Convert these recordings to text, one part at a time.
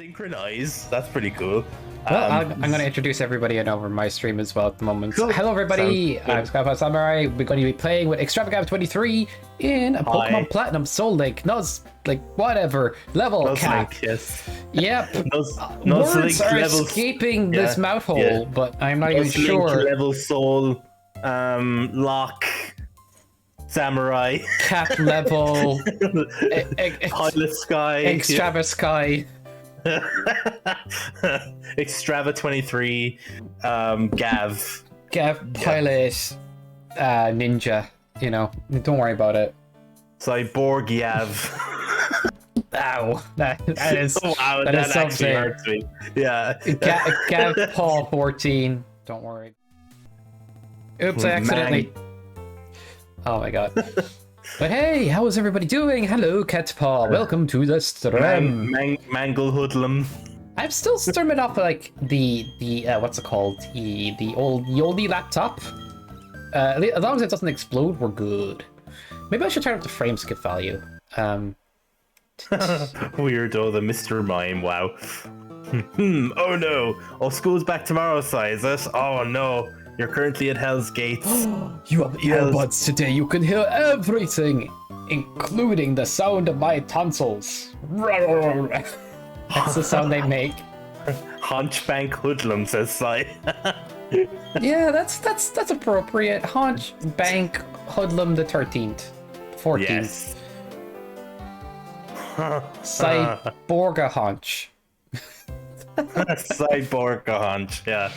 synchronize. That's pretty cool. Well, I'm going to introduce everybody in over my stream as well at the moment. Cool. Hello, everybody. I'm Extravagav Samurai. We're going to be playing with Extravagav23 in a Pokemon Platinum Soul Link. Whatever. Level cap. Link, yes. Yep. Words are escaping this mouth hole, but I'm not even sure. Level Soul, Lock, Samurai. Cap level. Pilot Sky. Extrava Sky. Extrava23, Gav Pilot, Ninja, don't worry about it. Cyborg Yav. Ow. That is, wow, that is actually hurts me. Yeah. Gav Paul 14, don't worry. Oops, I accidentally... Oh my god. But hey, how is everybody doing? Hello, Catpaw. Welcome to the stream. Mangle Hoodlum. I'm still streaming off like the what's it called? The oldie laptop. As long as it doesn't explode, we're good. Maybe I should turn up the frame skip value. Weirdo, the Mr. Mime. Wow. Oh no! Oh, school's back tomorrow, Sizes. Oh no! You're currently at Hell's Gates. You have earbuds today. You can hear everything, including the sound of my tonsils. That's the sound they make. Haunchbank Hoodlum, says Sai. Yeah, that's appropriate. Haunchbank Hoodlum the 13th, 14th. Yes. Cyborga Haunch. Cyborga Haunch. Yeah.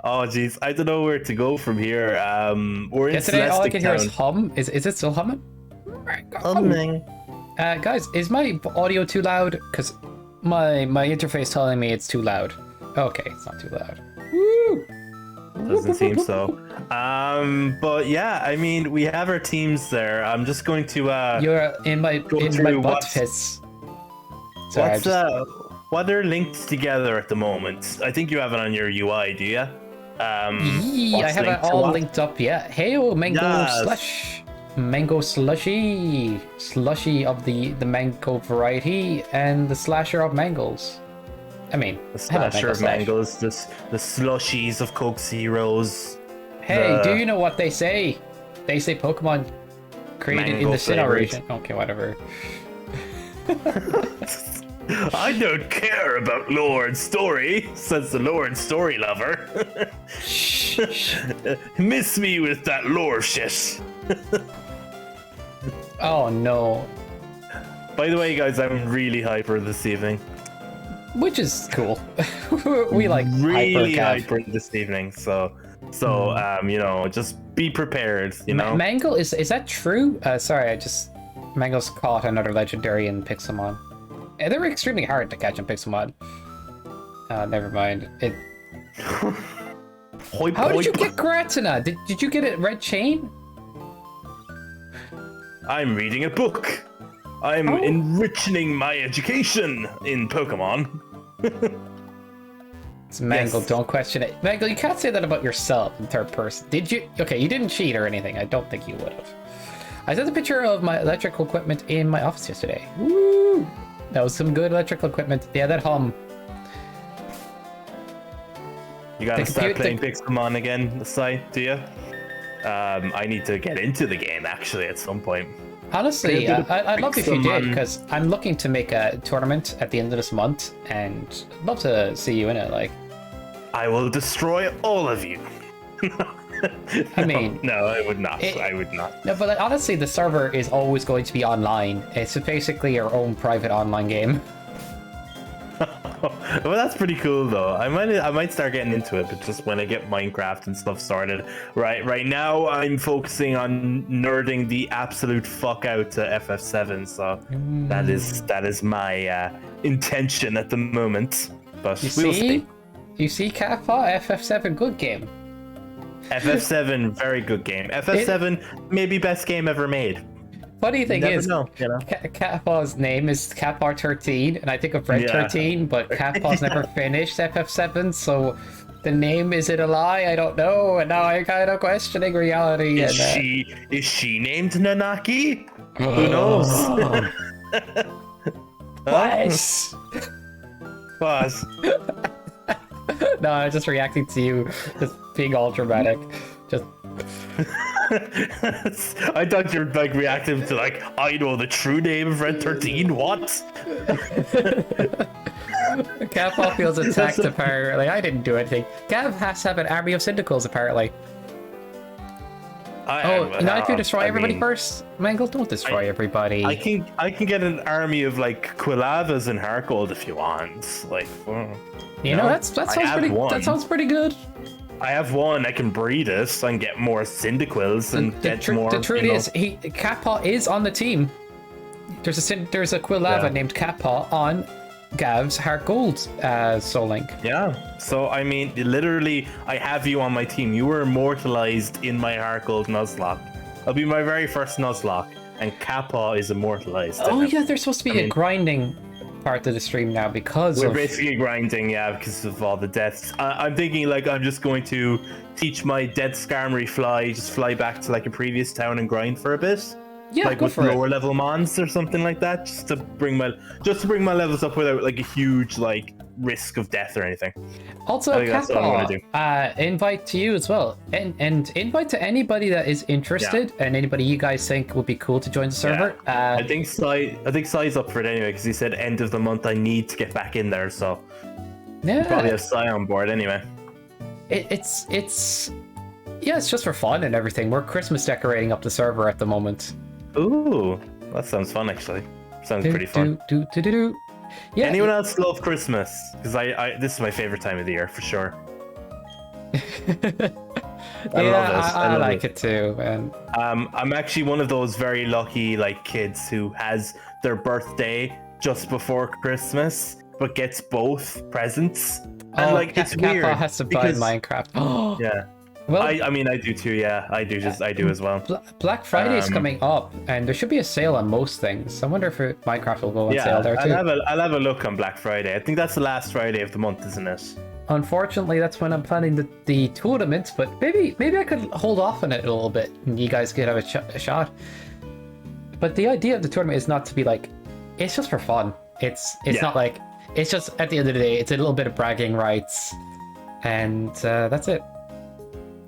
Oh jeez, I don't know where to go from here. We're in today all I can hear is Town. hum. Is it still humming? Humming. Guys, is my audio too loud? Because my interface telling me it's too loud. Okay, it's not too loud. Woo! Doesn't seem so. But yeah, I mean, we have our teams there. I'm just going to You're in my butt fist. Sorry, what are linked together at the moment? I think you have it on your UI, do you? I have it all linked up, yeah. Hey, mango slush. Mango slushy. Slushy of the mango variety and the slasher of mangoes. I mean, the slasher of mangoes, the slushies of Coke Zeros. Hey, do you know what they say? They say Pokemon created in the Sinnoh region. Okay, whatever. I don't care about lore and story, says the lore and story lover. Miss me with that lore shit. Oh no. By the way, guys, I'm really hyper this evening. Which is cool. We like really hyper this evening, so just be prepared, Mangle, is that true? Sorry, Mangle's caught another legendary in Pixelmon. They were extremely hard to catch in Pixelmon. Never mind. How did you get Gratina? Did you get it Red Chain? I'm reading a book. I'm enriching my education in Pokemon. It's Mangle, yes. Don't question it. Mangle, you can't say that about yourself in third person. Did you? Okay, you didn't cheat or anything. I don't think you would have. I sent a picture of my electrical equipment in my office yesterday. Woo! That was some good electrical equipment. Yeah, that hum. You gotta start playing Pixelmon again, Sai, do you? I need to get into the game, actually, at some point. Honestly, I'd love if you did, because I'm looking to make a tournament at the end of this month, and I'd love to see you in it, like. I will destroy all of you. I mean... No, I would not. I would not. No, but honestly, the server is always going to be online. It's basically your own private online game. Well, that's pretty cool, though. I might start getting into it, but just when I get Minecraft and stuff started. Right now, I'm focusing on nerding the absolute fuck out to FF7, so that is my intention at the moment. But we will see. You see, Kappa, FF7, good game. FF7, very good game. FF7, maybe best game ever made. Funny thing is, Kappa's name is Kappa13, and I think of Red 13, but Kappa's never finished FF7, so the name, is it a lie? I don't know, and now I'm kind of questioning reality. Is she named Nanaki? Who knows? What? What? No, I'm just reacting to you just being all dramatic. Just I thought you were like reacting to like, I know the true name of Red 13. What? Gav feels attacked apparently. I didn't do anything. Gav has to have an army of syndicals apparently. Not if you destroy everybody first. Mangle, don't destroy everybody. I can get an army of like Quilavas and Harkold if you want. Like, you know, that sounds pretty good. I have one. I can breed it and get more Cyndaquils and get more. The truth is, Catpaw is on the team. There's a Quilava named Catpaw on Gav's Heart Gold Soul Link. Yeah. So I mean, literally, I have you on my team. You were immortalized in my Heart Gold Nuzlocke. I'll be my very first Nuzlocke, and Catpaw is immortalized. Oh yeah, there's supposed to be a grinding part of the stream now because we're basically grinding, because of all the deaths. I'm thinking like I'm just going to teach my Dead Skarmory just fly back to like a previous town and grind for a bit. Yeah, like with lower level mons or something like that, just to bring my levels up without like a huge like risk of death or anything. Also, Catpaw, invite to you as well, and invite to anybody that is interested and anybody you guys think would be cool to join the server. I think Sai's up for it anyway because he said end of the month I need to get back in there, so probably have Sai on board anyway. It's just for fun and everything. We're Christmas decorating up the server at the moment. Ooh, that sounds fun actually. Sounds pretty fun. Yeah. Anyone else love Christmas? Because this is my favorite time of the year for sure. I like it too. And I'm actually one of those very lucky like kids who has their birthday just before Christmas, but gets both presents. And like it's weird. Catpaw has to buy Minecraft. Oh yeah. Well, I mean, I do too. Yeah, I do as well. Black Friday is coming up, and there should be a sale on most things. I wonder if Minecraft will go on sale there too. I'll have a look on Black Friday. I think that's the last Friday of the month, isn't it? Unfortunately, that's when I'm planning the tournament. But maybe I could hold off on it a little bit, and you guys could have a shot. But the idea of the tournament is not to be like, it's just for fun. It's not like, it's just at the end of the day, it's a little bit of bragging rights, and that's it.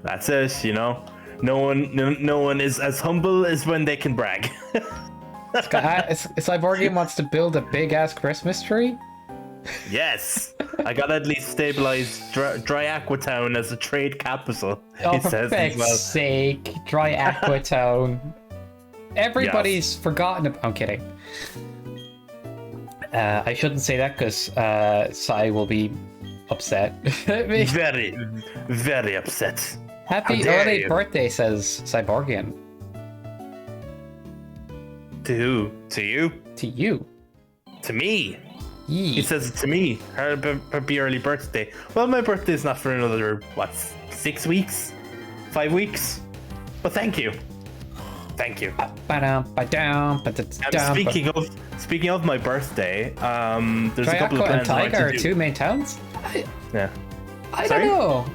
That's it, you know. No one is as humble as when they can brag. Cyborgian wants to build a big ass Christmas tree. Yes, I gotta at least stabilize Dry Aqua Town as a trade capital. Oh, for fuck's sake, Dry Aqua Town. Everybody's forgotten about. I'm kidding. I shouldn't say that because Sai will be upset. Very, very upset. Happy early birthday, says Cyborgian. To who? To you? To you. To me. Yee. He says it to me. Happy early birthday. Well, my birthday's not for another, 6 weeks? 5 weeks? But thank you. Thank you. Speaking of my birthday, there's a couple of plans and Tiger are two main towns? I Sorry? don't know.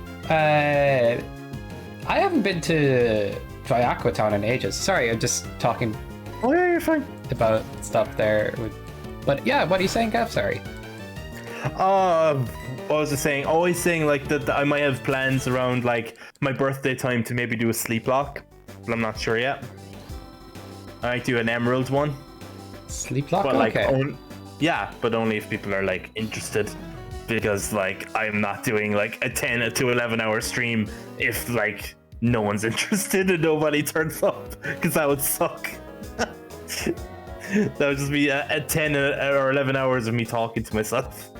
I haven't been to Dry Aqua Town in ages. Sorry, I'm just talking. Oh yeah, you're fine. About stuff there. But yeah, what are you saying, Gav? Sorry. What was I saying? Always saying like that I might have plans around like my birthday time to maybe do a sleep lock, but I'm not sure yet. I might do an emerald one. Sleep lock? But like, okay. but only if people are like interested. Because like I'm not doing like a 10 to 11 hour stream if like no one's interested and nobody turns up, because that would suck. That would just be a 10 or 11 hours of me talking to myself.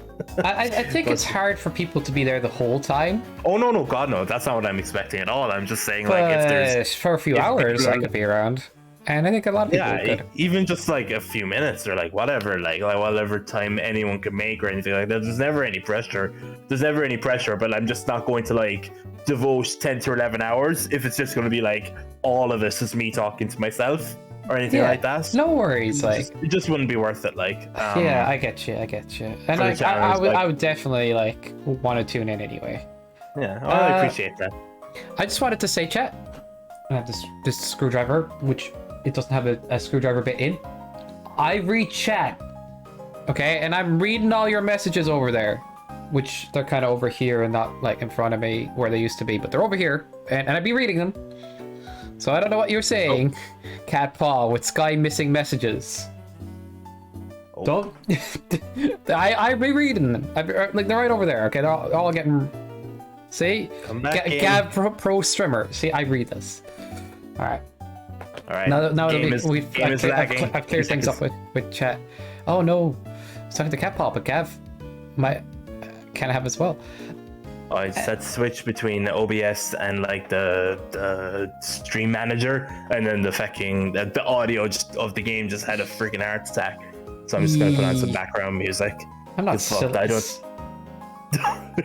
I think it's hard for people to be there the whole time. Oh no, God no, that's not what I'm expecting at all. I'm just saying like if there's for a few hours I could be around. And I think a lot of people could. Even just like a few minutes or like whatever, like whatever time anyone can make or anything like that. There's never any pressure. But I'm just not going to like devote 10 to 11 hours if it's just going to be like all of this is me talking to myself or anything like that. No worries, it just wouldn't be worth it. Like yeah, I get you. And like, I would definitely like want to tune in anyway. Yeah, well, I appreciate that. I just wanted to say, chat. I have this screwdriver, which it doesn't have a screwdriver bit in. I read chat Okay, and I'm reading all your messages over there, which they're kind of over here and not like in front of me where they used to be, but they're over here, and I'd be reading them. So I don't know what you're saying, Cat Paw, with Sky missing messages. Oh. Don't. I be reading them. Like they're right over there. Okay, they're all getting. See, Gav Pro Streamer. See, I read this. All right. All right. Now I've cleared things up with chat. Oh no, I was talking to Cat Paw, but Gav might can have as well. I set switch between OBS and like the stream manager, and then the audio of the game just had a freaking heart attack. So I'm just gonna put on some background music. I'm not silly. I don't.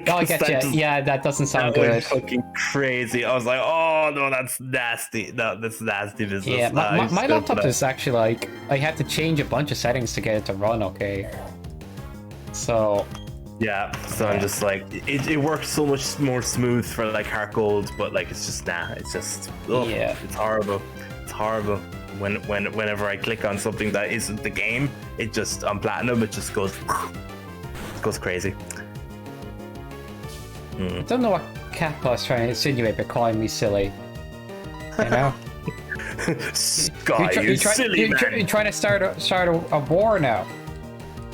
Oh, I get you. Yeah, that doesn't sound good. That was fucking crazy. I was like, oh no, that's nasty. No, that's nasty business. Yeah, my laptop is actually like I had to change a bunch of settings to get it to run. Okay. So. Yeah, so I'm just like, it works so much more smooth for like Heart Gold, but like it's just it's just yeah, it's horrible. It's horrible. Whenever I click on something that isn't the game, it just on Platinum it just goes crazy. I don't know what Cat Paw's trying to insinuate by calling me silly. You know? Sky, you're silly man. You're trying to start a war now.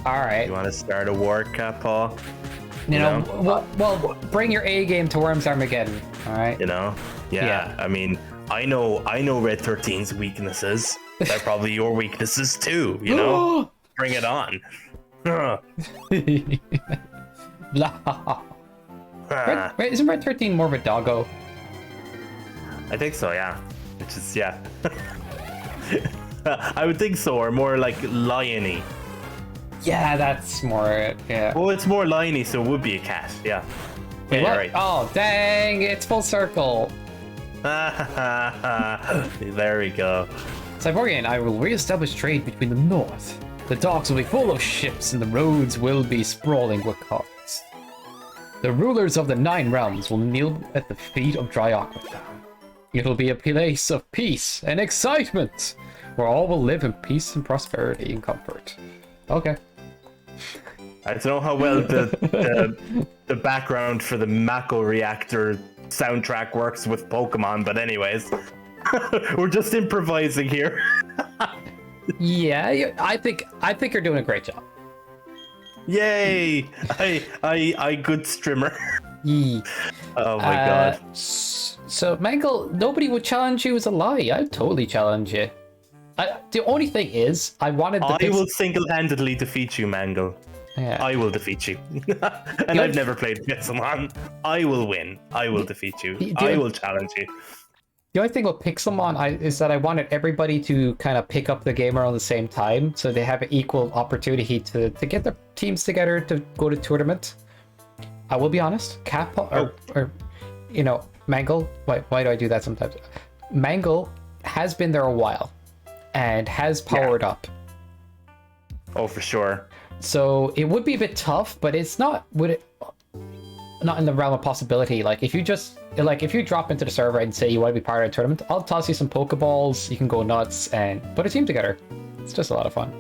All right. You want to start a war, Cat Paw? You know, well, bring your A game to Worms Armageddon. All right. You know, yeah. I mean, I know Red 13's weaknesses. They're probably your weaknesses too. You know, bring it on. Blah. Wait, isn't Red 13 more of a doggo? I think so. Yeah. Which is I would think so, or more like liony. Yeah, that's more, yeah. Well, it's more liney, so it would be a cat, yeah. Wait, what? Right. Oh, dang, it's full circle. There we go. Cyborgian, I will re-establish trade between the north. The docks will be full of ships and the roads will be sprawling with carts. The rulers of the 9 realms will kneel at the feet of Dryaquathan. It'll be a place of peace and excitement, where all will live in peace and prosperity and comfort. Okay. I don't know how well the background for the Mako Reactor soundtrack works with Pokemon, but anyways, we're just improvising here. Yeah, I think you're doing a great job. Yay! I good streamer. Yeah. Oh my god. So Mangle, nobody would challenge you as a lie. I'd totally challenge you. The only thing is, I will single-handedly defeat you, Mangle. Yeah. I will defeat you. And I've never played Pixelmon. I will win. I will defeat you. I will challenge you. The only thing with Pixelmon is that I wanted everybody to kind of pick up the game around the same time, so they have an equal opportunity to get their teams together to go to tournament. I will be honest, or you know, Mangle. Why do I do that sometimes? Mangle has been there a while and has powered up. Oh, for sure. So it would be a bit tough, but it's not not in the realm of possibility. Like if you drop into the server and say you want to be part of a tournament, I'll toss you some Pokeballs, you can go nuts and put a team together. It's just a lot of fun.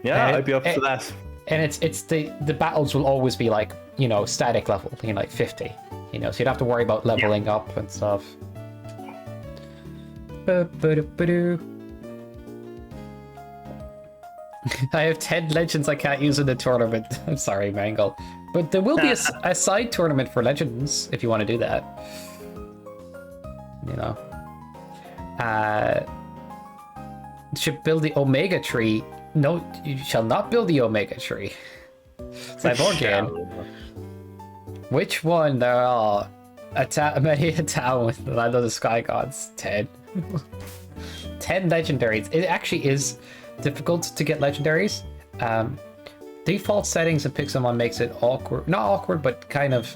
Yeah, I'd be up for that. And it's the battles will always be like, you know, static level, you know, like 50. You know, so you don't have to worry about leveling up and stuff. I have 10 legends I can't use in the tournament. I'm sorry, Mangle. But there will be a side tournament for legends if you want to do that. You know. Should build the Omega Tree. No, you shall not build the Omega Tree. Cyborgian. Which one? There are many a town with the Land of the Sky Gods. 10. 10 legendaries. It actually is difficult to get legendaries. Default settings in Pixelmon makes it awkward. Not awkward, but kind of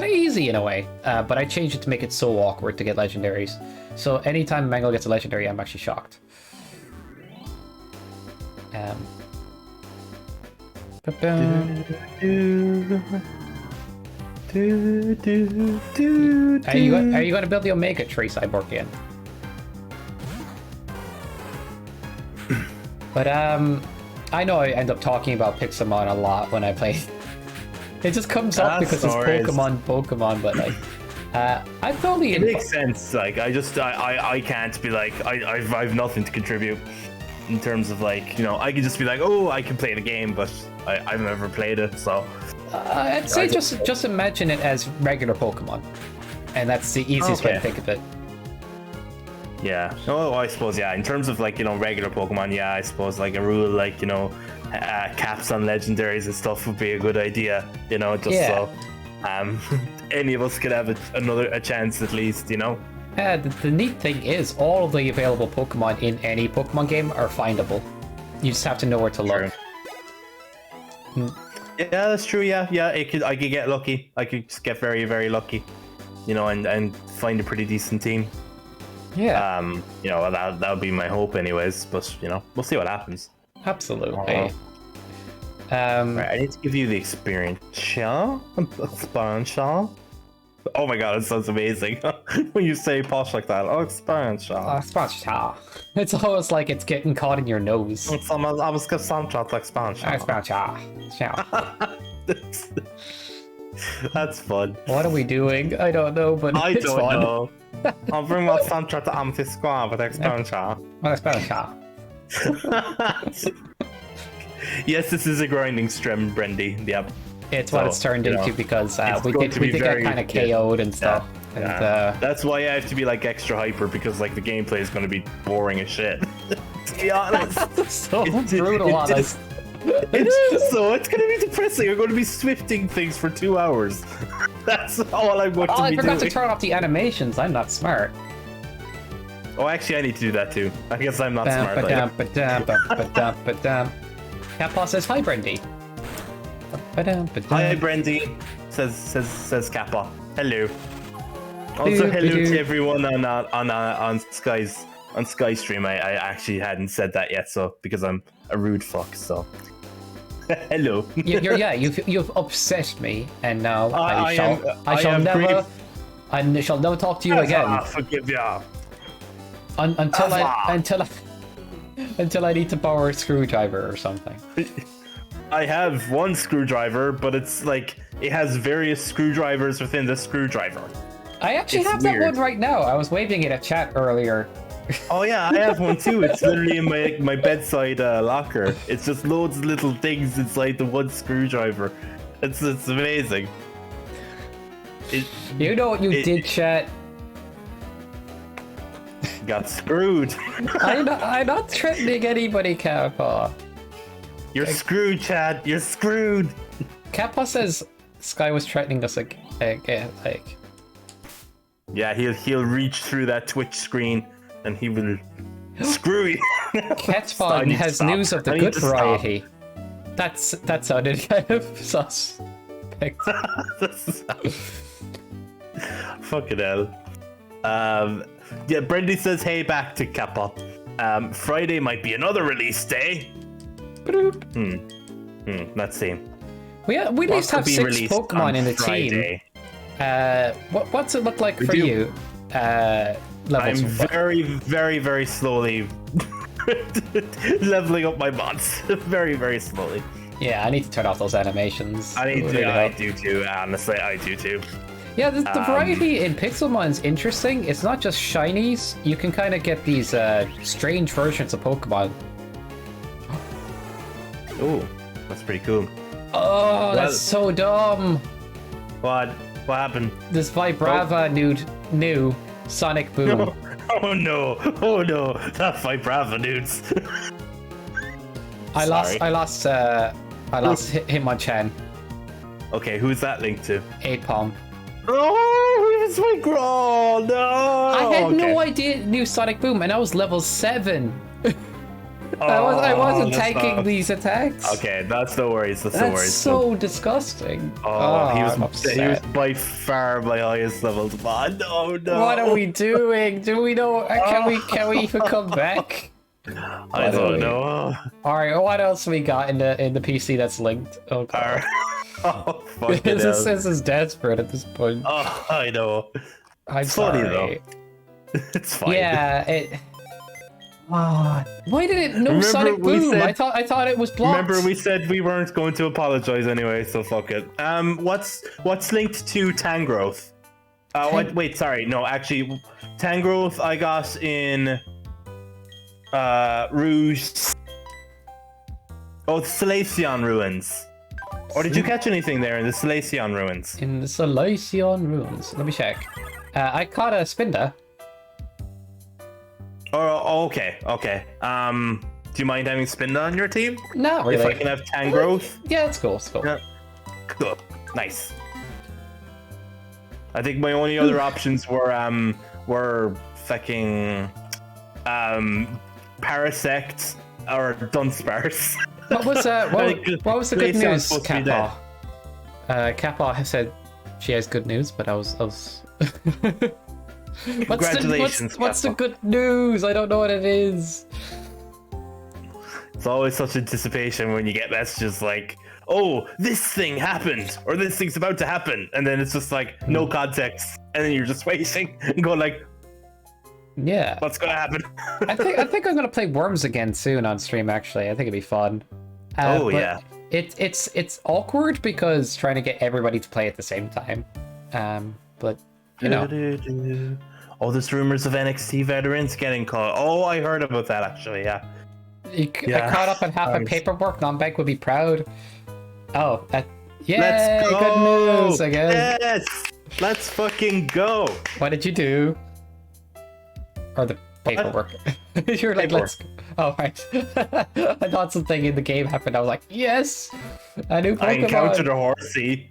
easy in a way. But I changed it to make it so awkward to get legendaries. So anytime Mangle gets a legendary, I'm actually shocked. Are you going to build the Omega Tree, Cyborgian? But I know I end up talking about Pixelmon a lot when I play. It just comes up because it's Pokemon, but like, I'm totally. It makes sense. Like, I can't be like, I've nothing to contribute in terms of like, I can just be like, oh, I can play the game, but I've never played it, so. I'd say just imagine it as regular Pokemon, and that's the easiest way to think of it. Yeah. Oh, I suppose, yeah. In terms of like, regular Pokemon, yeah, I suppose like a rule like, caps on legendaries and stuff would be a good idea, so any of us could have a chance at least, The neat thing is all of the available Pokemon in any Pokemon game are findable. You just have to know where to look. Yeah, that's true. Yeah. I could get lucky. I could just get very, very lucky, and find a pretty decent team. Yeah. That would be my hope, anyways. But we'll see what happens. Absolutely. Right, I need to give you the experience. Expansion. Oh my god, it sounds amazing when you say posh like that. Oh, expansion. It's almost like it's getting caught in your nose. I was get soundtrack expansion. That's fun. What are we doing? I don't know, but I it's don't fun. know. I'll bring my soundtrack to Amethyst Square with expansion. Yes, this is a grinding stream, Brendy. Yep. It's what it's turned into because we did get kind of KO'd and stuff. Yeah. And that's why I have to be like extra hyper, because like the gameplay is going to be boring as shit. To be honest. So brutal, honest. It is, so it's going to be depressing. I'm going to be swifting things for 2 hours. That's all I'm going to be doing. I forgot to turn off the animations. I'm not smart. Oh, actually, I need to do that too. I guess I'm not smart. Kappa says hi, Brendy. Hi, Brendy. Says Kappa. Hello. Also, hello to everyone on Sky Stream. I actually hadn't said that yet, so because I'm a rude fuck. So, hello. You've upset me, and now I shall never talk to you again. Forgive ya. Until I need to borrow a screwdriver or something. I have one screwdriver, but it's like it has various screwdrivers within the screwdriver. I actually have that one right now. I was waving it at chat earlier. Oh yeah, I have one too. It's literally in my bedside locker. It's just loads of little things inside the one screwdriver. It's amazing. You know what you did, chat? Got screwed. I'm not threatening anybody, Kappa. You're screwed, Chad. You're screwed. Kappa says Sky was threatening us like. Yeah, he'll reach through that Twitch screen and he will screw you. Catspon has news of the good variety. That sounded kind of suspect. Fucking hell. Yeah, Brendy says hey back to Kappa. Friday might be another release day. Let's see. We at least have 6 Pokemon in the team. What's it look like for you? Levels. I'm very, very, very slowly leveling up my mods. Very, very slowly. Yeah, I need to turn off those animations. I do too. Honestly, I do too. Yeah, the variety in Pixelmon is interesting. It's not just shinies. You can kind of get these strange versions of Pokemon. Oh, that's pretty cool. Oh, that's so dumb. What happened? This Vibrava new Sonic Boom. No. Oh no, that Vibrava dudes. I lost Hitmonchan. Okay, who's that linked to? 8-Palm. Oh, it's my Grawl. No. I had no idea new Sonic Boom, and I was level 7. I wasn't taking these attacks. Okay, that's no worries. That's so disgusting. He was by far my highest level mod. Oh no! What are we doing? Do we know? Can we even come back? I don't know. All right, what else we got in the PC that's linked? Oh god. Oh fuck! This is desperate at this point. Oh, I know. I'm sorry. Funny though. It's fine. Yeah, Why did it no Remember Sonic we Boom? said- I thought it was blocked. Remember, we said we weren't going to apologize anyway, so fuck it. What's linked to Tangrowth? Wait, sorry, no, actually, Tangrowth I got in Rouge. Oh, the Salacion ruins. Or did you catch anything there in the Salacion ruins? In the Salacion ruins. Let me check. I caught a Spinda. Oh, okay. Do you mind having Spinda on your team? Not really. If I can have Tangrowth? Yeah, it's cool. It's cool. Yeah. Cool. Nice. I think my only other options were fucking Parasect or Dunsparce. What was what was the good Glaceon's news, supposed to be dead. Kappa? Kappa has said she has good news, but I was Congratulations, what's the Kappa. good news? I don't know what it is. It's always such anticipation when you get messages like, "Oh, this thing happened," or "This thing's about to happen," and then it's just like no context, and then you're just waiting and going like, Yeah. "What's gonna happen?" I think I'm gonna play Worms again soon on stream. Actually, I think it'd be fun. Oh, but yeah. It's awkward because trying to get everybody to play at the same time. But you know, Oh, there's rumors of NXT veterans getting called. Oh, I heard about that actually. Yeah. I Yeah. caught up on half my Nice. paperwork. Non-bank would be proud. Oh, yeah, Let's go. good news, I guess. Yes. Let's fucking go. What did you do? Or the paperwork? You're like, Paperwork. let's. Oh, right. I thought something in the game happened. I was like, yes, a new Pokemon. I encountered a Horsey,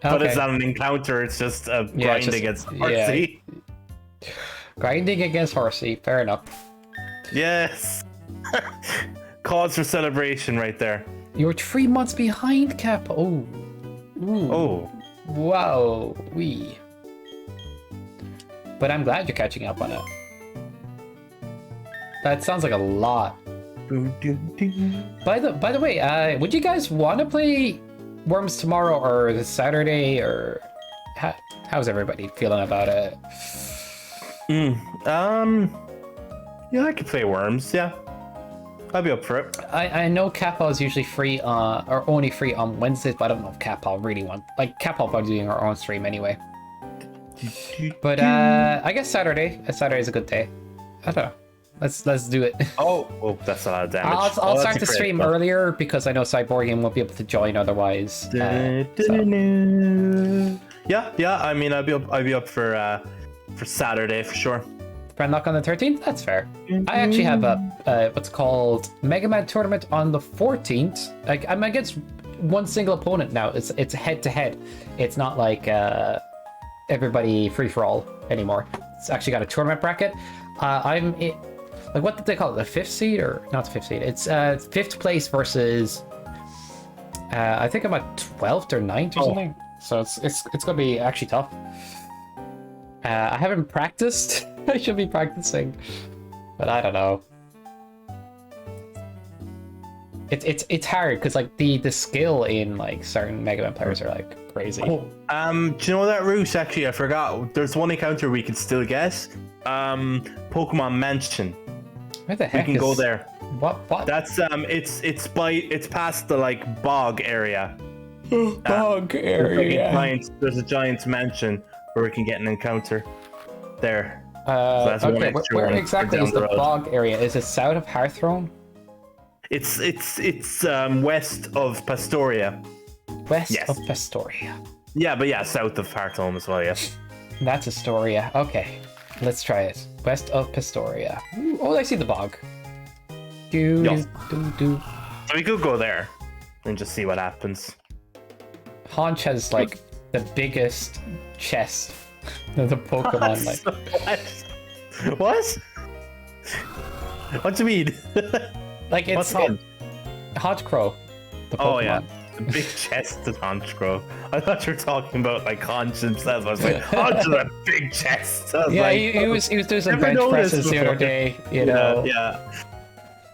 but Okay. it's not an encounter. It's just a Yeah, grind it's just- against yeah. Horsey. Grinding against Horsey. Fair enough. Yes. Cause for celebration right there. You're 3 months behind, Cap. Oh. Ooh. Oh. Wow. Wee. But I'm glad you're catching up on it. That sounds like a lot. By the way, would you guys want to play Worms tomorrow or this Saturday, or how's everybody feeling about it? Yeah, I could play Worms. Yeah, I'd be up for it. I know Kappa is usually free or only free on Wednesdays, but I don't know if Kappa really want Kappa will probably doing our own stream anyway. But I guess Saturday is a good day. I don't know. Let's do it. Oh, that's a lot of damage. I'll that's start a the stream critical. earlier because I know Cyborgian won't be able to join otherwise. Yeah. I mean, I'd be up for Saturday for sure. Friendlock on the 13th? That's fair. I actually have a what's called Mega Man tournament on the 14th. Like I'm against one single opponent now. It's head to head. It's not like everybody free for all anymore. It's actually got a tournament bracket. Like what did they call it? The fifth seed or not the fifth seed? It's fifth place versus I think I'm at 12th or 9th or something. So it's gonna be actually tough. I haven't practiced. I should be practicing, but I don't know. It's hard because like the skill in like certain Mega Man players are like crazy. Do you know that route? Actually, I forgot. There's one encounter we could still get. Pokemon Mansion. Where the heck We can is... go there. What? That's it's past the like bog area. Bug There's a giant mansion where we can get an encounter there. that's one Okay, extra where one exactly down is the the road. bog area? Is it south of Hearthrone? It's west of Pastoria. West Yes. of Pastoria. Yeah, but yeah, south of Hearthome as well. Yeah. That's Astoria. Okay, let's try it. West of Pastoria. Ooh, oh, I see the bog. Do, Yes. do. So we could go there and just see what happens. Haunch has like the biggest chest of the Pokemon. Like, What? What do you mean? like What's it's Haunch? Haunch Crow. The Pokemon. Oh yeah, the big chested Honchcrow. I thought you were talking about like Haunch himself. I was like, Haunch has a big chest. I was Yeah, like, he was doing some never bench noticed presses the before. other day. You know, Yeah.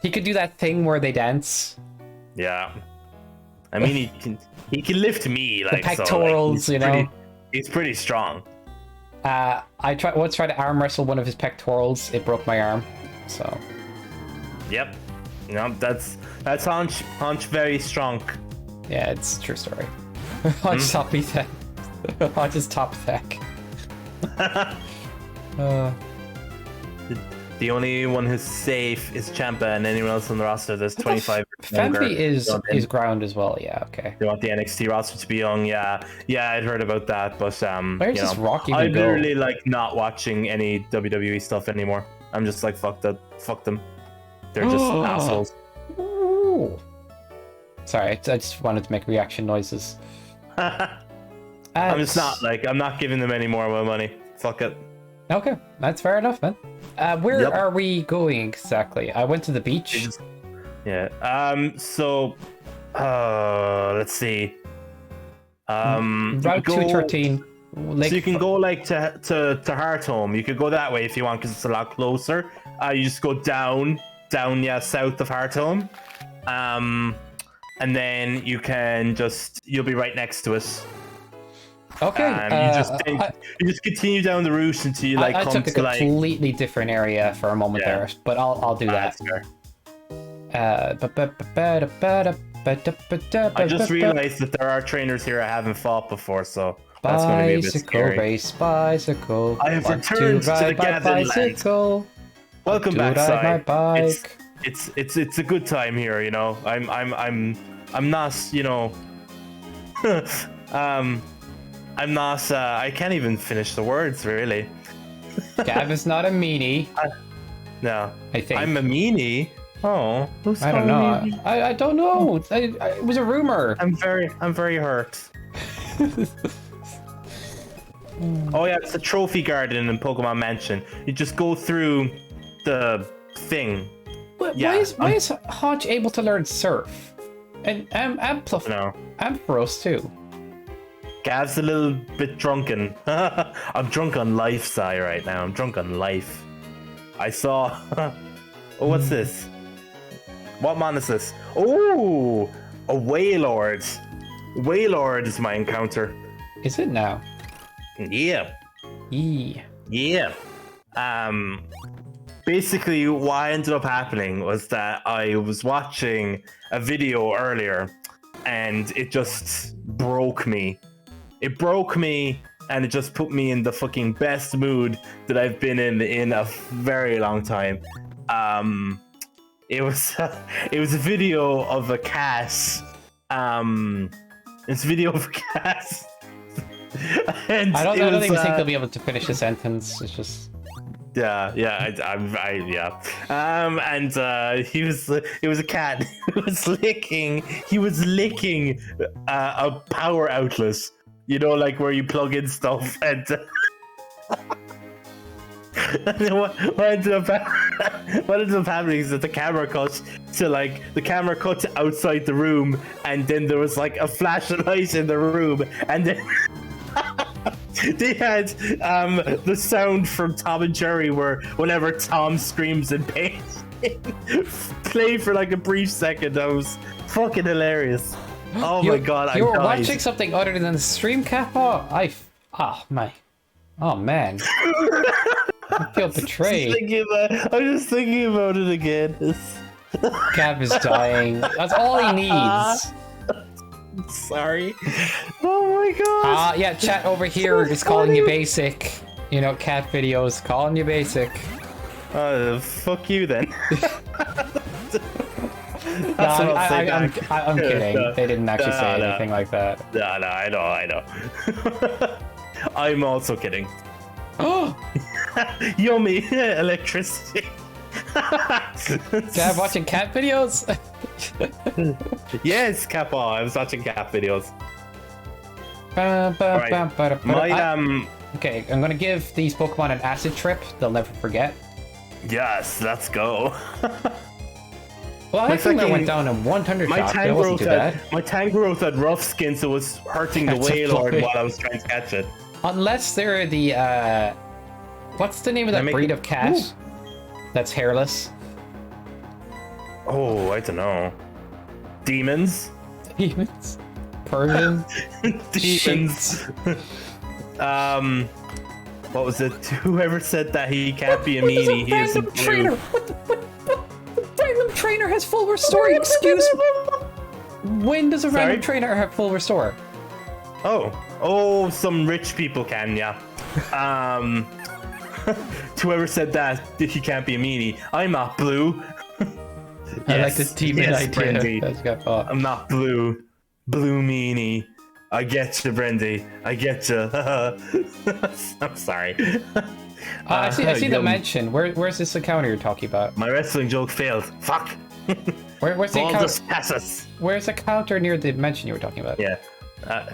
he could do that thing where they dance. Yeah. I mean, he can lift me like pectorals, so, like, you know. He's pretty strong. I once tried to arm wrestle one of his pectorals. It broke my arm. So Yep. No, that's Haunch very strong. Yeah, it's a true story. Haunch top tech. Haunch is top tech. The only one who's safe is Champa, and anyone else on the roster that's 25. Famfi is ground as well. Yeah, okay. They want the NXT roster to be young. Yeah, I'd heard about that, but Where's this Rock even I go? literally like not watching any WWE stuff anymore. I'm just like fuck them. They're just assholes. Ooh. Sorry, I just wanted to make reaction noises. I'm just not I'm not giving them any more of my money. Fuck it. Okay, that's fair enough, man. Where are we going exactly? I went to the beach. Yeah. So, let's see. Route 213. So you can go like to Hearthome. You could go that way if you want because it's a lot closer. You just go down, south of Hearthome. And then you'll be right next to us. Okay. You just continue down the route until you I took a completely different area for a moment there, but I'll do that. I just realized that there are trainers here I haven't fought before, so that's going to be a bit scary. Bicycle. I have returned to the gathered land. Welcome back, Sai. It's a good time here, you know. I'm not, you know. I'm not. I can't even finish the words really. Gav is not a meanie. No, I think I'm a meanie. Oh, I don't know. I don't know. It was a rumor. I'm very hurt. Oh yeah, it's a trophy garden in Pokemon Mansion. You just go through the thing. Why is Hodge able to learn Surf? And Ampharos too. Gav's a little bit drunken. I'm drunk on life, Sai, right now. I'm drunk on life. I saw... Oh, what's this? What mon is this? Oh, a Wailord. Wailord is my encounter. Is it now? Yeah. Yeah. Basically, what ended up happening was that I was watching a video earlier, and it just broke me. It broke me, and it just put me in the fucking best mood that I've been in a very long time. It was a video of a cat. It's a video of a cat. And I don't even think they'll be able to finish the sentence. It's just. Yeah. And it was a cat. He was licking a power outlet. You know, like where you plug in stuff, and and then what ended up happening is that the camera cut to outside the room, and then there was like a flashlight in the room, and then they had the sound from Tom and Jerry where whenever Tom screams in pain play for like a brief second. That was fucking hilarious. Oh my god, you were watching something other than the stream, Kappa? Oh man. I feel betrayed. I'm just thinking about it again. Cap is dying. That's all he needs. Sorry. Oh my god. Yeah, chat over here is calling you basic. You know, cat videos calling you basic. Fuck you then. I'm kidding. They didn't actually say anything like that. No, I know. I'm also kidding. Oh, yummy electricity. Gab watching cat videos? Yes, Kappa. I was watching cat videos. Okay, I'm gonna give these Pokemon an acid trip. They'll never forget. Yes, let's go. Well, I think I went down in 100 shots. That wasn't too bad. My Tangrowth had rough skin, so it was hurting the Wailord while I was trying to catch it. Unless they're the, what's the name of that breed of cat? Ooh. That's hairless? Oh, I don't know. Demons? Demons? Persian? Demons. What was it? Whoever said that he can't be a meanie, he is a trainer. What random trainer has full restore? Excuse me. When does a random trainer have full restore? Oh, some rich people can, yeah. Whoever said that, he can't be a meanie. I'm not blue. I like the demon idea. Brendy. I'm not blue. Blue meanie. I get you, Brendy. I get you. I'm sorry. I see the mention. Where's this encounter you're talking about? My wrestling joke failed. Fuck. Where's the encounter? Cassus. Where's the counter near the mention you were talking about? Yeah.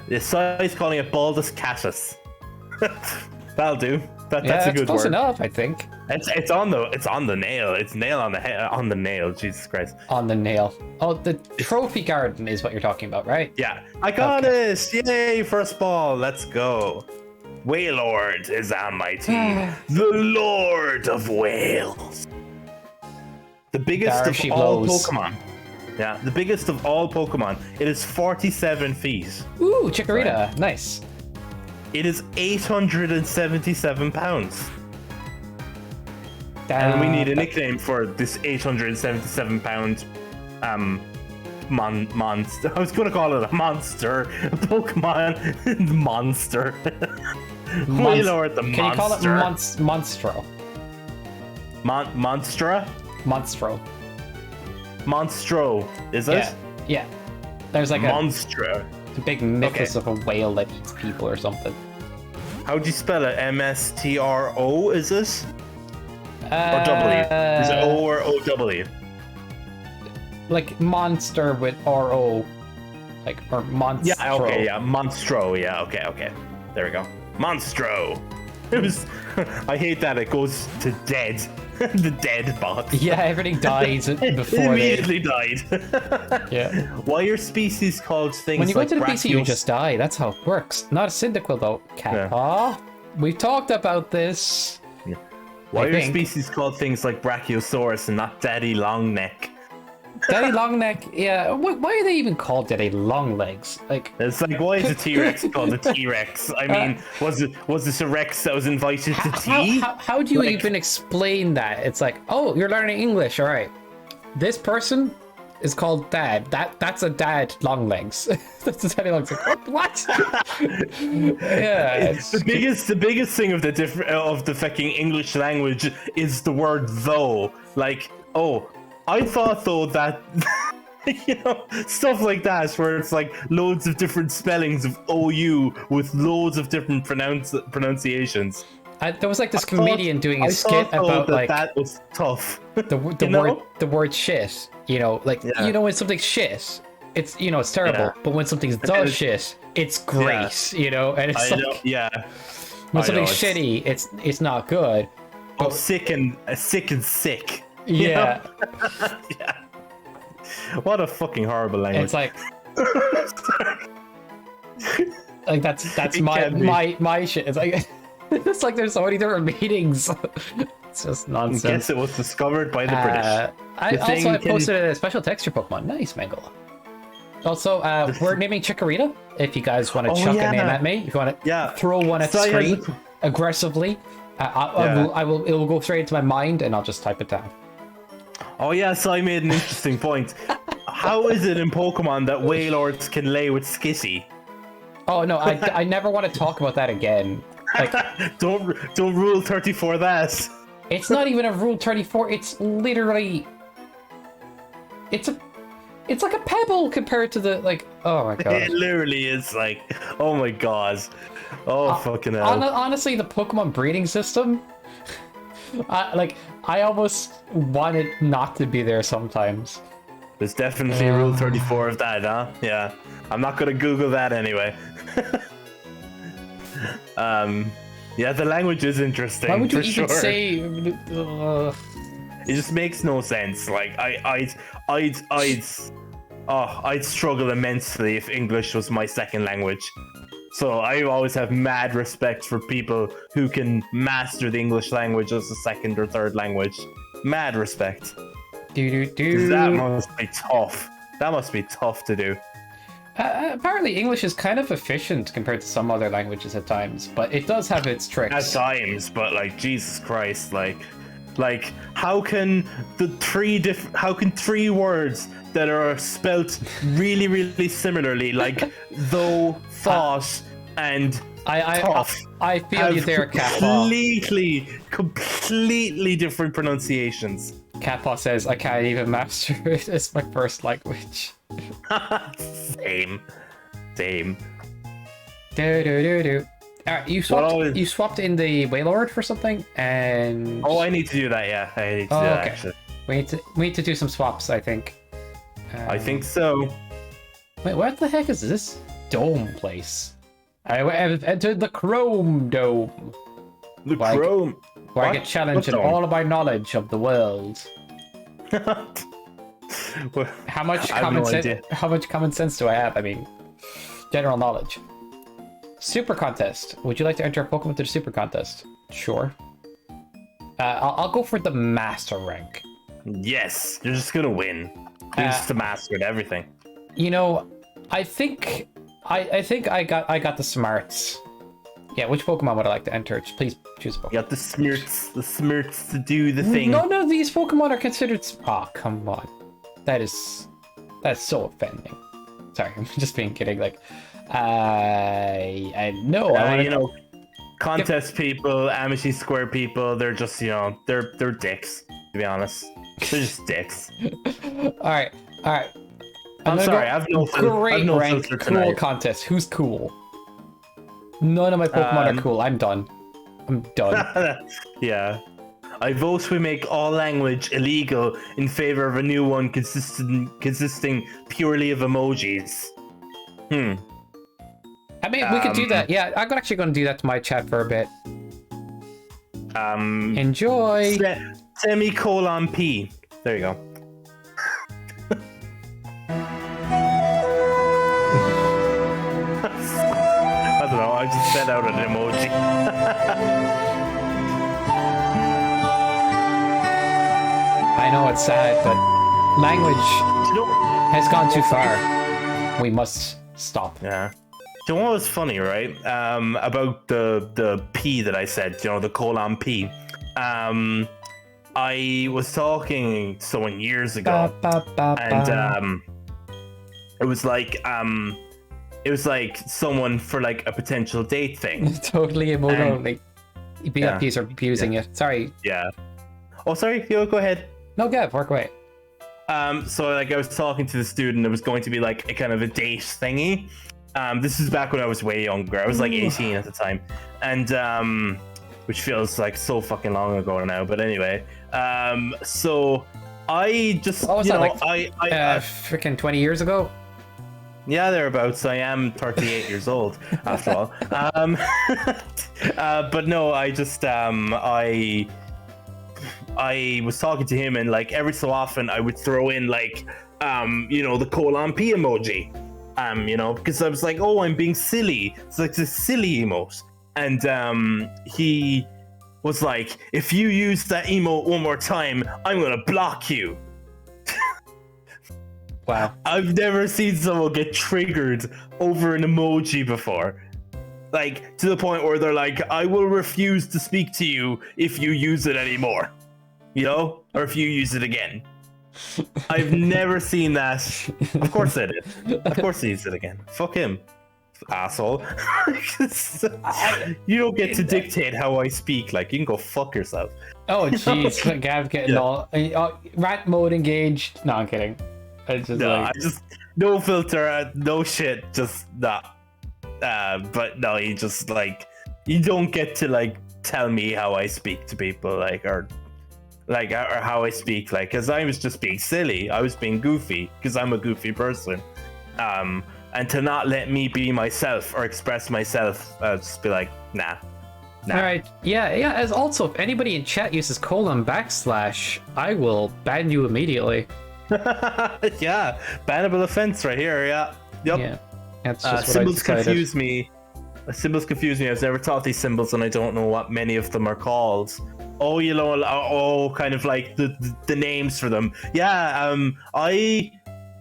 The side's calling it Baldus Cassus. That'll do. That's a good close word. enough, I think. It's on the nail. It's nail on the head, on the nail. Jesus Christ. On the nail. Oh, the trophy garden is what you're talking about, right? Yeah. I got this. Yay! First ball. Let's go. Wailord is on my team. The Lord of Wales. The biggest of all Pokemon. Yeah, the biggest of all Pokemon. It is 47 feet. Ooh, Chikorita. Right. Nice. It is 877 pounds. And we need a nickname for this 877 pound monster. I was going to call it a monster. A Pokemon monster. Wailord the monster. Can you call it Monstro? Monstra? Monstro. Monstro, is it? Yeah. There's like Monstra. a big mythos of a whale that eats people or something. How do you spell it? M-S-T-R-O, is it? Or W? Is it O or O-W? Like monster with R-O. Like, or monstro. Yeah, okay, yeah. Monstro, yeah, okay. There we go. Monstro. It was... I hate that it goes to dead. The dead bot. Yeah, everything dies before immediately died. Yeah. Why are species called things like when you go to the PC, you just die. That's how it works. Not a Cyndaquil, though. Kappa. Yeah. We've talked about this. Yeah. Why are species called things like Brachiosaurus and not Daddy Longneck? Daddy Longneck, yeah. Why are they even called Daddy Longlegs? Like, it's like, why is a T-Rex called a T-Rex? I mean, was this a Rex that was invited to tea? How do you even explain that? It's like, oh, you're learning English, all right. This person is called Dad. That's a Dad Longlegs. That's a Daddy Longlegs. What? Yeah. The biggest thing of the fucking English language is the word though. Like, oh. I thought though that stuff like that where it's like loads of different spellings of OU with loads of different pronunciations. There was like this comedian doing a skit about like that was tough. The word shit. When something's shit, it's it's terrible. Yeah. But when something's does shit, it's great. And it's when something's shitty, it's not good. But sick and sick. Yeah. Yeah. What a fucking horrible language. It's like that's my shit. It's like there's so many different meanings. It's just nonsense. I guess it was discovered by the British. I posted a special texture Pokemon. Nice, Mangle. Also, we're naming Chikorita. If you guys want to chuck a name at me, if you want to throw one at the screen aggressively, it will go straight into my mind and I'll just type it down. Oh yeah, so I made an interesting point. How is it in Pokemon that Wailords can lay with Skitty? Oh no, I never want to talk about that again. Like, don't rule 34 that. It's not even a rule 34. It's literally, it's like a pebble compared to the Oh my god. It literally is like, oh my god. Oh fucking hell. Honestly, the Pokemon breeding system. I almost want it not to be there sometimes. There's definitely rule 34 of that, huh? Yeah. I'm not gonna Google that anyway. Yeah, the language is interesting. Why would you even say? It just makes no sense. Like I'd struggle immensely if English was my second language. So I always have mad respect for people who can master the English language as a second or third language. Mad respect. That must be tough. That must be tough to do. Apparently English is kind of efficient compared to some other languages at times, but it does have its tricks. At times, but like, Jesus Christ, like, Like, how can three words that are spelt really, really similarly, like though, thought, and tough, I feel you there, Kappa. completely different pronunciations. Kappa says, I can't even master it. It's my first language. Same. Do. Alright, you swapped in the Wailord for something, and... Oh, I need to do that, yeah. I need to do that, okay. actually. We need to do some swaps, I think. I think so. Wait, what the heck is this dome place? I have entered the Chrome Dome. The Chrome? Where I get challenged in all of my knowledge of the world. Well, How much common sense do I have? I mean, general knowledge. Super contest. Would you like to enter a Pokemon to the super contest? Sure. I'll go for the master rank. Yes, you're just gonna win. You're just the master at everything. You know, I think I got the smarts. Yeah, which Pokemon would I like to enter? Please choose a Pokemon. You got the smirts to do the thing. None of these Pokemon are considered. Oh, come on. That's so offending. Sorry, I'm just being kidding. Like, I know. You know, contest people, Amishi Square people, they're just, you know, they're dicks, to be honest. They're just dicks. All right. I'm sorry, I've no rank cool contest. Who's cool? None of my Pokemon are cool. I'm done. Yeah. I vote we make all language illegal in favor of a new one consisting purely of emojis. I mean, we could do that. Yeah, I'm actually going to do that to my chat for a bit. Enjoy. Semicolon P. There you go. I don't know. I just sent out an emoji. I know it's sad, but language has gone too far. We must stop. Yeah. You know what was funny, right? About the P that I said, you know, the colon P. I was talking to someone years ago, and it was like someone for like a potential date thing. Totally emotional. Like, BFPs are abusing it. Sorry. Yeah. Oh, sorry. Yo, go ahead. No, Gav, work away. So like I was talking to the student, it was going to be like a kind of a date thingy. This is back when I was way younger. I was like 18 at the time, and which feels like so fucking long ago now. But anyway, so I just freaking 20 years ago. Yeah, thereabouts. I am 38 years old, after all. But no, I just I was talking to him, and like every so often I would throw in like you know, the colon P emoji. You know, because I was like, oh, I'm being silly. It's like this silly emote. And he was like, if you use that emote one more time, I'm gonna block you. Wow. I've never seen someone get triggered over an emoji before. Like, to the point where they're like, I will refuse to speak to you if you use it anymore. You know? Or if you use it again. I've never seen that. Of course I did. Of course he used it again. Fuck him. Asshole. You don't get to dictate how I speak. Like, you can go fuck yourself. Oh, jeez. Gav's getting all... rant mode engaged. No, I'm kidding. It's just I just... No filter, no shit. Just, nah. But no, you just, like... You don't get to, like, tell me how I speak to people, like, or how I speak, like, because I was just being silly. I was being goofy, because I'm a goofy person. And to not let me be myself or express myself, I'll just be like, nah. All right, yeah. As also, if anybody in chat uses // I will ban you immediately. Yeah, bannable offense right here. Yeah, yep. Yeah, that's just what symbols I confuse me. Symbols confuse me. I've never taught these symbols, and I don't know what many of them are called. Oh, you know, kind of like the names for them. Yeah, I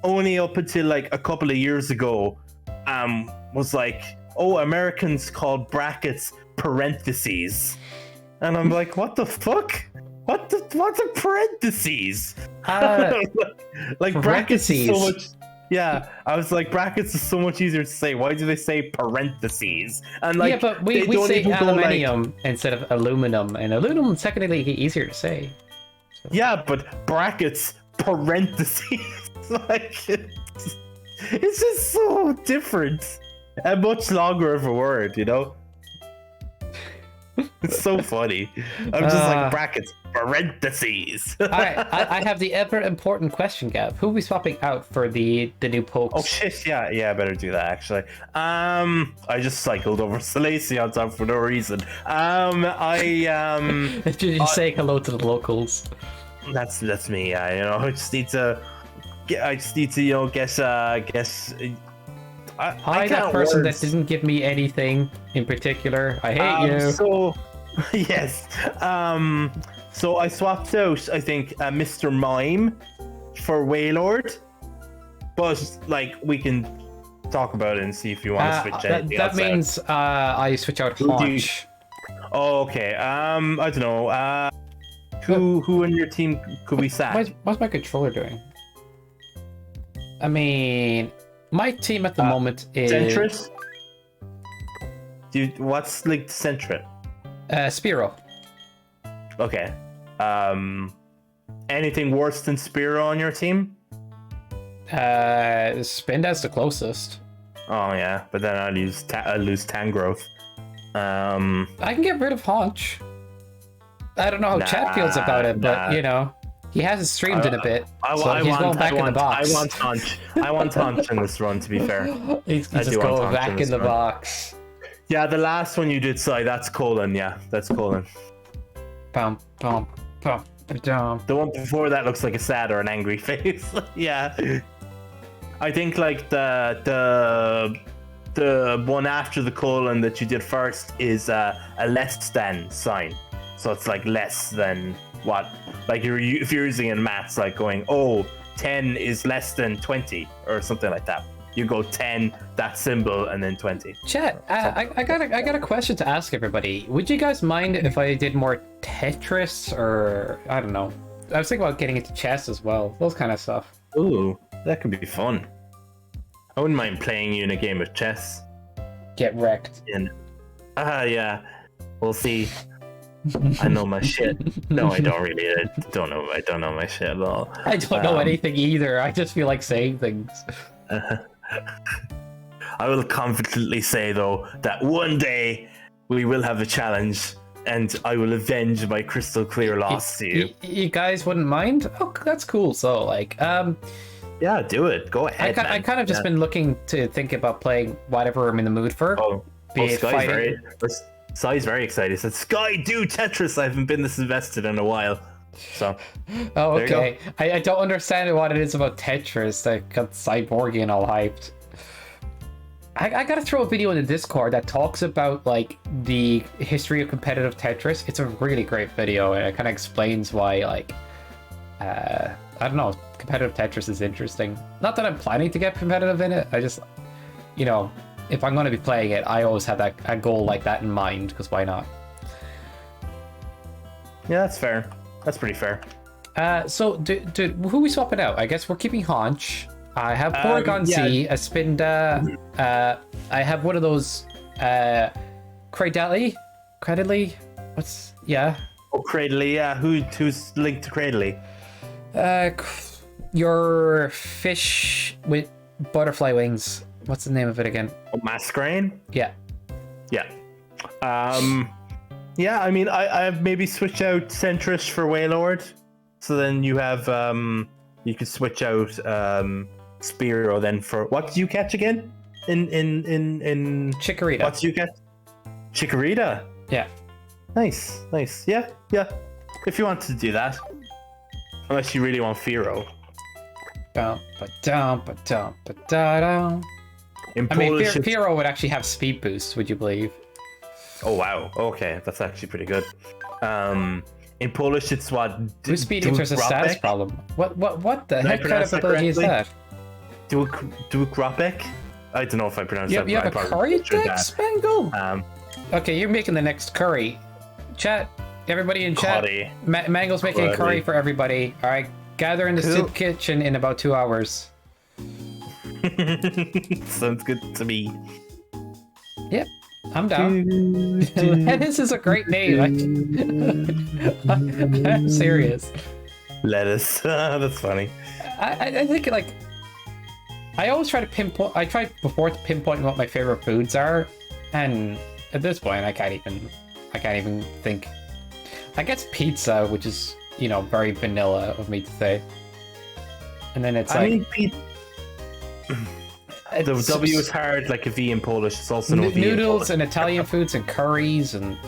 only up until like a couple of years ago, was like, oh, Americans called brackets parentheses, and I'm like, what the fuck? What's a parentheses? Like brackets is so parentheses. much. Yeah, I was like, brackets is so much easier to say. Why do they say parentheses? And like, yeah, but they we don't say even go, like- aluminium instead of aluminum, and aluminum is technically easier to say. Yeah, but brackets, parentheses, like it's just so different and much longer of a word, you know? It's so funny. I'm just like brackets, parentheses. All right, I have the ever important question, Gav. Who are we swapping out for the new pokes? Oh shit, yeah, I better do that actually. I just cycled over Salacy on top for no reason. Did you just say hello to the locals? That's me. Yeah, you know, I just need to, you know, guess. Hi, that person that didn't give me anything in particular. I hate you. So, yes. So I swapped out, I think, Mr. Mime for Waylord, but like we can talk about it and see if you want to switch anything that else means I switch out Haunch. Oh, okay. I don't know. Who in your team could we sack? What's my controller doing? I mean, my team at the moment is Centris? Dude, what's like Centrit? Spiro. Okay. Anything worse than Spiro on your team? Spinda's the closest. Oh yeah, but then I'll lose Tangrowth. I can get rid of Haunch. I don't know how Chad feels about it, but you know, he hasn't streamed in a bit, so he's going back in the box. I want Haunch. I want Haunch in this run, to be fair. He's just going back in the box. Yeah, the last one you did, Sai, that's Colin. Yeah, that's Colin. Bum, bum, bum, bum. The one before that looks like a sad or an angry face. Yeah. I think like the one after the colon that you did first is a less than sign. So it's like less than what? Like if you're using it in maths, like going, oh, 10 is less than 20 or something like that. You go 10, that symbol, and then 20. Chat, I got a question to ask everybody. Would you guys mind if I did more Tetris or I don't know? I was thinking about getting into chess as well. Those kind of stuff. Ooh, that could be fun. I wouldn't mind playing you in a game of chess. Get wrecked. Yeah. We'll see. I know my shit. No, I don't really. I don't know my shit at all. I don't know anything either. I just feel like saying things. I will confidently say though that one day we will have a challenge and I will avenge my crystal clear loss to you. You guys wouldn't mind? Oh, that's cool. So like, yeah, do it. Go ahead. I kind of just been looking to think about playing whatever I'm in the mood for. Sky's very excited. He said, Sky, do Tetris. I haven't been this invested in a while. So. Oh, okay. I don't understand what it is about Tetris that got Cyborgian all hyped. I gotta throw a video in the Discord that talks about like the history of competitive Tetris. It's a really great video and it kind of explains why like I don't know, competitive Tetris is interesting. Not that I'm planning to get competitive in it. I just, you know, if I'm going to be playing it, I always have a goal like that in mind because why not? Yeah, that's fair. That's pretty fair. So who are we swapping out? I guess we're keeping Haunch. I have Porygon Z, a Spinda. I have one of those Cradily. What's Oh, Cradily, yeah. Who's linked to Cradily? Your fish with butterfly wings. What's the name of it again? Oh, Masquerain? Yeah. Yeah. Yeah, I mean I maybe switch out Centris for Waylord. So then you have you could switch out Spearow then for what did you catch again? In Chikorita. What did you catch? Chikorita? Yeah. Nice. Yeah. If you want to do that. Unless you really want Fearow. I mean, Fearow would actually have speed boost, would you believe? Oh wow, okay, that's actually pretty good. In Polish it's what? Who's speed enters a status problem? What the heck kind of ability is that? Dwukropek? I don't know if I pronounced that right. You have a curry deck, Spangle? Okay, you're making the next curry. Chat, everybody in chat. Curry. Mango's making a curry for everybody. All right, gather in the soup kitchen in about 2 hours. Sounds good to me. Yep, I'm down. Lettuce is a great name. I'm serious. Lettuce. That's funny. I think like I always try to pinpoint. I tried before to pinpoint what my favorite foods are, and at this point, I can't even think. I guess pizza, which is very vanilla of me to say, and then it's the W is hard, like a V in Polish. It's also no V in noodles Polish. and Italian foods and curries and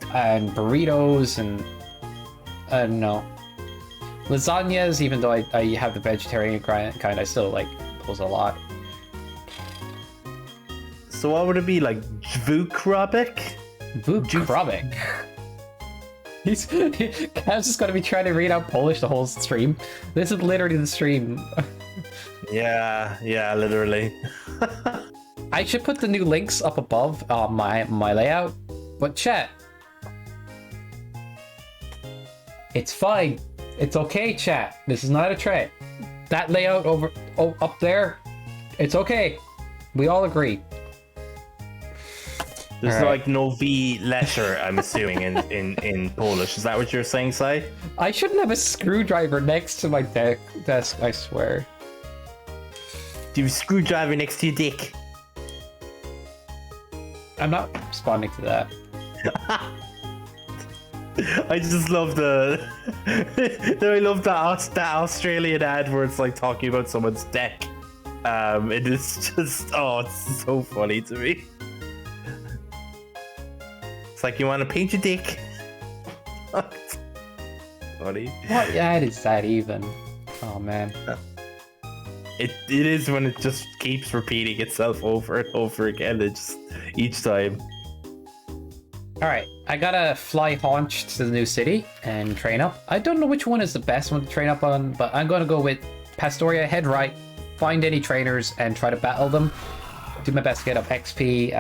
burritos and I don't know. Lasagnas, even though I have the vegetarian kind, I still like those a lot. So what would it be, like Dvukrobik? Dvukrobik. Cav's just gonna be trying to read out Polish the whole stream. This is literally the stream. Yeah, literally. I should put the new links up above my layout, but chat. It's fine. It's okay, chat. This is not a trait. That layout up there, it's okay. We all agree. There's like no V letter, I'm assuming, in Polish. Is that what you're saying, Sai? I shouldn't have a screwdriver next to my desk, I swear. Do you have a screwdriver next to your dick? I'm not responding to that. I just love I love that Australian ad where it's like talking about someone's dick. It is just, it's so funny to me. It's like, you want to paint your dick? Funny. What ad is that even? Oh man. It is when it just keeps repeating itself over and over again. It's just each time. Alright, I gotta fly haunch to the new city and train up. I don't know which one is the best one to train up on, but I'm gonna go with Pastoria, head right, find any trainers and try to battle them. Do my best to get up XP,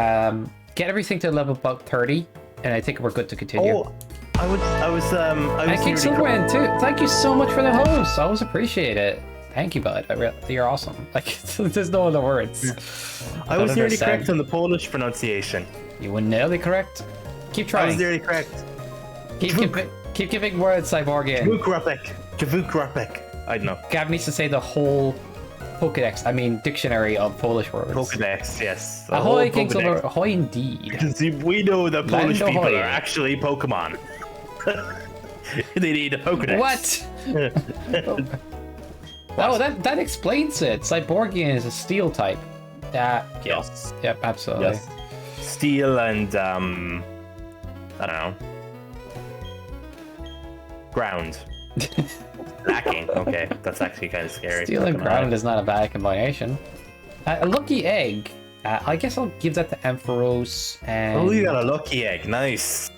get everything to level about 30, and I think we're good to continue. Oh, I was Thank you, Silverwind, too. Thank you so much for the host. I always appreciate it. Thank you, bud. You're awesome. Like, there's no other words. I was nearly correct on the Polish pronunciation. You were nearly correct. Keep trying. I was nearly correct. Keep giving words Cyborgian. Dvukrobik. I don't know. Gav needs to say the whole Pokédex. I mean, dictionary of Polish words. Pokédex, yes. Ahoy, King Silver. Ahoy, indeed. Because we know that Polish people ahoy. are actually Pokemon. They need a Pokédex. What? Oh, that explains it. Cyborgian is a steel type. Yes. Yep, absolutely. Yes. Steel and I don't know. Ground. Lacking. Okay, that's actually kind of scary. Steel and ground is not a bad combination. A lucky egg. I guess I'll give that to Ampharos and. Oh, you got a lucky egg. Nice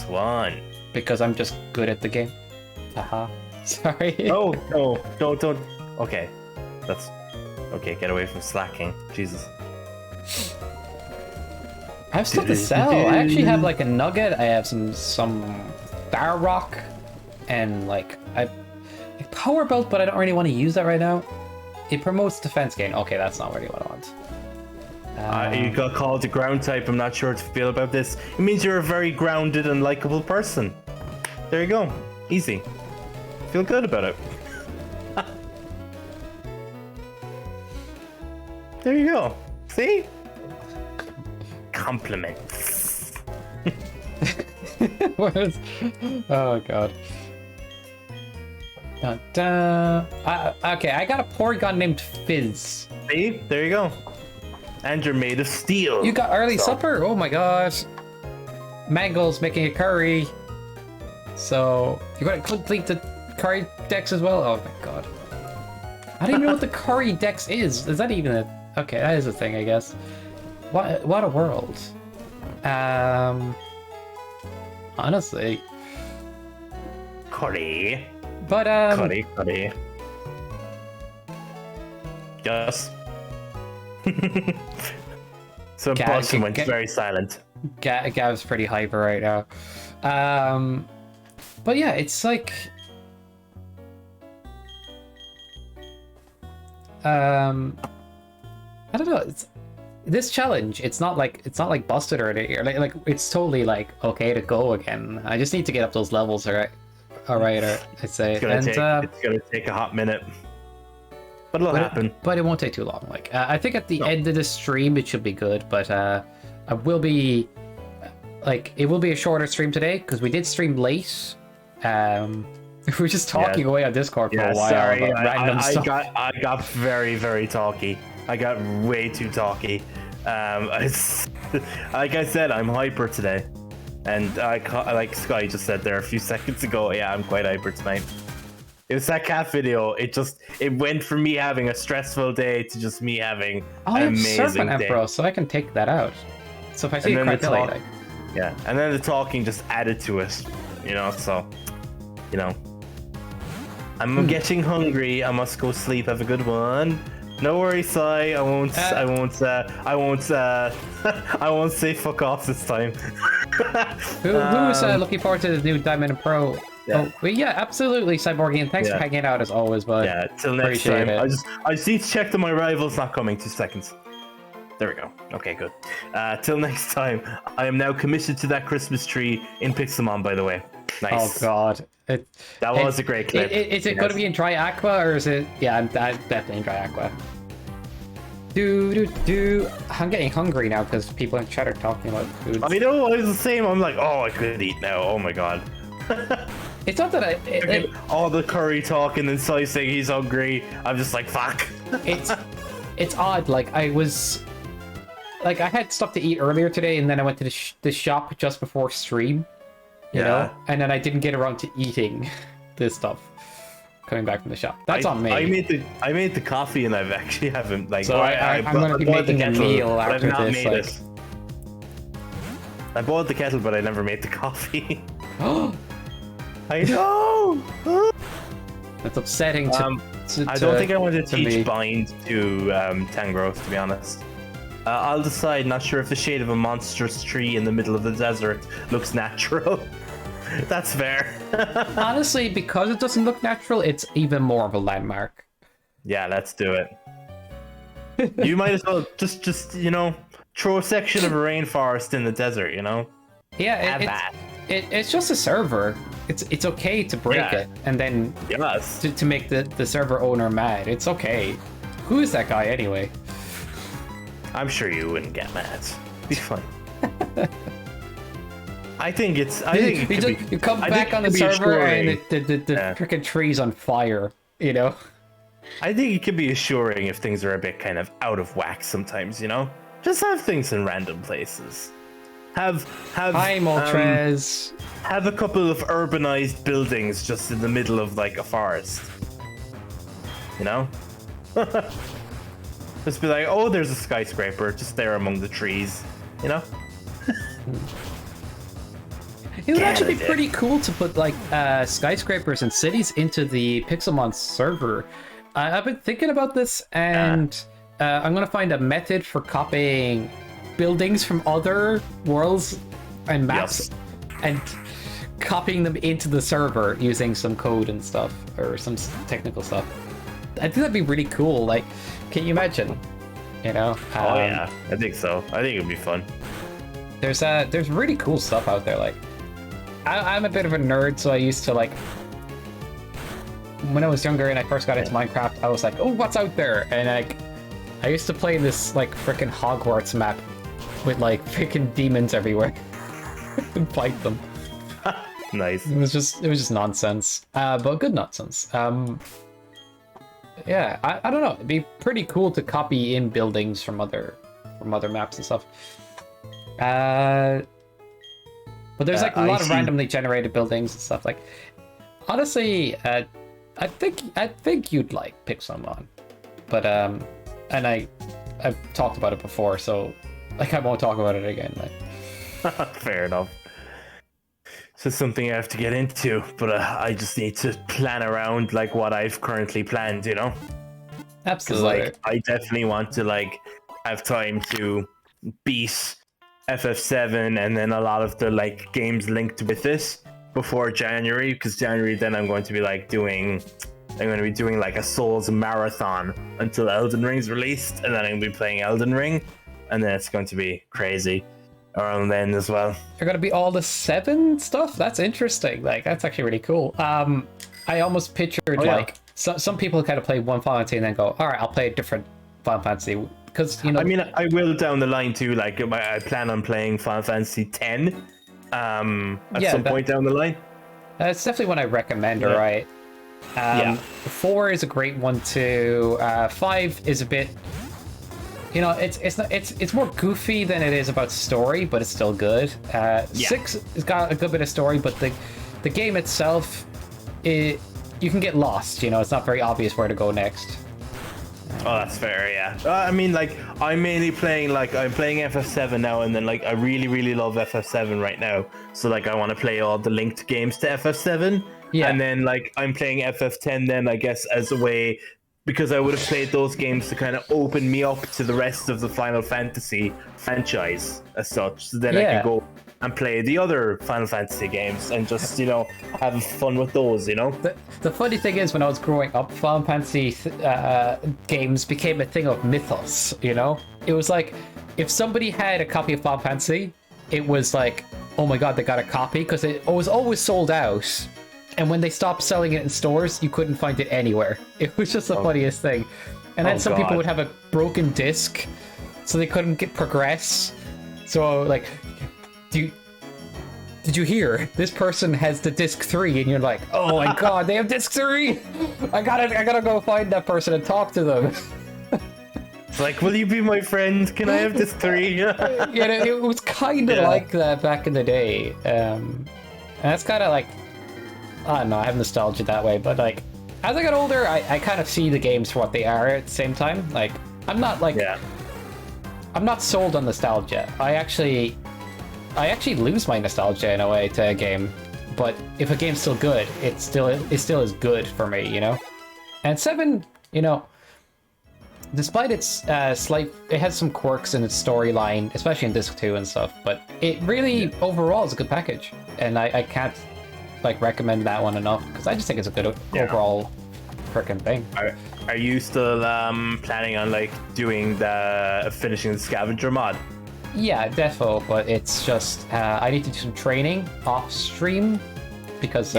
one. Because I'm just good at the game. Haha. Sorry. Oh no! Don't. Okay, that's okay. Get away from slacking. Jesus. I have stuff to sell. I actually have like a nugget. I have some star rock, and like a power belt, but I don't really want to use that right now. It promotes defense gain. Okay, that's not really what I want. You got called a ground type. I'm not sure how to feel about this. It means you're a very grounded and likable person. There you go. Easy. Feel good about it. There you go. See? Compliments. Oh god. Okay, I got a Porygon named Fizz. See? There you go. And you're made of steel. You got early supper? Oh my gosh. Mango's making a curry. So, you're gonna complete the curry dex as well? Oh my god. I don't even know what the curry dex is. Is that even a... Okay, that is a thing, I guess. What a world. Honestly. Curry. But, Curry. Yes. So Boston went very silent. Gav's pretty hyper right now. But yeah, it's like I don't know. It's this challenge. It's not like busted or anything. Like it's totally like okay to go again. I just need to get up those levels. All right. I'd say. It's gonna take a hot minute, but it'll happen. But it won't take too long. Like I think at the end of the stream it should be good. But I will be like it will be a shorter stream today because we did stream late. We were just talking away on Discord for a while. Sorry, random stuff. I got very, very talky. I got way too talky. Like I said, I'm hyper today, and like Sky just said there a few seconds ago. Yeah, I'm quite hyper tonight. It was that cat video. It went from me having a stressful day to just me having an amazing day. Bro, so I can take that out. So if I see a criteria, like... yeah, and then the talking just added to it. You know, so you know. I'm getting hungry. I must go sleep. Have a good one. No worries, Sai. I won't say fuck off this time. Who's looking forward to the new Diamond and Pro? Yeah. Oh, but yeah, absolutely, Cyborgian. Thanks for hanging out as always, bud. Yeah, till next time. I just need to check that my rival's not coming. 2 seconds. There we go. Okay, good. Till next time. I am now committed to that Christmas tree in Pixelmon, by the way. Nice. Oh god. That was a great clip. Is it going to be in Dry Aqua or is it? Yeah, I'm definitely in Dry Aqua. I'm getting hungry now because people in chat are talking about food. I know, I was the same. I'm like, oh, I could eat now. Oh my god. It's not that all the curry talk and then Sai saying he's hungry. I'm just like, fuck. It's odd. Like I had stuff to eat earlier today, and then I went to the shop just before stream. You know, and then I didn't get around to eating this stuff coming back from the shop. That's on me. I made the coffee, and I've actually haven't like. So I'm going to be making a meal after this. I bought the kettle, but I never made the coffee. I know. That's upsetting. I don't think I want to teach Bind to Tangrowth, to be honest. I'll decide. Not sure if the shade of a monstrous tree in the middle of the desert looks natural. That's fair. Honestly, because it doesn't look natural, it's even more of a landmark. Yeah, let's do it. You might as well just you know, throw a section of a rainforest in the desert. You know. Yeah, it's just a server. It's okay to break it and then to make the server owner mad. It's okay. Who is that guy anyway? I'm sure you wouldn't get mad. It'd be fun. I think you come back on the server and the freaking tree's on fire, you know? I think it can be assuring if things are a bit kind of out of whack sometimes, you know? Just have things in random places. Have Hi, Moltres. Have a couple of urbanized buildings just in the middle of like a forest. You know? Just be like, oh, there's a skyscraper just there among the trees, you know? It would actually be pretty cool to put like skyscrapers and cities into the Pixelmon server. I've been thinking about this, and I'm gonna find a method for copying buildings from other worlds and maps, and copying them into the server using some code and stuff, or some technical stuff. I think that'd be really cool. Like, can you imagine? You know? Oh yeah, I think so. I think it'd be fun. There's really cool stuff out there. Like, I'm a bit of a nerd, so I used to like. When I was younger and I first got into Minecraft, I was like, oh, what's out there? And like, I used to play this like freaking Hogwarts map with like freaking demons everywhere and fight them. Nice. It was just nonsense, but good nonsense. Yeah, I don't know. It'd be pretty cool to copy in buildings from other maps and stuff. But there's like a lot of randomly generated buildings and stuff. Like, honestly, I think you'd like Pixelmon, but and I've talked about it before, so like I won't talk about it again. Like. Fair enough. It's just something I have to get into, but I just need to plan around like what I've currently planned, you know? Absolutely. Like I definitely want to like have time to beat FF7 and then a lot of the like games linked with it before January, because January then I'm going to be doing like a Souls marathon until Elden Ring's released, and then I'm going to be playing Elden Ring, and then it's going to be crazy around then as well. You're gonna be all the 7 stuff? That's interesting. Like, that's actually really cool. I almost pictured some people kind of play one Final Fantasy and then go, all right, I'll play a different Final Fantasy, because I mean, I will down the line too. Like, I plan on playing Final Fantasy X at some point down the line. It's definitely one I recommend. All right. 4 is a great one too. 5 is a bit, it's more goofy than it is about story, but it's still good. 6 has got a good bit of story, but the game itself, you can get lost. It's not very obvious where to go next. Oh, that's fair, yeah. I mean, like, I'm mainly playing, I'm playing FF7 now, and then, I really, really love FF7 right now. So, I want to play all the linked games to FF7. Yeah. And then, I'm playing FF10 then, I guess, as a way, because I would have played those games to kind of open me up to the rest of the Final Fantasy franchise as such. So then I can go and play the other Final Fantasy games and just, have fun with those, The funny thing is, when I was growing up, Final Fantasy games became a thing of mythos, It was like, if somebody had a copy of Final Fantasy, it was like, oh my god, they got a copy, because it was always sold out. And when they stopped selling it in stores, you couldn't find it anywhere. It was just the funniest thing. And then some people would have a broken disc, so they couldn't progress. So, did you hear? This person has the disc 3, and you're like, oh my god, they have disc 3! I gotta go find that person and talk to them. It's like, will you be my friend? Can I have disc 3? It was kind of like that back in the day. And that's kind of like, I don't know, I have nostalgia that way, but as I got older, I kind of see the games for what they are at the same time. I'm not sold on nostalgia. I actually lose my nostalgia in a way to a game, but if a game's still good, it still is good for me, And 7, despite its it has some quirks in its storyline, especially in disc 2 and stuff, but it really overall is a good package, and I can't recommend that one enough, because I just think it's a good overall freaking thing. Are you still planning on doing finishing the scavenger mod? Yeah, defo, but it's just I need to do some training off stream, because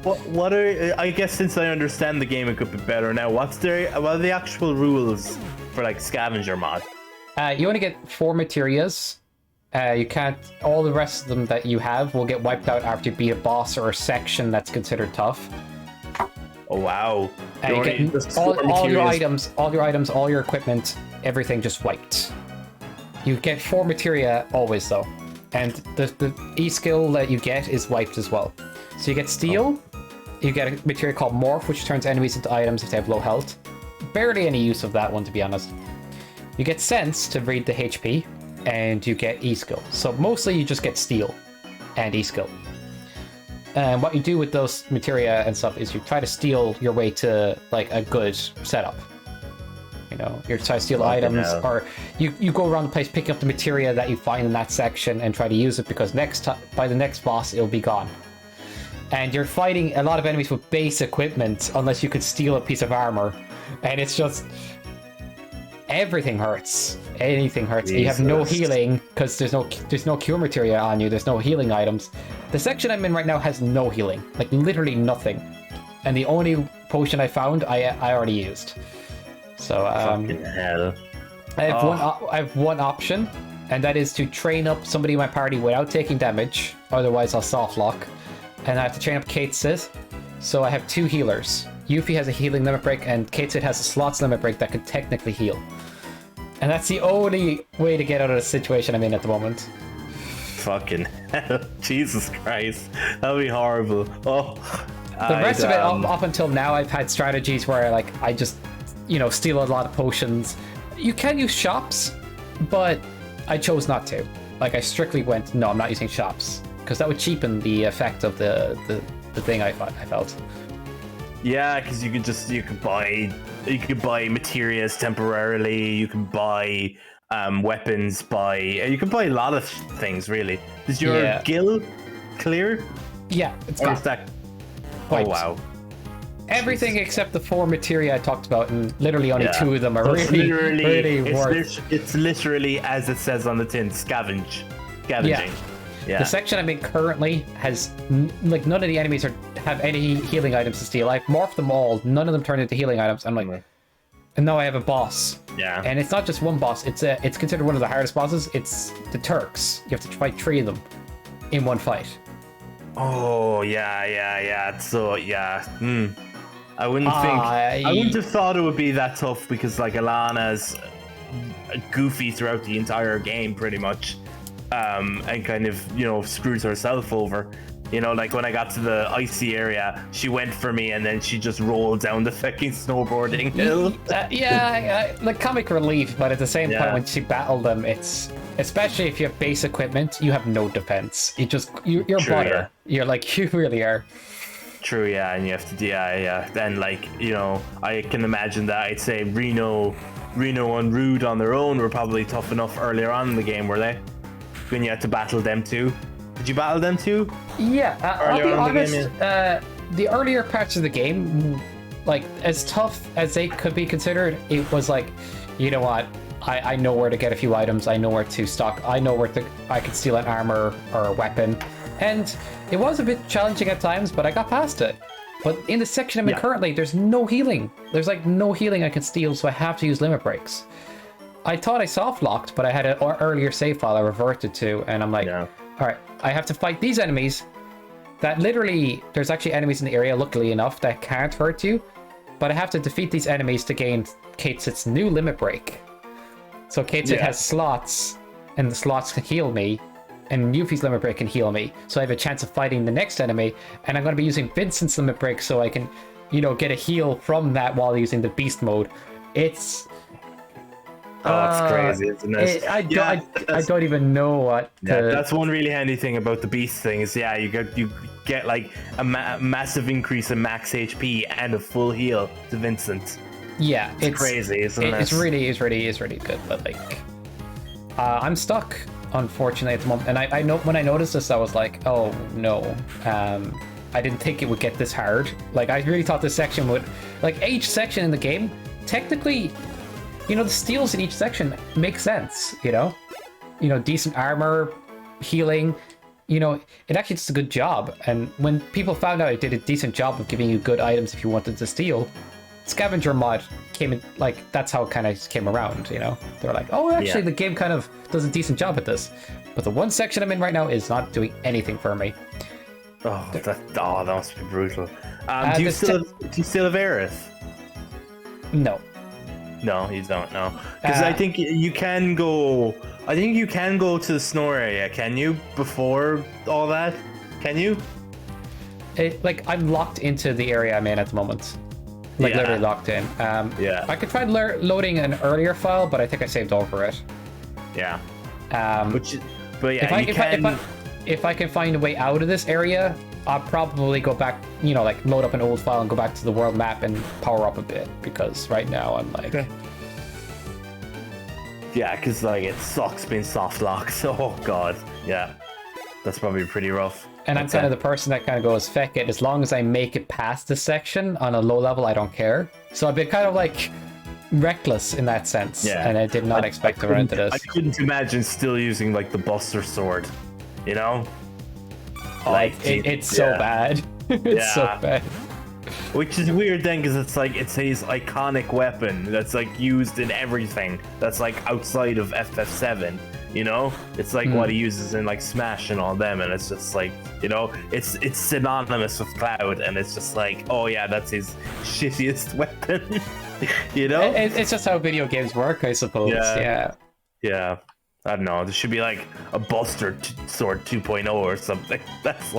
What are, I guess, since I understand the game a good bit better now, what are the actual rules for scavenger mod? You only get 4 materias. You can't. All the rest of them that you have will get wiped out after you beat a boss or a section that's considered tough. Oh wow! And you get all your items, all your equipment, everything just wiped. You get 4 materia always though, and the E skill that you get is wiped as well. So you get steel. You get a materia called morph, which turns enemies into items if they have low health. Barely any use of that one, to be honest. You get sense to read the HP. And you get E-skill. So mostly you just get steel and E-skill. And what you do with those materia and stuff is you try to steal your way to a good setup. You try to steal items, or you go around the place picking up the materia that you find in that section and try to use it, because by the next boss it'll be gone. And you're fighting a lot of enemies with base equipment unless you could steal a piece of armor. And it's just, everything hurts. Anything hurts. Jesus. You have no healing because there's no cure materia on you. There's no healing items. The section I'm in right now has no healing, literally nothing. And the only potion I found, I already used. So fucking hell. I have one option, and that is to train up somebody in my party without taking damage. Otherwise, I'll soft lock, and I have to train up Kate Sid. So I have 2 healers. Yuffie has a healing limit break, and Kate Sid has a slots limit break that can technically heal. And that's the only way to get out of the situation I'm in at the moment. Fucking hell. Jesus Christ. That'll be horrible. The rest of it, up until now, I've had strategies where I just, steal a lot of potions. You can use shops, but I chose not to. I strictly went, no, I'm not using shops, because that would cheapen the effect of the thing I felt. Yeah, because you could buy materials temporarily. You can buy weapons by. You can buy a lot of things really. Is your guild clear? Yeah, it's Or got is that? wiped. Oh wow. Everything except the 4 materia I talked about, and literally only Yeah. 2 of them are So it's really worth. it's literally as it says on the tin, scavenging. Yeah. The section I'm in currently has like none of the enemies have any healing items to steal. I've morphed them all. None of them turn into healing items. I'm like, and now I have a boss. Yeah. And it's not just one boss. It's considered one of the hardest bosses. It's the Turks. You have to fight 3 of them in one fight. Oh yeah. So yeah. I wouldn't have thought it would be that tough because like Alana's goofy throughout the entire game pretty much, and kind of screws herself over. Like when I got to the icy area, she went for me and then she just rolled down the fucking snowboarding hill. Like comic relief, but at the same point when she battled them, it's especially if you have base equipment, you have no defense. You're True, butter. You're like you really are. True, yeah, and you have to, then like, I can imagine that I'd say Reno and Rude on their own were probably tough enough earlier on in the game, were they? When you had to battle them too? Did you battle them too? Yeah, I'll be honest, the earlier parts of the game, like, as tough as they could be considered, it was like, you know what, I know where to get a few items, I know where to stock, I know where I could steal an armor or a weapon, and it was a bit challenging at times, but I got past it. But in the section I'm in currently, there's no healing. There's like no healing I can steal, so I have to use limit breaks. I thought I soft locked, but I had an earlier save file I reverted to, and I'm like, all right, I have to fight these enemies that literally, there's actually enemies in the area, luckily enough, that can't hurt you, but I have to defeat these enemies to gain Katesit's new limit break. So Katesit has slots, and the slots can heal me, and Yuffie's limit break can heal me, so I have a chance of fighting the next enemy, and I'm going to be using Vincent's limit break so I can, get a heal from that while using the beast mode. It's... it's crazy, isn't it? I don't even know what that's one really handy thing about the beast thing is, you get like a massive increase in max HP and a full heal to Vincent. Yeah, it's crazy, isn't it? It's really good, but like, I'm stuck, unfortunately, at the moment. And I know when I noticed this, I was like, oh no, I didn't think it would get this hard. Like, I really thought this section would, like, each section in the game, technically, the steals in each section make sense, decent armor, healing, it actually does a good job. And when people found out it did a decent job of giving you good items if you wanted to steal, Scavenger mod came in, like, that's how it kind of came around, They're like, oh, actually, the game kind of does a decent job at this. But the one section I'm in right now is not doing anything for me. Oh, that must be brutal. Do you still have Aerith? No. No, you don't know. Because I think you can go. I think you can go to the snow area. Can you before all that? Can you? I'm locked into the area I'm in at the moment. Literally locked in. I could try loading an earlier file, but I think I saved over it. Yeah. If I can find a way out of this area, I'll probably go back, load up an old file and go back to the world map and power up a bit, because right now I'm like... Okay. Yeah, because it sucks being soft locked. Oh god. Yeah. That's probably pretty rough. And I'm kind of the person that kind of goes, feck it, as long as I make it past this section on a low level, I don't care. So I've been kind of like reckless in that sense. Yeah. And I did not expect to run into this. I couldn't imagine still using the Buster Sword, It's so bad. It's so bad. Which is weird then, because it's his iconic weapon that's used in everything that's outside of FF7. It's what he uses in Smash and all them, and it's just it's synonymous with Cloud, and it's just oh yeah, that's his shittiest weapon. It's just how video games work, I suppose. Yeah. I don't know. There should be a Buster Sword 2.0 or something. That's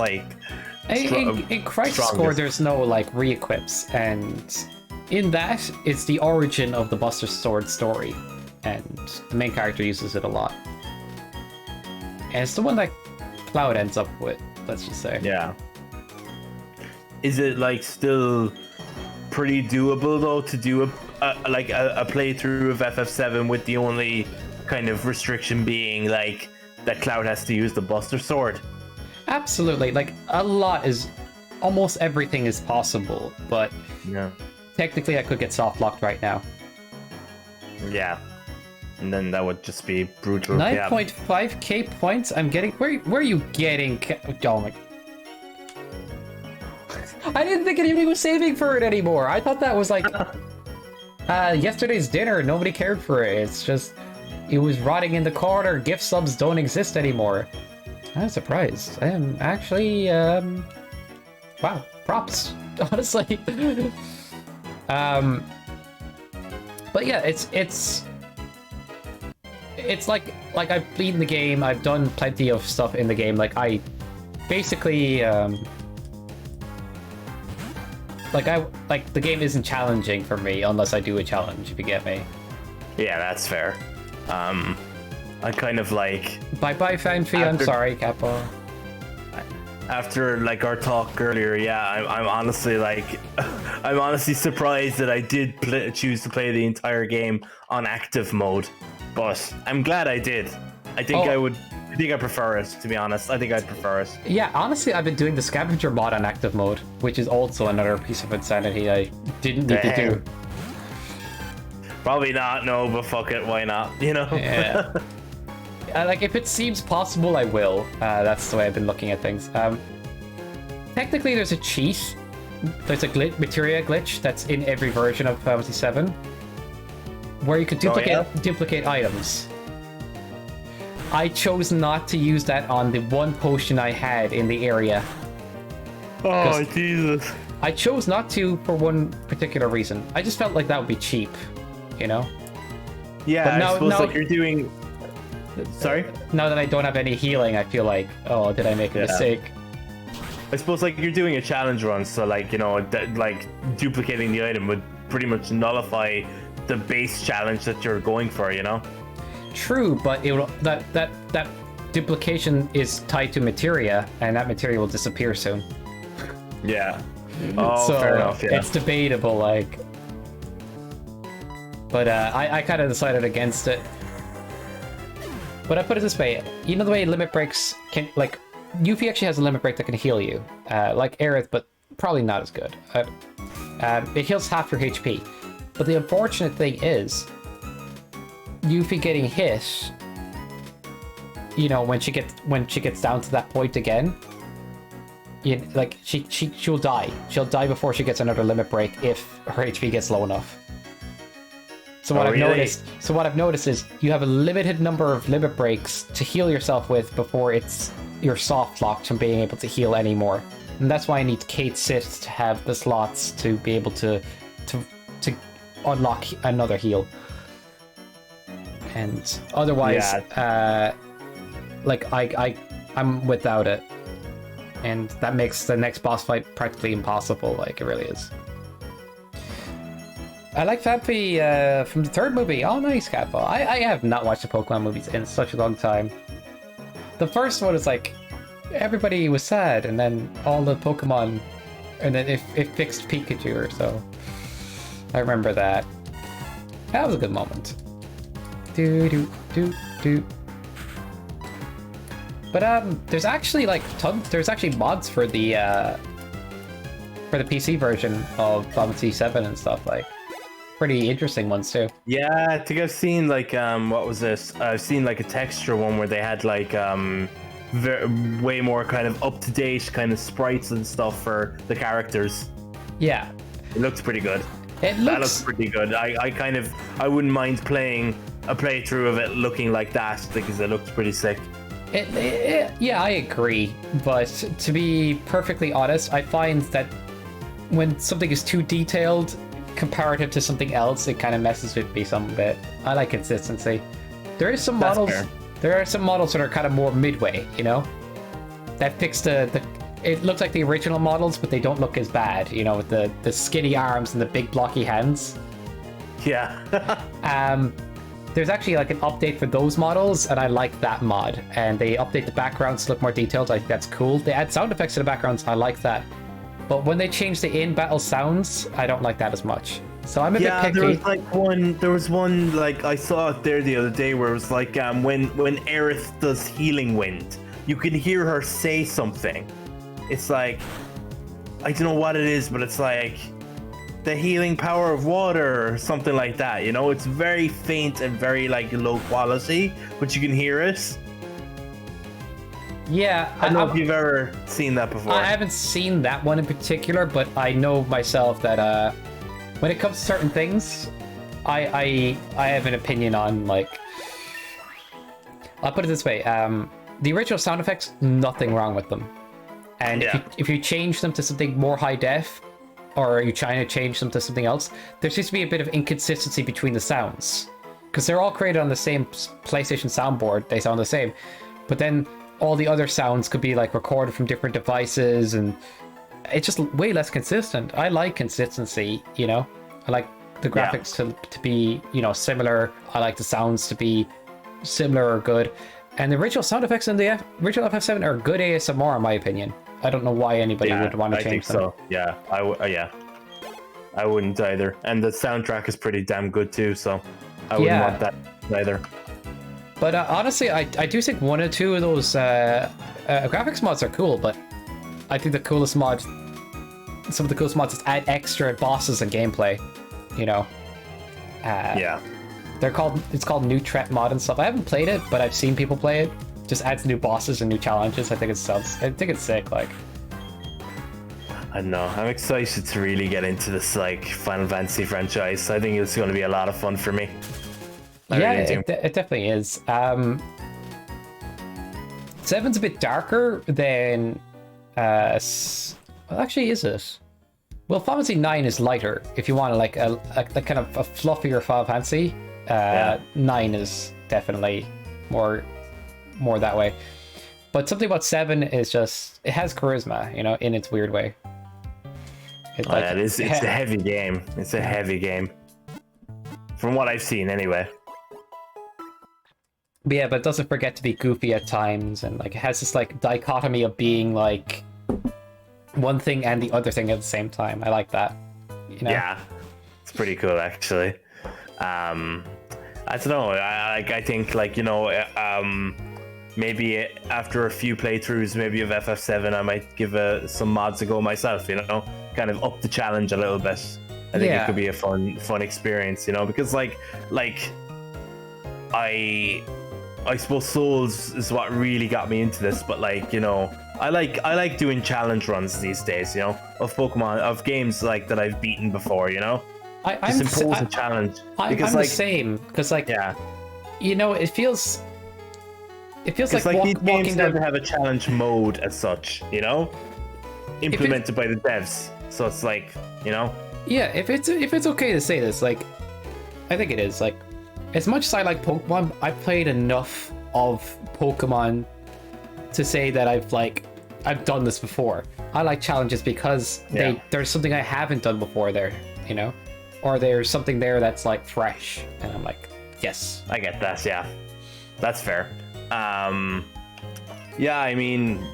in Crisis Core, there's no re-equips, and in that, it's the origin of the Buster Sword story, and the main character uses it a lot. And it's the one that Cloud ends up with, let's just say. Yeah. Is it still pretty doable though to do a playthrough of FF7 with the only kind of restriction being like that Cloud has to use the Buster Sword. Absolutely, like a lot is, almost everything is possible, but Yeah. technically I could get soft locked right now. Yeah. And then that would just be brutal. 9.5k points. I'm getting. Where are you getting? Oh my. I didn't think anybody was saving for it anymore. I thought that was like yesterday's dinner. Nobody cared for it. It's just it was rotting in the corner. Gift subs don't exist anymore. I'm surprised. I am actually wow. Props, honestly. But yeah, it's like I've beaten the game. I've done plenty of stuff in the game. Like I basically like the game isn't challenging for me unless I do a challenge, if you get me. Yeah, that's fair. I kind of like Bye Fanfi, I'm sorry, Capo. after like our talk earlier, yeah, I'm honestly like I'm honestly surprised that I did choose to play the entire game on active mode, but I'm glad I did. I think I think I prefer it, to be honest. I think I'd prefer it. Yeah, honestly, I've been doing the scavenger mod on active mode, which is also another piece of insanity I didn't need to do. Probably not, no, but fuck it, why not? You know? Yeah. Like, if it seems possible, I will. That's the way I've been looking at things. Technically, there's a cheat. There's a materia glitch that's in every version of Final Fantasy 7, where you could duplicate items. I chose not to use that on the one potion I had in the area. Oh, Jesus. I chose not to for one particular reason. I just felt like that would be cheap, you know? Yeah, I suppose like you're doing... Sorry? Now that I don't have any healing, I feel like, oh, did I make a mistake? I suppose like you're doing a challenge run, so like, you know, like duplicating the item would pretty much nullify the base challenge that you're going for, you know? True, but it will, that duplication is tied to materia, and that materia will disappear soon. Yeah. Oh, so fair enough, yeah. It's debatable, like... But I kind of decided against it. But I put it this way, you know the way limit breaks can, like, Yuffie actually has a limit break that can heal you, like Aerith, but probably not as good. It heals half your HP. But the unfortunate thing is, Yuffie getting hit, you know, when she gets down to that point again, like she'll die. She'll die before she gets another limit break if her HP gets low enough. So what I've noticed is you have a limited number of limit breaks to heal yourself with before you're soft locked from being able to heal anymore. And that's why I need Kate Sith to have the slots to be able to unlock another heal. And otherwise, like I'm without it, and that makes the next boss fight practically impossible. Like, it really is. I like Fanfi from the third movie. Oh, nice, Catball. I have not watched the Pokemon movies in such a long time. The first one is like, everybody was sad, and then all the Pokemon, and then it fixed Pikachu or so. I remember that. That was a good moment. But there's actually like there's actually mods for the PC version of Final Fantasy 7 and stuff, like pretty interesting ones too. Yeah, I think I've seen like what was this? I've seen like a texture one where they had like way more kind of up to date kind of sprites and stuff for the characters. Yeah, it looks pretty good. That looks pretty good. I wouldn't mind playing a playthrough of it looking like that because it looks pretty sick. Yeah, I agree. But to be perfectly honest, I find that when something is too detailed comparative to something else, it kind of messes with me some bit. I like consistency. There is some models. Fair. There are some models that are kind of more midway, you know, that fix the. It looks like the original models, but they don't look as bad, you know, with the skinny arms and the big blocky hands. Yeah. There's actually like an update for those models, and I like that mod. And they update the backgrounds to look more detailed. I think that's cool. They add sound effects to the backgrounds. I like that. But when they change the in-battle sounds, I don't like that as much. So I'm a bit picky. There was one like I saw it there the other day where it was like when Aerith does healing wind, you can hear her say something. It's like I don't know what it is, but it's like the healing power of water or something like that. You know, it's very faint and very like low quality, but you can hear it. Yeah, I don't know if you've ever seen that before. I haven't seen that one in particular, but I know myself that when it comes to certain things, I have an opinion on, like, I'll put it this way: the original sound effects, nothing wrong with them, and if you change them to something more high def, or you try to change them to something else, there seems to be a bit of inconsistency between the sounds, because they're all created on the same PlayStation soundboard. They sound the same, but then all the other sounds could be like recorded from different devices, and it's just way less consistent. I like consistency, you know. I like the graphics to be, you know, similar. I like the sounds to be similar or good. And the original sound effects in the original FF7 are good ASMR, in my opinion. I don't know why anybody would want to change them. I think so. Yeah, I wouldn't either. And the soundtrack is pretty damn good too, so I wouldn't want that either. But honestly, I do think one or two of those graphics mods are cool, but I think the coolest mod, some of the coolest mods, is add extra bosses and gameplay, you know. It's called New Threat mod and stuff. I haven't played it, but I've seen people play it. Just adds new bosses and new challenges. I think it's sick. Like, I don't know. I'm excited to really get into this like Final Fantasy franchise. I think it's going to be a lot of fun for me. It definitely is. 7's a bit darker than well, actually, is it? Well, Final Fantasy 9 is lighter. If you want like a kind of a fluffier Final Fantasy, 9 is definitely more that way. But something about 7 is just, it has charisma, you know, in its weird way. It's a heavy game. It's a heavy game, from what I've seen anyway. But yeah, but it doesn't forget to be goofy at times, and like it has this like dichotomy of being like one thing and the other thing at the same time. I like that, you know? Yeah, it's pretty cool actually. I don't know. I think like, you know, maybe after a few playthroughs, maybe of FF7, I might give some mods a go myself. You know, kind of up the challenge a little bit. I think it could be a fun experience. You know, because like I suppose Souls is what really got me into this, but like, you know, I like doing challenge runs these days, you know, of Pokemon, of games like that I've beaten before, you know. I'm impose a challenge. I'm the same, because like, you know, it feels like these games never have a challenge mode as such, you know, implemented by the devs. So it's like, you know. Yeah, if it's okay to say this, like, I think it is. Like, as much as I like Pokemon, I've played enough of Pokemon to say that I've done this before. I like challenges because there's something I haven't done before there, you know, or there's something there that's like fresh, and I'm like, yes, I get that. Yeah, that's fair. I mean,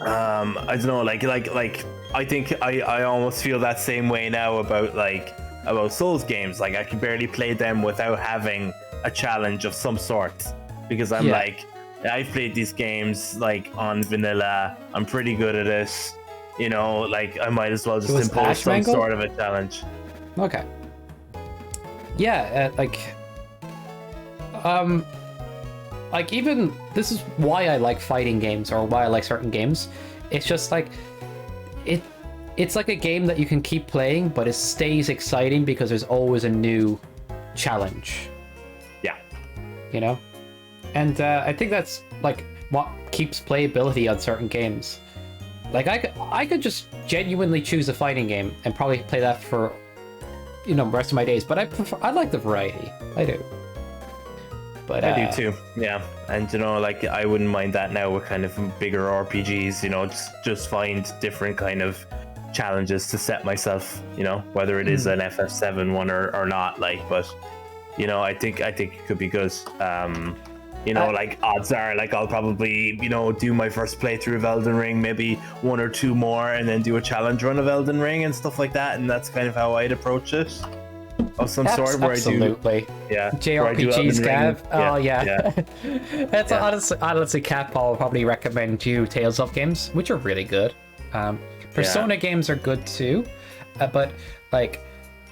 I don't know, like I think I almost feel that same way now about Souls games. Like, I can barely play them without having a challenge of some sort, because I'm like, I've played these games like on vanilla, I'm pretty good at it, you know, like I might as well just impose some sort of a challenge. Okay. Yeah, like even this is why I like fighting games, or why I like certain games. It's just like it's like a game that you can keep playing, but it stays exciting because there's always a new challenge. Yeah. You know? And I think that's like what keeps playability on certain games. Like I could just genuinely choose a fighting game and probably play that for, you know, the rest of my days, but I like the variety. I do. But I do too. Yeah. And you know, like I wouldn't mind that now with kind of bigger RPGs, you know, just find different kind of challenges to set myself, you know, whether it is an FF7 one or not, like, but you know, I think it could be good. You know, like odds are, like I'll probably, you know, do my first playthrough of Elden Ring, maybe 1 or 2 more, and then do a challenge run of Elden Ring and stuff like that. And that's kind of how I'd approach it, of some sort. Where absolutely. I do, yeah, JRPGs, Gav. Oh yeah. That's Yeah. honestly, Cat Paul will probably recommend you Tales of games, which are really good. Persona games are good too, but like,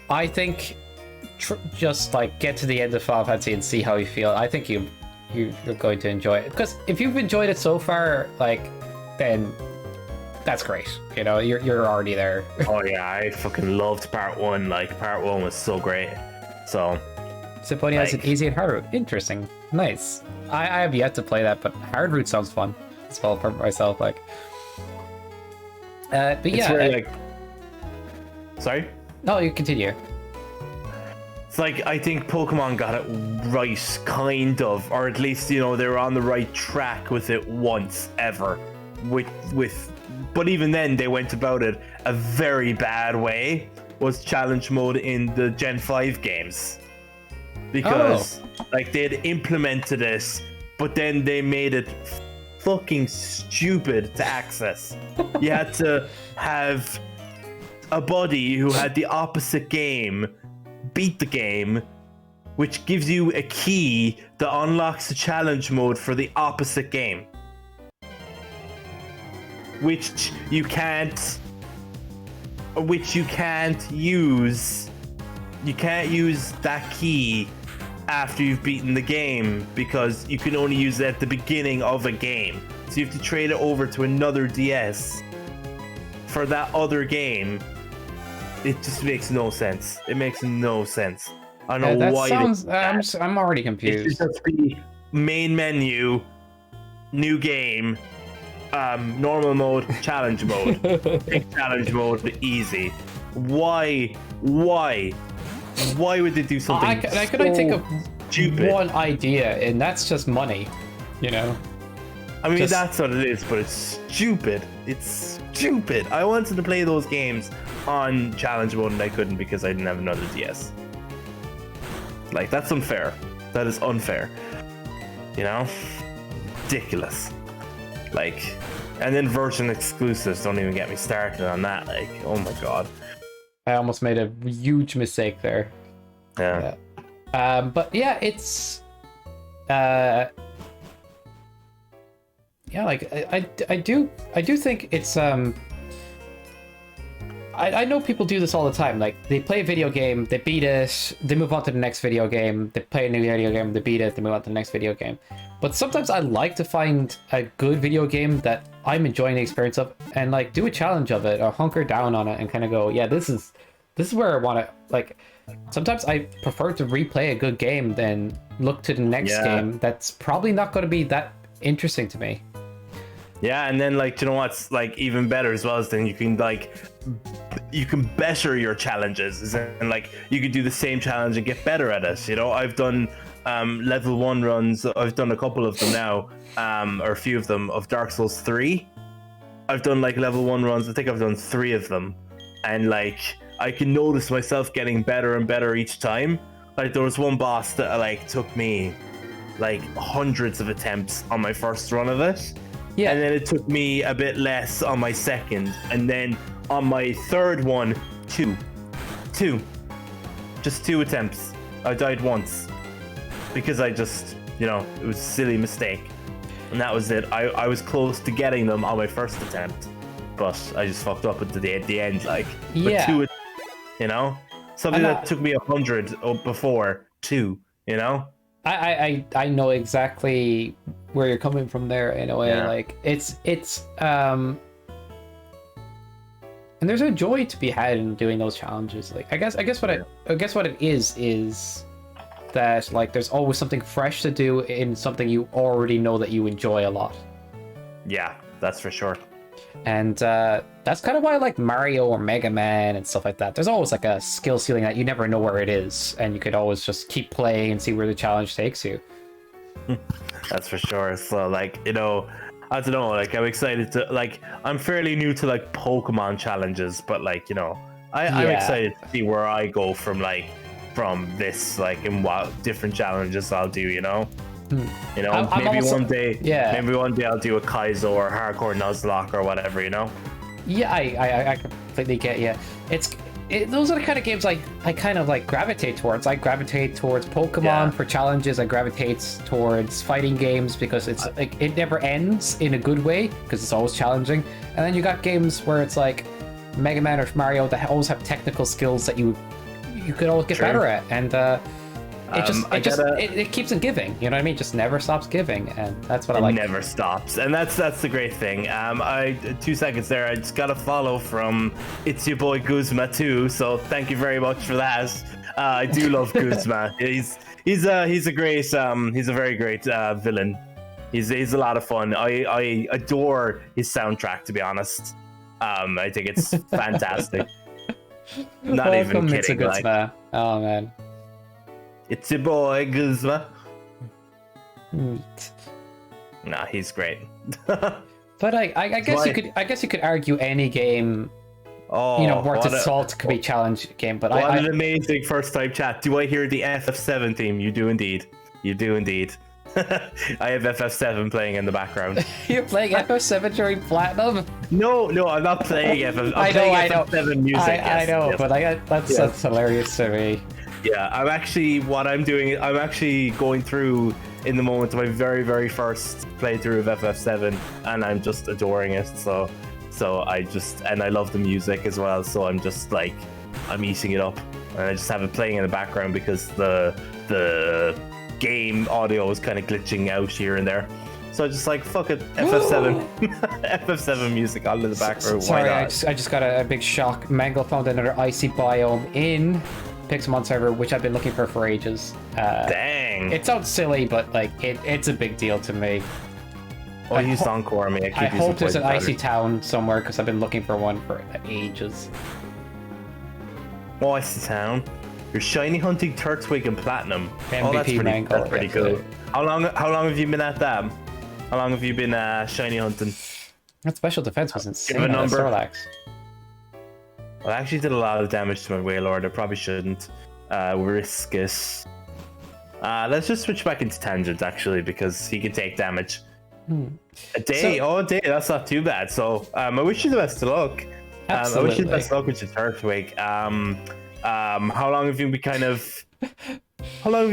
I think just like get to the end of Final Fantasy and see how you feel. I think you're going to enjoy it, because if you've enjoyed it so far, like, then that's great. You know, you're already there. Oh yeah, I fucking loved part 1. Like part 1 was so great. So Symphonia has an easy and hard route. Interesting. Nice. I have yet to play that, but hard route sounds fun as well for myself. Like, but it's yeah. where, like, sorry. No, you continue. It's like, I think Pokemon got it right, kind of, or at least, you know, they were on the right track with it once ever. But even then, they went about it a very bad way. Was challenge mode in the Gen 5 games, because like they had implemented it, but then they made it fucking stupid to access. You had to have a buddy who had the opposite game beat the game, which gives you a key that unlocks the challenge mode for the opposite game, which you can't use. You can't use that key after you've beaten the game, because you can only use it at the beginning of a game. So you have to trade it over to another DS for that other game. It just makes no sense. It makes no sense. I don't know why. I'm already confused. It's just the main menu, new game, normal mode, challenge mode. Pick challenge mode, easy. Why would they do something I could only think of stupid? one idea, and that's just money. You know. I mean, that's what it is, but it's stupid. It's stupid. I wanted to play those games on challenge mode and I couldn't because I didn't have another DS. Like, that's unfair. That is unfair. You know? Ridiculous. Like, and then version exclusives, don't even get me started on that. Like, oh my god. I almost made a huge mistake there. Yeah. But yeah, it's yeah, like I do think it's I know people do this all the time. Like, they play a video game, they beat it, they move on to the next video game, they play a new video game, they beat it, they move on to the next video game. But sometimes I like to find a good video game that I'm enjoying the experience of, and like do a challenge of it or hunker down on it and kind of go, yeah, this is where I want to, like, sometimes I prefer to replay a good game than look to the next game that's probably not going to be that interesting to me. Yeah, and then, like, you know what's like even better as well is then you can better your challenges, and like you can do the same challenge and get better at it. You know, I've done level 1 runs. I've done a couple of them now, or a few of them, of Dark Souls 3. I've done like level 1 runs. I think I've done 3 of them, and like I can notice myself getting better and better each time. Like, there was one boss that like took me like hundreds of attempts on my first run of it. Yeah. And then it took me a bit less on my second. And then on my third one, two. Just 2 attempts. I died once. Because I just, you know, it was a silly mistake. And that was it. I was close to getting them on my first attempt. But I just fucked up at the end, like. Yeah. But 2, you know? Something that took me 100 before, 2, you know? I know exactly where you're coming from there in a way. Yeah. Like, it's and there's a joy to be had in doing those challenges. Like, I guess what it is that, like, there's always something fresh to do in something you already know that you enjoy a lot. Yeah, that's for sure. And that's kind of why I like Mario or Mega Man and stuff like that. There's always like a skill ceiling that you never know where it is, and you could always just keep playing and see where the challenge takes you. That's for sure. So, like, you know, I don't know, like, I'm excited to, like, I'm fairly new to like Pokemon challenges, but like, you know, I'm excited to see where I go from this, like, and what different challenges I'll do, you know? You know, I'm maybe also- one day, yeah. maybe one day I'll do a Kaizo or hardcore Nuzlocke or whatever. You know. Yeah, I completely get you. Those are the kind of games I kind of like gravitate towards. I gravitate towards Pokemon for challenges. I gravitate towards fighting games because it's like it never ends in a good way because it's always challenging. And then you got games where it's like Mega Man or Mario that always have technical skills that you could always get better at, and it keeps on giving. You know what I mean? Just never stops giving, and that's what I like. It never stops, and that's the great thing. 2 seconds there. I just got a follow from It's Your Boy Guzma too. So thank you very much for that. I do love Guzma. He's a very great villain. He's a lot of fun. I adore his soundtrack, to be honest. I think it's fantastic. Not even kidding. It's a good oh man. It's your boy Guzma. Nah, he's great. But I guess you could argue any game, worth its salt could be challenge game. But what an amazing first time chat. Do I hear the FF7 theme? You do indeed. You do indeed. I have FF7 playing in the background. You're playing FF7 during Platinum? No, I'm not playing FF. I'm I playing know. FF7 music. I know, yes. But that's hilarious to me. Yeah, I'm actually going through in the moment my very, very first playthrough of FF7, and I'm just adoring it. So I love the music as well. So I'm just like, I'm eating it up, and I just have it playing in the background because the game audio is kind of glitching out here and there. So I just like, fuck it, FF7, FF7 music on in the background. Sorry, I just got a big shock. Mango found another icy biome in Pixelmon server, which I've been looking for ages. Dang. It sounds silly, but like it's a big deal to me. Oh, you Encore me. I hope there's an icy town somewhere because I've been looking for one for ages. Oh, icy town. You're shiny hunting Turtwig and Platinum. MVP Mango. That's pretty cool. How long have you been at that? How long have you been shiny hunting? That special defense was insane. Give a number. Snorlax. Well, I actually did a lot of damage to my Wailord. I probably shouldn't risk it. Let's just switch back into Tangent, actually, because he can take damage. A day? A day. That's not too bad. So I wish you the best of luck. I wish you the best of luck with your Turtwig. How long have you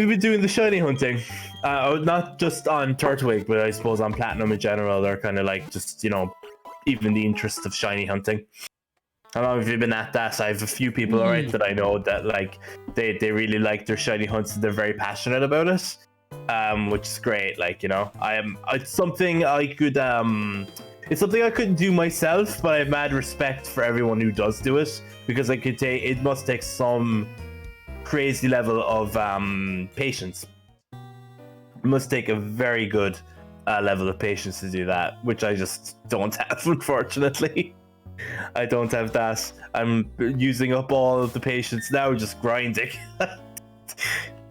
been doing the shiny hunting? Not just on Turtwig, but I suppose on Platinum in general. They're kind of like just, even the interest of shiny hunting. How long have you been at that? I have a few people, alright, that I know that like they really like their shiny hunts and they're very passionate about it. Which is great. Like, it's something I could it's something I couldn't do myself, but I have mad respect for everyone who does do it, because it must take some crazy level of patience. It must take a very good level of patience to do that, which I just don't have, unfortunately. I don't have that. I'm using up all of the patience now, just grinding.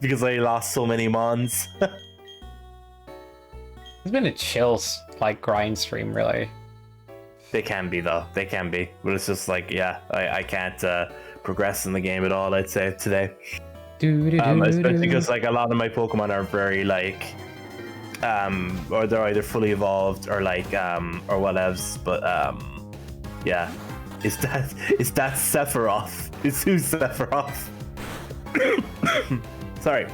Because I lost so many mons. It's been a chill, grind stream, really. They can be, though. They can be. But it's just like, I can't progress in the game at all, I'd say, today. Especially because, a lot of my Pokemon are very, or they're either fully evolved or, or whatevs. But, yeah. Is that Sephiroth? Is who Sephiroth? Sorry.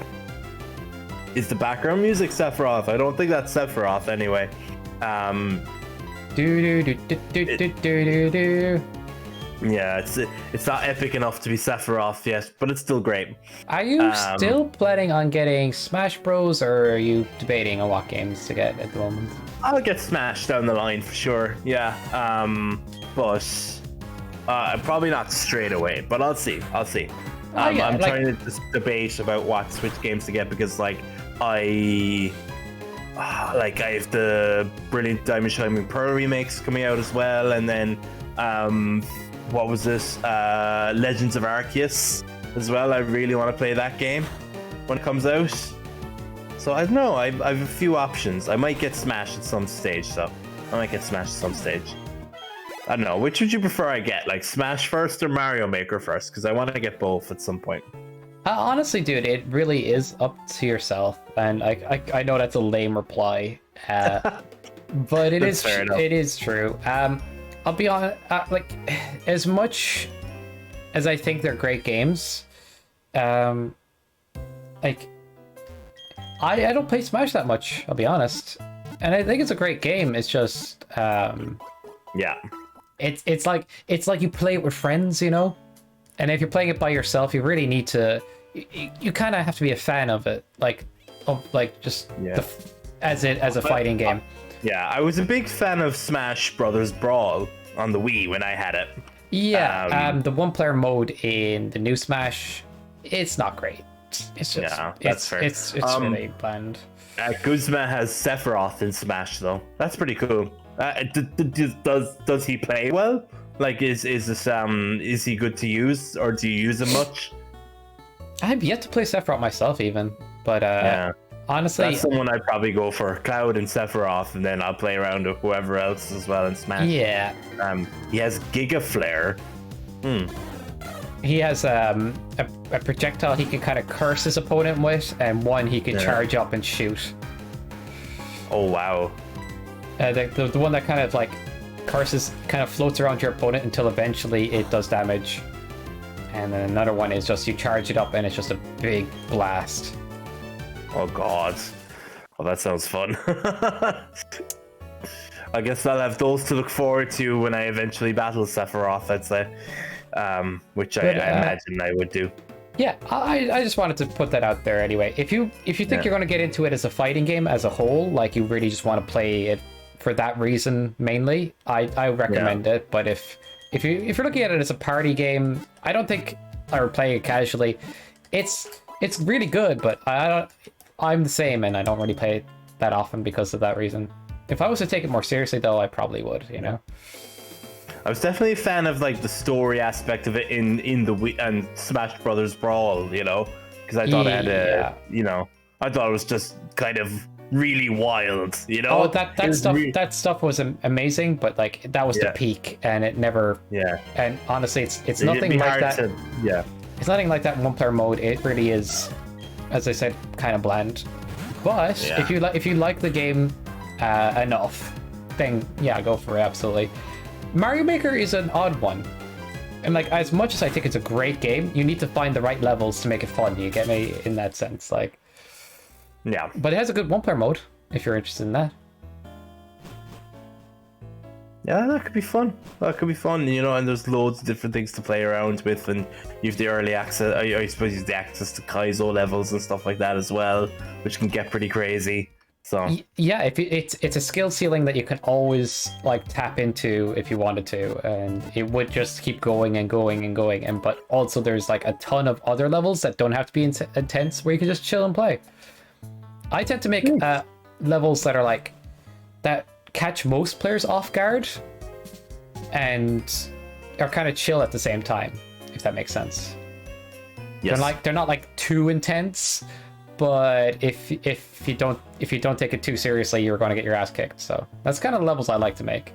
Is the background music Sephiroth? I don't think that's Sephiroth anyway. Yeah, it's not epic enough to be Sephiroth yet, but it's still great. Are you still planning on getting Smash Bros, or are you debating on what games to get at the moment? I'll get Smash down the line for sure. Yeah. But probably not straight away, but I'll see. I'm trying to just debate about what Switch games to get, because I have the brilliant Diamond Shining Pearl remakes coming out as well, and then what was this? Legends of Arceus as well. I really want to play that game when it comes out. So I don't know. I have a few options. I might get Smash at some stage. I don't know. Which would you prefer I get? Smash first or Mario Maker first? Because I want to get both at some point. Honestly, dude, it really is up to yourself, and I know that's a lame reply, but it is true. I'll be honest, like, as much as I think they're great games, like, I don't play Smash that much, I'll be honest, and I think it's a great game. It's just yeah, it's like you play it with friends, you know, and if you're playing it by yourself, you really need to. You kind of have to be a fan of it, just as a fighting game. Yeah, I was a big fan of Smash Brothers Brawl on the Wii when I had it. Yeah, the one-player mode in the new Smash, it's not great. It's just that's fair. It's really bland. Guzma has Sephiroth in Smash though. That's pretty cool. Does he play well? Like, is he good to use, or do you use him much? I've yet to play Sephiroth myself, even, but honestly, that's someone I'd probably go for. Cloud and Sephiroth, and then I'll play around with whoever else as well in Smash. Yeah. He has Giga Flare. He has a projectile he can kind of curse his opponent with, and one he can charge up and shoot. Oh wow. The one that kind of like curses kind of floats around your opponent until eventually it does damage. And then another one is just you charge it up and it's just a big blast. Oh god. Well, that sounds fun. I guess I'll have those to look forward to when I eventually battle Sephiroth, I'd say. Which I imagine I would do. Yeah, I just wanted to put that out there anyway. If you think you're going to get into it as a fighting game as a whole, like you really just want to play it for that reason mainly, I recommend it. But if you're looking at it as a party game, I don't think, or playing it casually, it's really good. But I'm the same, and I don't really play it that often because of that reason. If I was to take it more seriously, though, I probably would. You know. I was definitely a fan of like the story aspect of it in the Wii and Smash Brothers Brawl, you know, because I thought it had I thought it was just kind of really wild, you know. Oh, that stuff was amazing, but like that was the peak, and it never. Yeah. And honestly, it's nothing like that. It's nothing like that in one-player mode. It really is, as I said, kind of bland. But if you like the game enough, then go for it. Absolutely. Mario Maker is an odd one, and like as much as I think it's a great game, you need to find the right levels to make it fun. You get me in that sense, like. Yeah, but it has a good one-player mode if you're interested in that. Yeah, that could be fun. You know, and there's loads of different things to play around with, and you have the early access. I suppose you have the access to Kaizo levels and stuff like that as well, which can get pretty crazy. So yeah, it's a skill ceiling that you can always like tap into if you wanted to, and it would just keep going and going and going. And but also there's like a ton of other levels that don't have to be intense, where you can just chill and play. I tend to make levels that are like that catch most players off guard and are kind of chill at the same time, if that makes sense. Yes. They're not like too intense, but if you don't take it too seriously, you're going to get your ass kicked. So that's kind of the levels I like to make.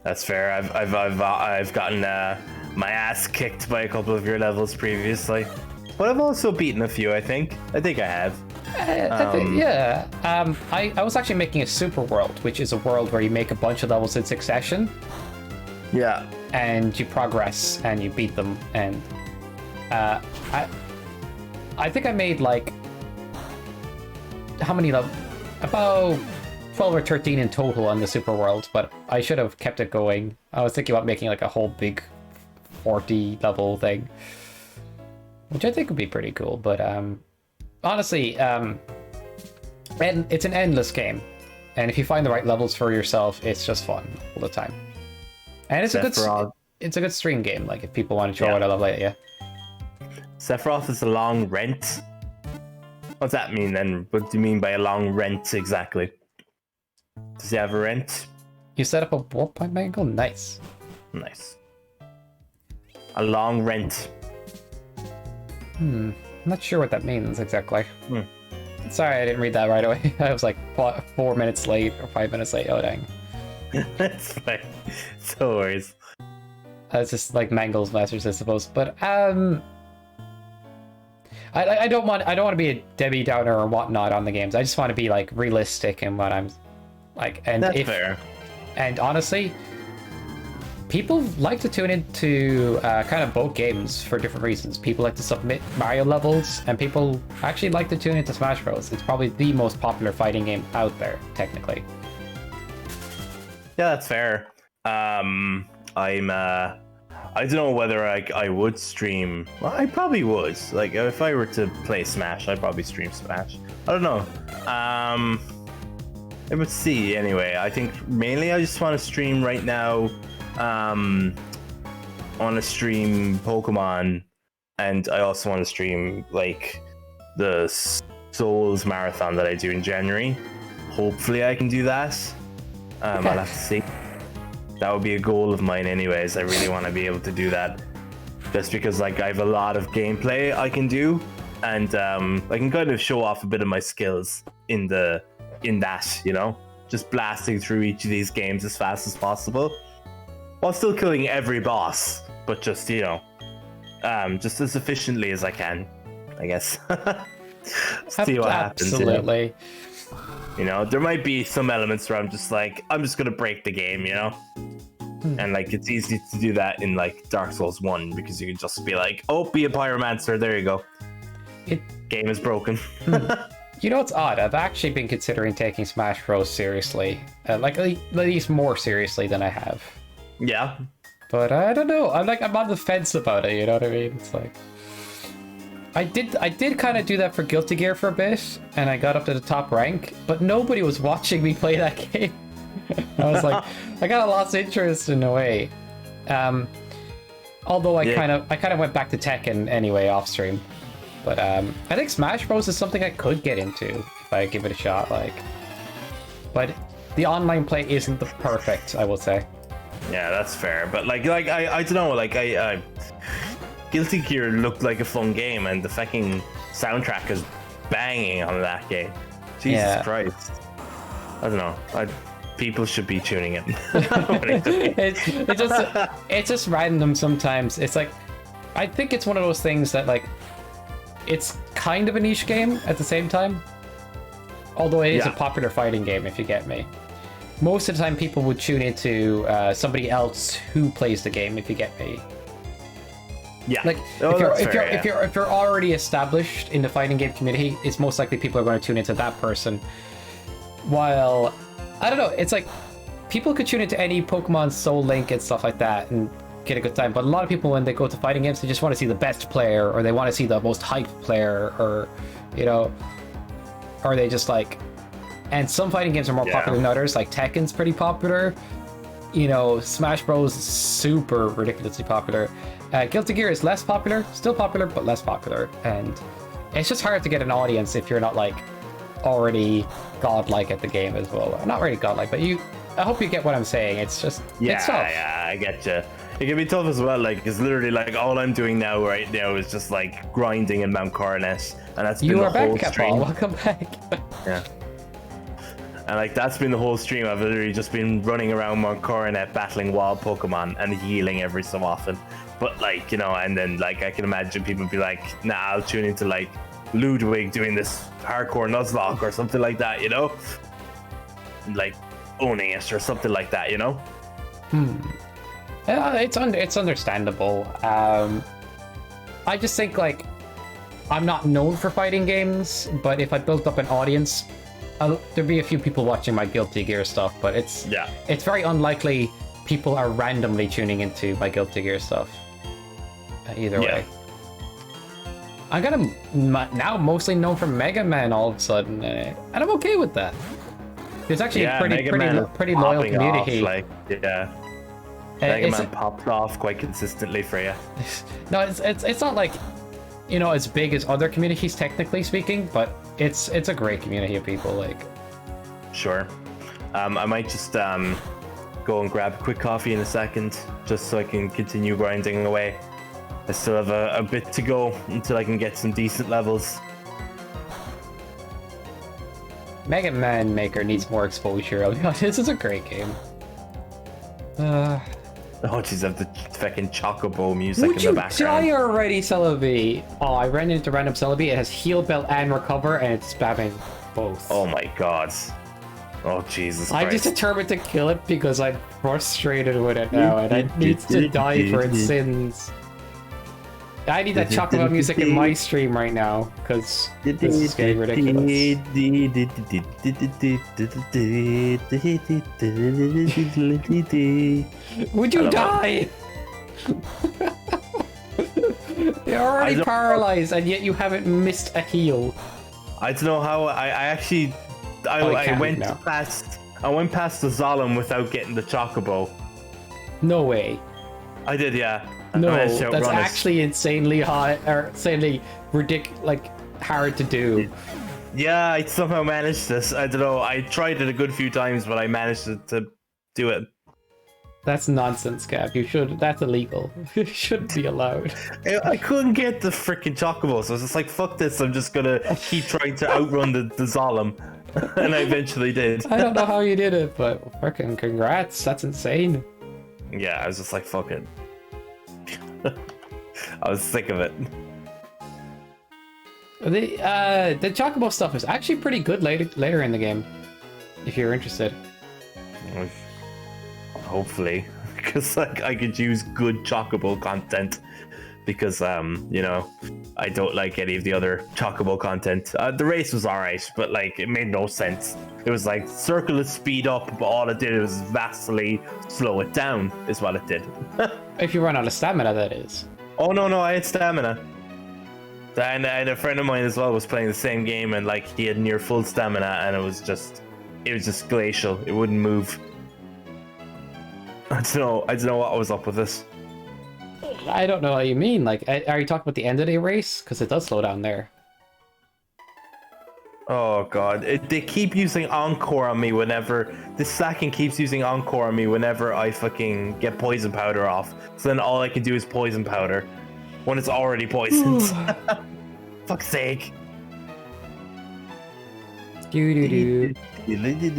That's fair. I've gotten my ass kicked by a couple of your levels previously. But I've also beaten a few, I think. I have. I was actually making a super world, which is a world where you make a bunch of levels in succession. Yeah. And you progress and you beat them. And I think I made like how many levels? About 12 or 13 in total on the super world, but I should have kept it going. I was thinking about making like a whole big 40 level thing, which I think would be pretty cool. But honestly, and it's an endless game, and if you find the right levels for yourself, it's just fun all the time. And it's a good stream game. Like if people want to throw it a level at you. Sephiroth is a long rent. What's that mean then? What do you mean by a long rent exactly? Does he have a rent? You set up a warp point angle? Nice. A long rent. I'm not sure what that means exactly. Sorry, I didn't read that right away. I was like 4 minutes late or 5 minutes late. Oh, dang. That's fine. No worries. It's just like Mangle's Masters, I suppose. But I don't want to be a Debbie Downer or whatnot on the games. I just want to be like realistic in what I'm like. And That's fair. And honestly, people like to tune into kind of both games for different reasons. People like to submit Mario levels, and people actually like to tune into Smash Bros. It's probably the most popular fighting game out there, technically. Yeah, that's fair. I don't know whether I would stream. Well, I probably would. Like, if I were to play Smash, I'd probably stream Smash. I don't know. I would see anyway. I think mainly I just want to stream right now. I want to stream Pokemon, and I also want to stream like the Souls marathon that I do in January. Hopefully, I can do that. I'll have to see. That would be a goal of mine anyways. I really want to be able to do that, just because like I have a lot of gameplay I can do, and I can kind of show off a bit of my skills in that, you know, just blasting through each of these games as fast as possible while still killing every boss, but just, you know, just as efficiently as I can, I guess. See what happens. Absolutely. You know, there might be some elements where I'm just gonna break the game, you know? And like, it's easy to do that in like Dark Souls 1, because you can just be like, oh, be a pyromancer, there you go. Game is broken. You know what's odd? I've actually been considering taking Smash Bros. Seriously. Like, at least more seriously than I have. Yeah. But I don't know. I'm on the fence about it, you know what I mean? It's like... I did kind of do that for Guilty Gear for a bit, and I got up to the top rank, but nobody was watching me play that game. I was like, I got a lost interest in a way. Although I kind of went back to Tekken anyway off stream. But I think Smash Bros is something I could get into if I give it a shot. Like, but the online play isn't the perfect, I will say. Yeah, that's fair. But like I don't know. Like I Guilty Gear looked like a fun game, and the fucking soundtrack is banging on that game. Jesus Christ. I don't know. People should be tuning in. it's just random sometimes. It's like, I think it's one of those things that like, it's kind of a niche game at the same time. Although it is a popular fighting game, if you get me. Most of the time people would tune into somebody else who plays the game, if you get me. Yeah. Like, if you're already established in the fighting game community, it's most likely people are going to tune into that person. While, I don't know, it's like, people could tune into any Pokemon, Soul Link and stuff like that and get a good time. But a lot of people, when they go to fighting games, they just want to see the best player, or they want to see the most hyped player, or, you know, or they just like... And some fighting games are more popular than others, like Tekken's pretty popular. You know, Smash Bros is super ridiculously popular. Guilty Gear is less popular, still popular, but less popular. And it's just hard to get an audience if you're not like already godlike at the game as well. Not really godlike, but I hope you get what I'm saying. It's just, it's tough. Yeah, I get you. It can be tough as well. Like, it's literally like all I'm doing right now is just like grinding in Mount Coronet, and that's been the whole stream. Welcome back. Yeah. And like, that's been the whole stream. I've literally just been running around Mount Coronet battling wild Pokemon and healing every so often. But like, you know, and then like, I can imagine people be like, nah, I'll tune into like Ludwig doing this hardcore Nuzlocke or something like that, you know? Like, owning it or something like that, you know? Yeah, it's understandable. I just think like, I'm not known for fighting games, but if I built up an audience, there'd be a few people watching my Guilty Gear stuff, but it's very unlikely people are randomly tuning into my Guilty Gear stuff. Either way. I'm gonna now mostly known for Mega Man all of a sudden, and I'm okay with that. There's actually a pretty loyal community. Mega Man popped off quite consistently for you. No, it's not like, you know, as big as other communities technically speaking, but it's a great community of people. Like, sure. I might just go and grab a quick coffee in a second, just so I can continue grinding away. I still have a bit to go until I can get some decent levels. Mega Man Maker needs more exposure. I'll be honest, this is a great game. Oh, jeez, I have the fucking chocobo music Would in you the background. die already, Celebi? Oh, I ran into random Celebi. It has heal bell and recover, and it's spamming both. Oh my god. Oh, Jesus I'm just Christ. determined to kill it because I'm frustrated with it now, and it needs to die for its sins. I need that chocobo music in my stream right now, because this is getting ridiculous. Would you die? You're already paralyzed, and yet you haven't missed a heal. I don't know how I actually I went now. past the Zolom without getting the chocobo. No way. I did, yeah. No, I managed to that's outrun it. actually insanely high, or insanely ridiculous, like hard to do. Yeah, I somehow managed this. I don't know. I tried it a good few times, but I managed to do it. That's nonsense, Gab. You should. That's illegal. It shouldn't be allowed. I couldn't get the freaking chocobo, so I was just like, "Fuck this! I'm just gonna keep trying to outrun the Zolom," and I eventually did. I don't know how you did it, but freaking congrats. That's insane. Yeah, I was just like, "Fuck it." I was sick of it. The chocobo stuff is actually pretty good later in the game, if you're interested. Hopefully, because like I could use good chocobo content, because you know, I don't like any of the other chocobo content. The race was alright, but like it made no sense. It was like circle it, speed up, but all it did was vastly slow it down. Is what it did. If you run out of stamina, that is. Oh no, I had stamina. And a friend of mine as well was playing the same game, and like he had near full stamina, and it was just glacial. It wouldn't move. I don't know what was up with this. I don't know what you mean. Like, are you talking about the end of the race? Because it does slow down there. Oh god, they keep using Encore on me whenever this Sakin keeps using Encore on me whenever I fucking get poison powder off. So then all I can do is poison powder when it's already poisoned. Fuck's sake. Do. Random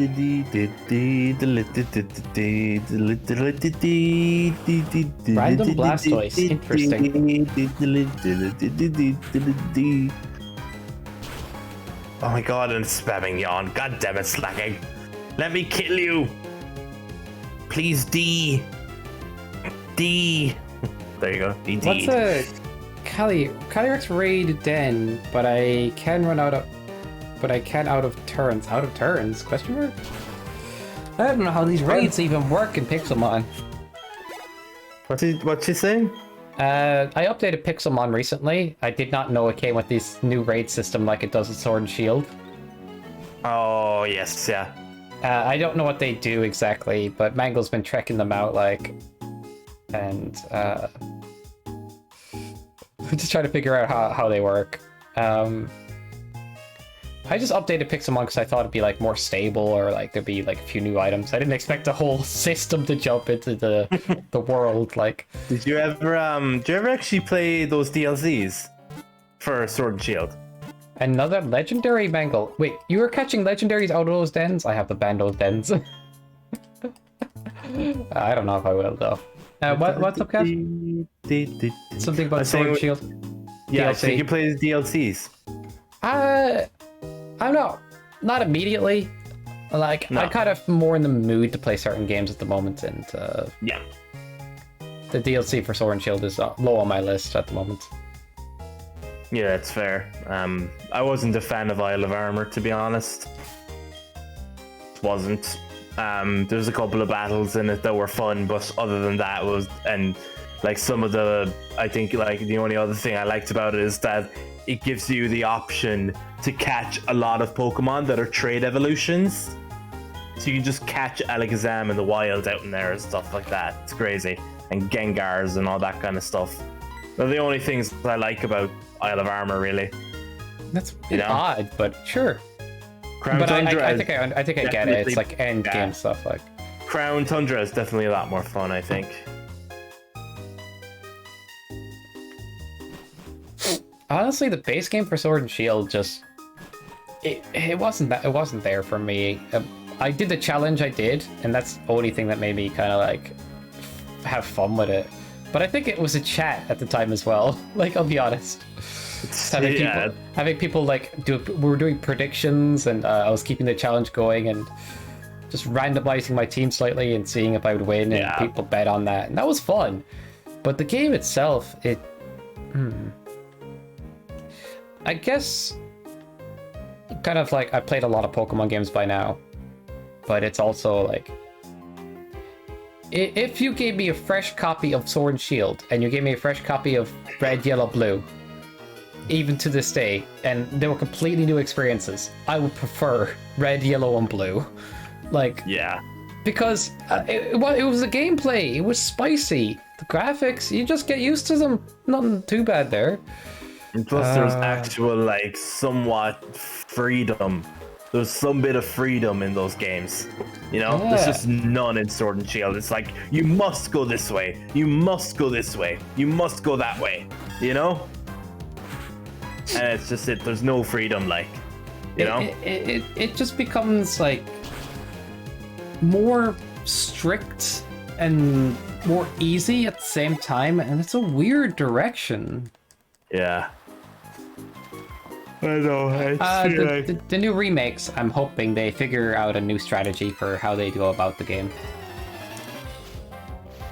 Blastoise, interesting. Oh my god, and it's spamming yawn. God damn it, slacking. Let me kill you. Please, D. D. There you go. D. What's a Calyrex raid den? But I can run out of. But I can out of turns. Out of turns? Question mark? I don't know how these raids even work in Pixelmon. What's she saying? I updated Pixelmon recently. I did not know it came with this new raid system like it does with Sword and Shield. Oh, yes, yeah. I don't know what they do exactly, but Mango's been checking them out, like, and just trying to figure out how they work. I just updated Pixelmon because I thought it'd be like more stable, or like there'd be like a few new items. I didn't expect the whole system to jump into the world. Like, Did you ever actually play those DLCs for Sword and Shield? another legendary Mangle. Wait, you were catching legendaries out of those dens? I have to ban those dens. I don't know if I will though. What's up, Kev? Something about Sword and Shield. Yeah, DLC. so you can play the DLCs. I'm not immediately. Like, No. I'm kind of more in the mood to play certain games at the moment, and Yeah. the DLC for Sword and Shield is low on my list at the moment. Yeah, that's fair. I wasn't a fan of Isle of Armor, to be honest. Wasn't. There was a couple of battles in it that were fun, but other than that like some of the, I think like the only other thing I liked about it is that it gives you the option to catch a lot of Pokemon that are trade evolutions. So you can just catch Alakazam in the wild out in there and stuff like that. It's crazy. And Gengars and all that kind of stuff. They're the only things I like about Isle of Armor, really. That's You know? odd, but sure. Crown But Tundra I think I get it. definitely- It's like end yeah. game stuff. Like, Crown Tundra is definitely a lot more fun, I think. honestly, the base game for Sword and Shield just it wasn't there for me. I did the challenge, and that's the only thing that made me kind of like have fun with it. But I think it was a chat at the time as well. Like, I'll be honest. Having people like we were doing predictions, and I was keeping the challenge going and just randomizing my team slightly and seeing if I would win, and people bet on that, and that was fun. But the game itself, I guess, kind of like, I played a lot of Pokemon games by now, but it's also like, if you gave me a fresh copy of Sword and Shield and you gave me a fresh copy of Red, Yellow, Blue, even to this day, and they were completely new experiences, I would prefer Red, Yellow, and Blue. Like, yeah, because it was a gameplay. It was spicy. The graphics, you just get used to them. Nothing too bad there. And plus, there's actual, like, somewhat freedom. There's some bit of freedom in those games. You know, there's just none in Sword and Shield. It's like, you must go this way. You must go this way. You must go that way. You know? And it's just there's no freedom, like, you know? It just becomes, like, more strict and more easy at the same time, and it's a weird direction. Yeah. I know. The new remakes, I'm hoping they figure out a new strategy for how they go about the game.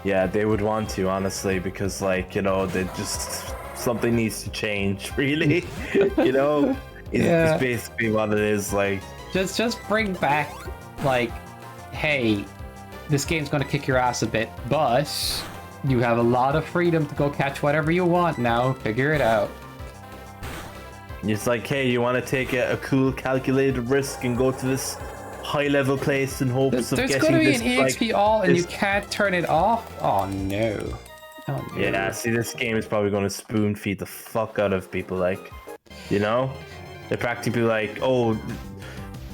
Yeah, they would want to, honestly, because, like, you know, they just... something needs to change, really. You know? It's basically what it is, like... Just bring back, like, hey, this game's gonna kick your ass a bit, but you have a lot of freedom to go catch whatever you want now. Figure it out. It's like, hey, you want to take a cool, calculated risk and go to this high-level place in hopes of getting this... There's going to be an EXP all, and you can't turn it off? Oh, no. Oh, no. Yeah, see, this game is probably going to spoon-feed the fuck out of people, like, you know? They're practically like, oh...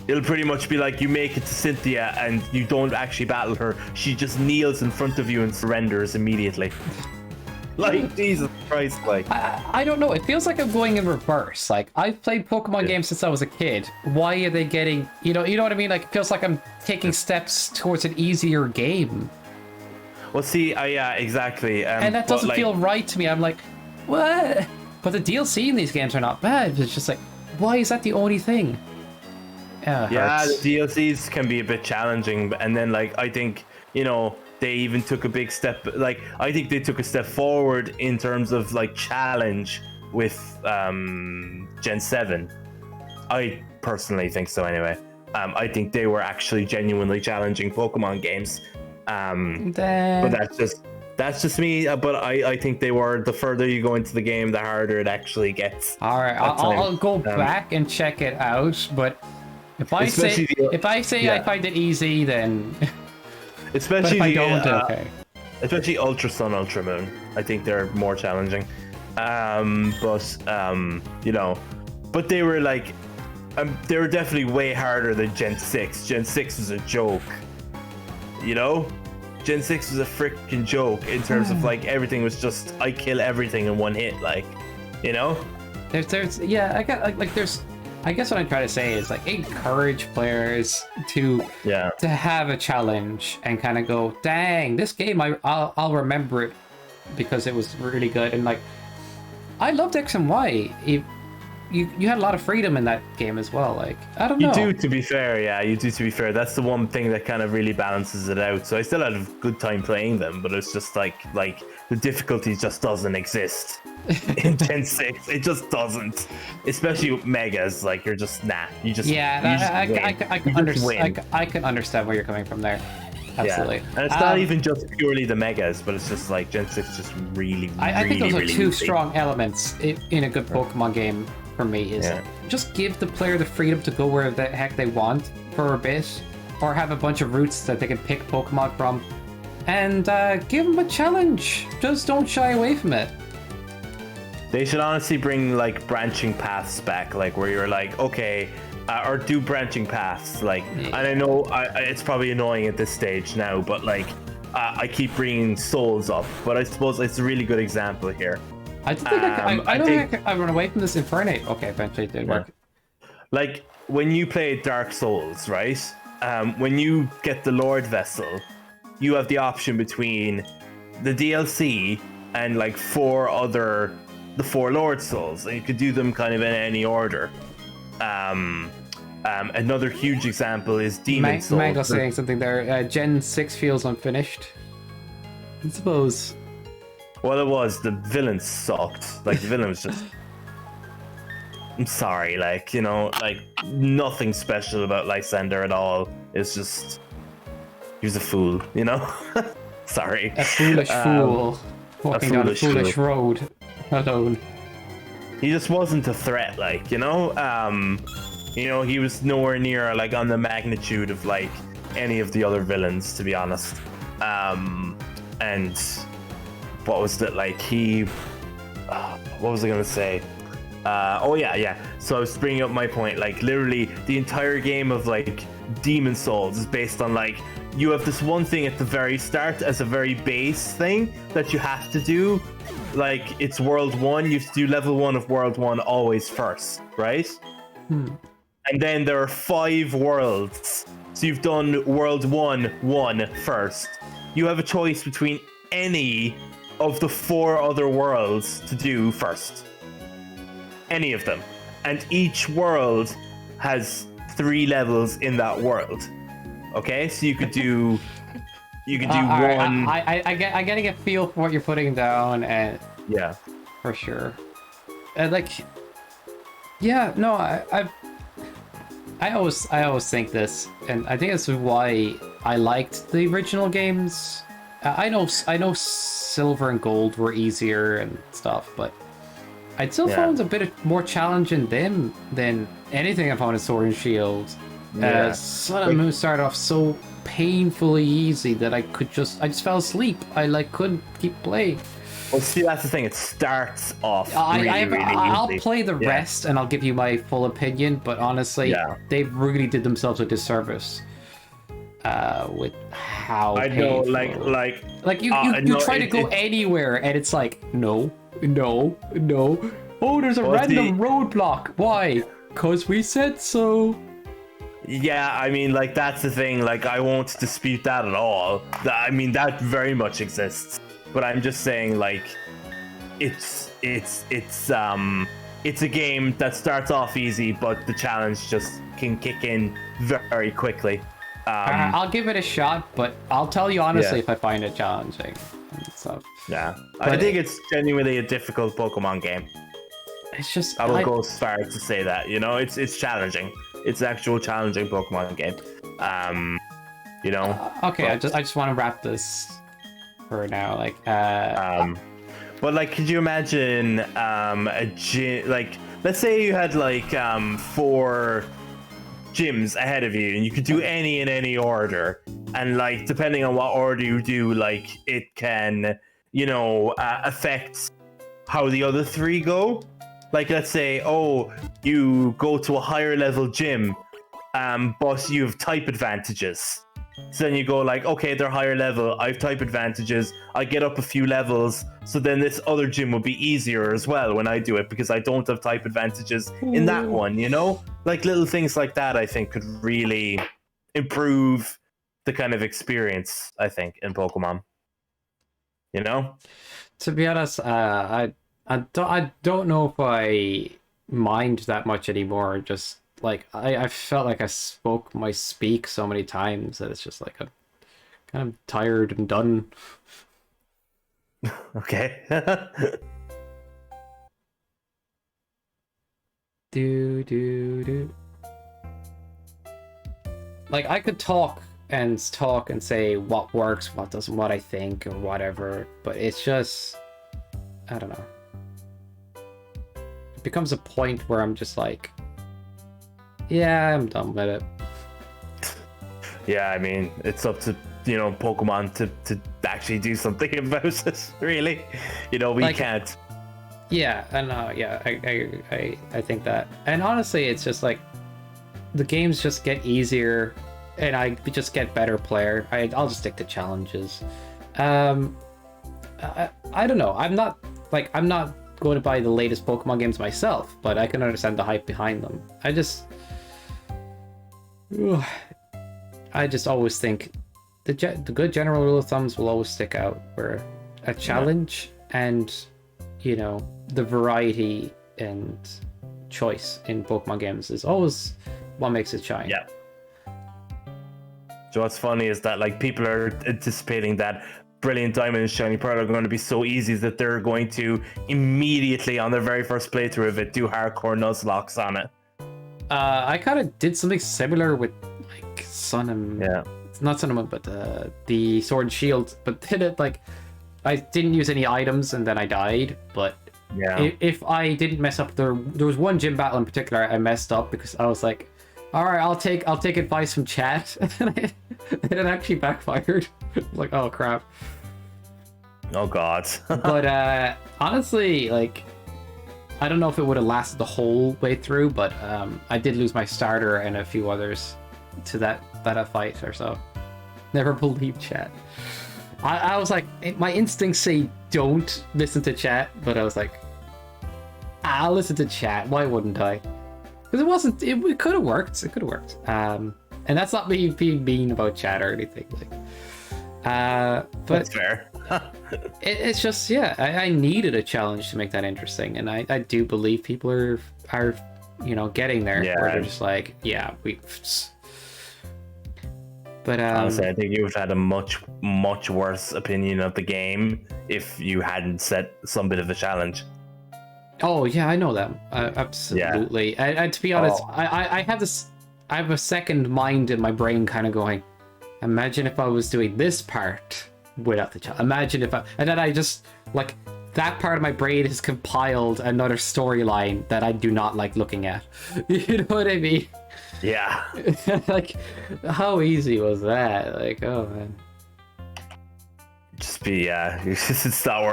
It'll pretty much be like, you make it to Cynthia and you don't actually battle her. She just kneels in front of you and surrenders immediately. Like, Jesus Christ, like... I don't know, it feels like I'm going in reverse. Like, I've played Pokemon games since I was a kid. Why are they getting... You know what I mean? Like, it feels like I'm taking steps towards an easier game. Well, see, yeah, exactly. And that doesn't feel right to me. I'm like, what? But the DLC in these games are not bad. It's just like, why is that the only thing? Yeah, the DLCs can be a bit challenging. And then, like, I think, you know... They even took a big step, like, I think they took a step forward in terms of, like, challenge with Gen 7. I personally think so, anyway. I think they were actually genuinely challenging Pokemon games. But that's just me. But I think they were. The further you go into the game, the harder it actually gets. All right, I'll go back and check it out. But if I say I find it easy, then... Especially but if I don't, okay. Especially Ultra Sun, Ultra Moon. I think they're more challenging. You know, but they were like, they were definitely way harder than Gen 6. Gen 6 was a joke. You know, Gen 6 was a freaking joke in terms of like everything was just I kill everything in one hit. Like, you know, I guess what I'm trying to say is like encourage players to have a challenge and kind of go, dang, this game I'll remember it because it was really good. And like, I loved X and Y. You had a lot of freedom in that game as well. Like, I don't know. You do, to be fair. Yeah, you do, to be fair. That's the one thing that kind of really balances it out. So I still had a good time playing them, but it's just like the difficulty just doesn't exist in Gen 6. It just doesn't. Especially with Megas. Like, you're just, you just... Yeah, I can understand where you're coming from there. Absolutely. Yeah. And it's not even just purely the Megas, but it's just like Gen 6 just really, I think those are two strong elements in a good Pokemon game for me. Is just give the player the freedom to go where the heck they want for a bit, or have a bunch of routes that they can pick Pokemon from, and give them a challenge. Just don't shy away from it. They should honestly bring like branching paths back, like where you're like, okay, or do branching paths, like, and I know it's probably annoying at this stage now, but like, I keep bringing souls up, but I suppose it's a really good example here. I think I run away from this Infernape. Okay, eventually it did work. Like, when you play Dark Souls, right? When you get the Lord Vessel, you have the option between the DLC and like the 4 Lord Souls, and you could do them kind of in any order. Another huge example is Demon Souls. Mango saying something there. Gen 6 feels unfinished. I suppose. Well, it was. The villain sucked. Like, the villain was just... I'm sorry, like, you know, like, nothing special about Lysander at all. It's just... He was a fool, you know? Sorry. A foolish fool. Walking down a foolish fool. road. Alone. He just wasn't a threat, like, you know? You know, he was nowhere near, like, on the magnitude of, like, any of the other villains, to be honest. And what was that, like, what was I gonna say? Oh yeah. So I was bringing up my point, like, literally, the entire game of, like, Demon Souls is based on, like, you have this one thing at the very start as a very base thing that you have to do. Like, it's World 1, you have to do level 1 of World 1 always first, right? And then there are 5 worlds. So you've done World 1 first. You have a choice between any of the 4 other worlds to do first. Any of them. And each world has 3 levels in that world. Okay? So you could do... You could do one... I getting a feel for what you're putting down, and... Yeah. For sure. And, like... Yeah, no, I always think this, and I think that's why I liked the original games. I know Silver and Gold were easier and stuff, but I still found a bit more challenging them than anything I found in Sword and Shield. Sun and Moon started off so painfully easy that I just fell asleep. I like couldn't keep playing. Well, see, that's the thing. It starts off really easy. I'll play the rest and I'll give you my full opinion, but honestly, they really did themselves a disservice with how I painful. know, like you try to go anywhere and it's like, no. Oh, there's a random roadblock. Why? Because we said so. Yeah, I mean, like, that's the thing. Like, I won't dispute that at all. I mean, that very much exists. But I'm just saying, like, it's a game that starts off easy, but the challenge just can kick in very quickly. I'll give it a shot, but I'll tell you honestly if I find it challenging. So yeah, I think it's genuinely a difficult Pokemon game. It's just I will go as far as to say that, you know, it's challenging. It's an actual challenging Pokemon game. You know. Okay, I just want to wrap this for now, like but like, could you imagine a gym, like, let's say you had like 4 gyms ahead of you and you could do any in any order, and like depending on what order you do, like it can, you know, affect how the other 3 go. Like, let's say, oh, you go to a higher level gym, but you have type advantages. So then you go like, okay, they're higher level, I have type advantages, I get up a few levels, so then this other gym will be easier as well when I do it because I don't have type advantages in that one, you know? Like, little things like that, I think, could really improve the kind of experience, I think, in Pokemon. You know? To be honest, I don't know if I mind that much anymore. Just like I felt like I spoke my speak so many times that it's just like I'm kind of tired and done. Okay. do. Like, I could talk and say what works, what doesn't, what I think or whatever, but it's just, I don't know. It becomes a point where I'm just like, yeah, I'm done with it. Yeah, I mean, it's up to, you know, Pokemon to actually do something about it, really. You know, we can't. Yeah, I know, yeah, I think that. And honestly, it's just like, the games just get easier, and I just get better player. I'll just stick to challenges. I don't know, I'm not going to buy the latest Pokemon games myself, but I can understand the hype behind them. I just always think the good general rule of thumbs will always stick out, where a challenge, and you know, the variety and choice in Pokemon games is always what makes it shine. Yeah. So what's funny is that like people are anticipating that Brilliant Diamond and Shiny Pearl are going to be so easy that they're going to immediately on their very first playthrough of it do hardcore Nuzlocke on it. I kind of did something similar with like Sun and it's not Sun and Moon, but the Sword and Shield. But did it like I didn't use any items and then I died. But if I didn't mess up, there was one gym battle in particular I messed up because I was like, all right, I'll take advice from chat, and it actually backfired. Like, oh crap. Oh god. But honestly, like, I don't know if it would have lasted the whole way through, but I did lose my starter and a few others to that fight or so. Never believed chat. I was like, my instincts say don't listen to chat, but I was like, I'll listen to chat. Why wouldn't I? Because it could have worked. It could have worked. And that's not me being mean about chat or anything. Like, but that's fair. It's just, yeah, I needed a challenge to make that interesting, and I do believe people are you know, getting there. Yeah. Where they're just like, yeah, we. But honestly, I think you would have had a much worse opinion of the game if you hadn't set some bit of a challenge. Oh yeah, I know them. Absolutely. Yeah. And to be honest, I have this. I have a second mind in my brain, kind of going, imagine if I was doing this part without the challenge. Imagine if and then I just like that part of my brain has compiled another storyline that I do not like looking at. You know what I mean? Yeah. Like, how easy was that? Like, oh man. Just be it's not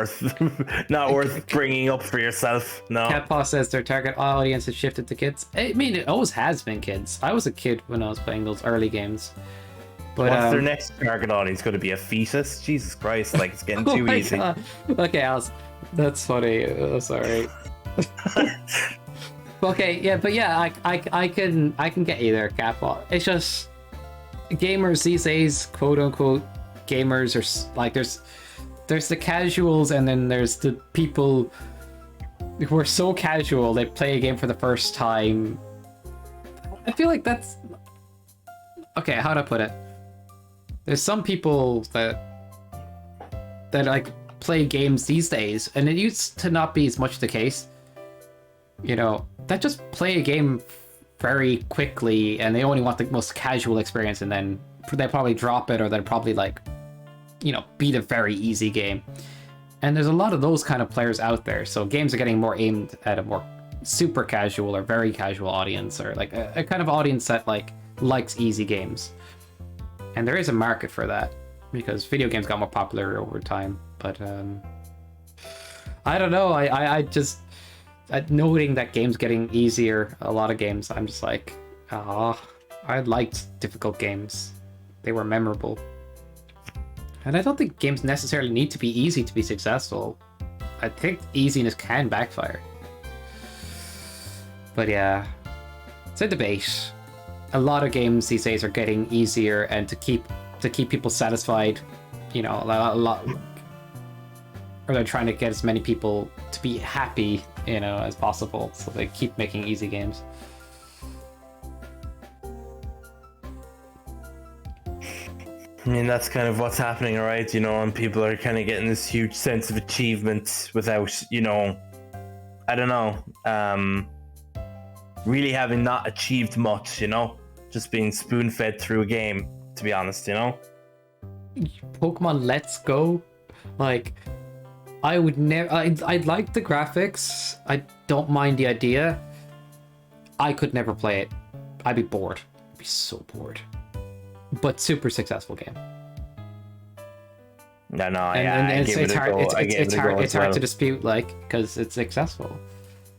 worth bringing up for yourself. No. Catpaw says their target audience has shifted to kids. I mean, it always has been kids. I was a kid when I was playing those early games. But what's their next target audience going to be? A fetus? Jesus Christ! Like, it's getting too easy. God. Okay, Alice, that's funny. Sorry. Okay, yeah, but yeah, I can get you there, Catpaw. It's just gamers these days, quote unquote. Gamers are like there's the casuals, and then there's the people who are so casual they play a game for the first time. I feel like that's okay. How do I put it? There's some people that like play games these days, and it used to not be as much the case. You know, that just play a game very quickly, and they only want the most casual experience, and then they probably drop it, or they're probably like, you know, beat a very easy game. And there's a lot of those kind of players out there, so games are getting more aimed at a more super casual or very casual audience, or like a kind of audience that like likes easy games. And there is a market for that because video games got more popular over time. But I don't know, I just noting that games getting easier, a lot of games, I'm just like, I liked difficult games. They were memorable. And I don't think games necessarily need to be easy to be successful. I think easiness can backfire. But yeah, it's a debate. A lot of games these days are getting easier, and to keep people satisfied, you know, a lot, or they're trying to get as many people to be happy, you know, as possible. So they keep making easy games. I mean, that's kind of what's happening, right? You know, and people are kind of getting this huge sense of achievement without, you know, I don't know, really having not achieved much, you know, just being spoon-fed through a game, to be honest, you know? Pokemon Let's Go, like, I would never, I like the graphics, I don't mind the idea, I could never play it. I'd be bored. I'd be so bored. But super successful game. No, and it's hard to dispute, like, because it's successful.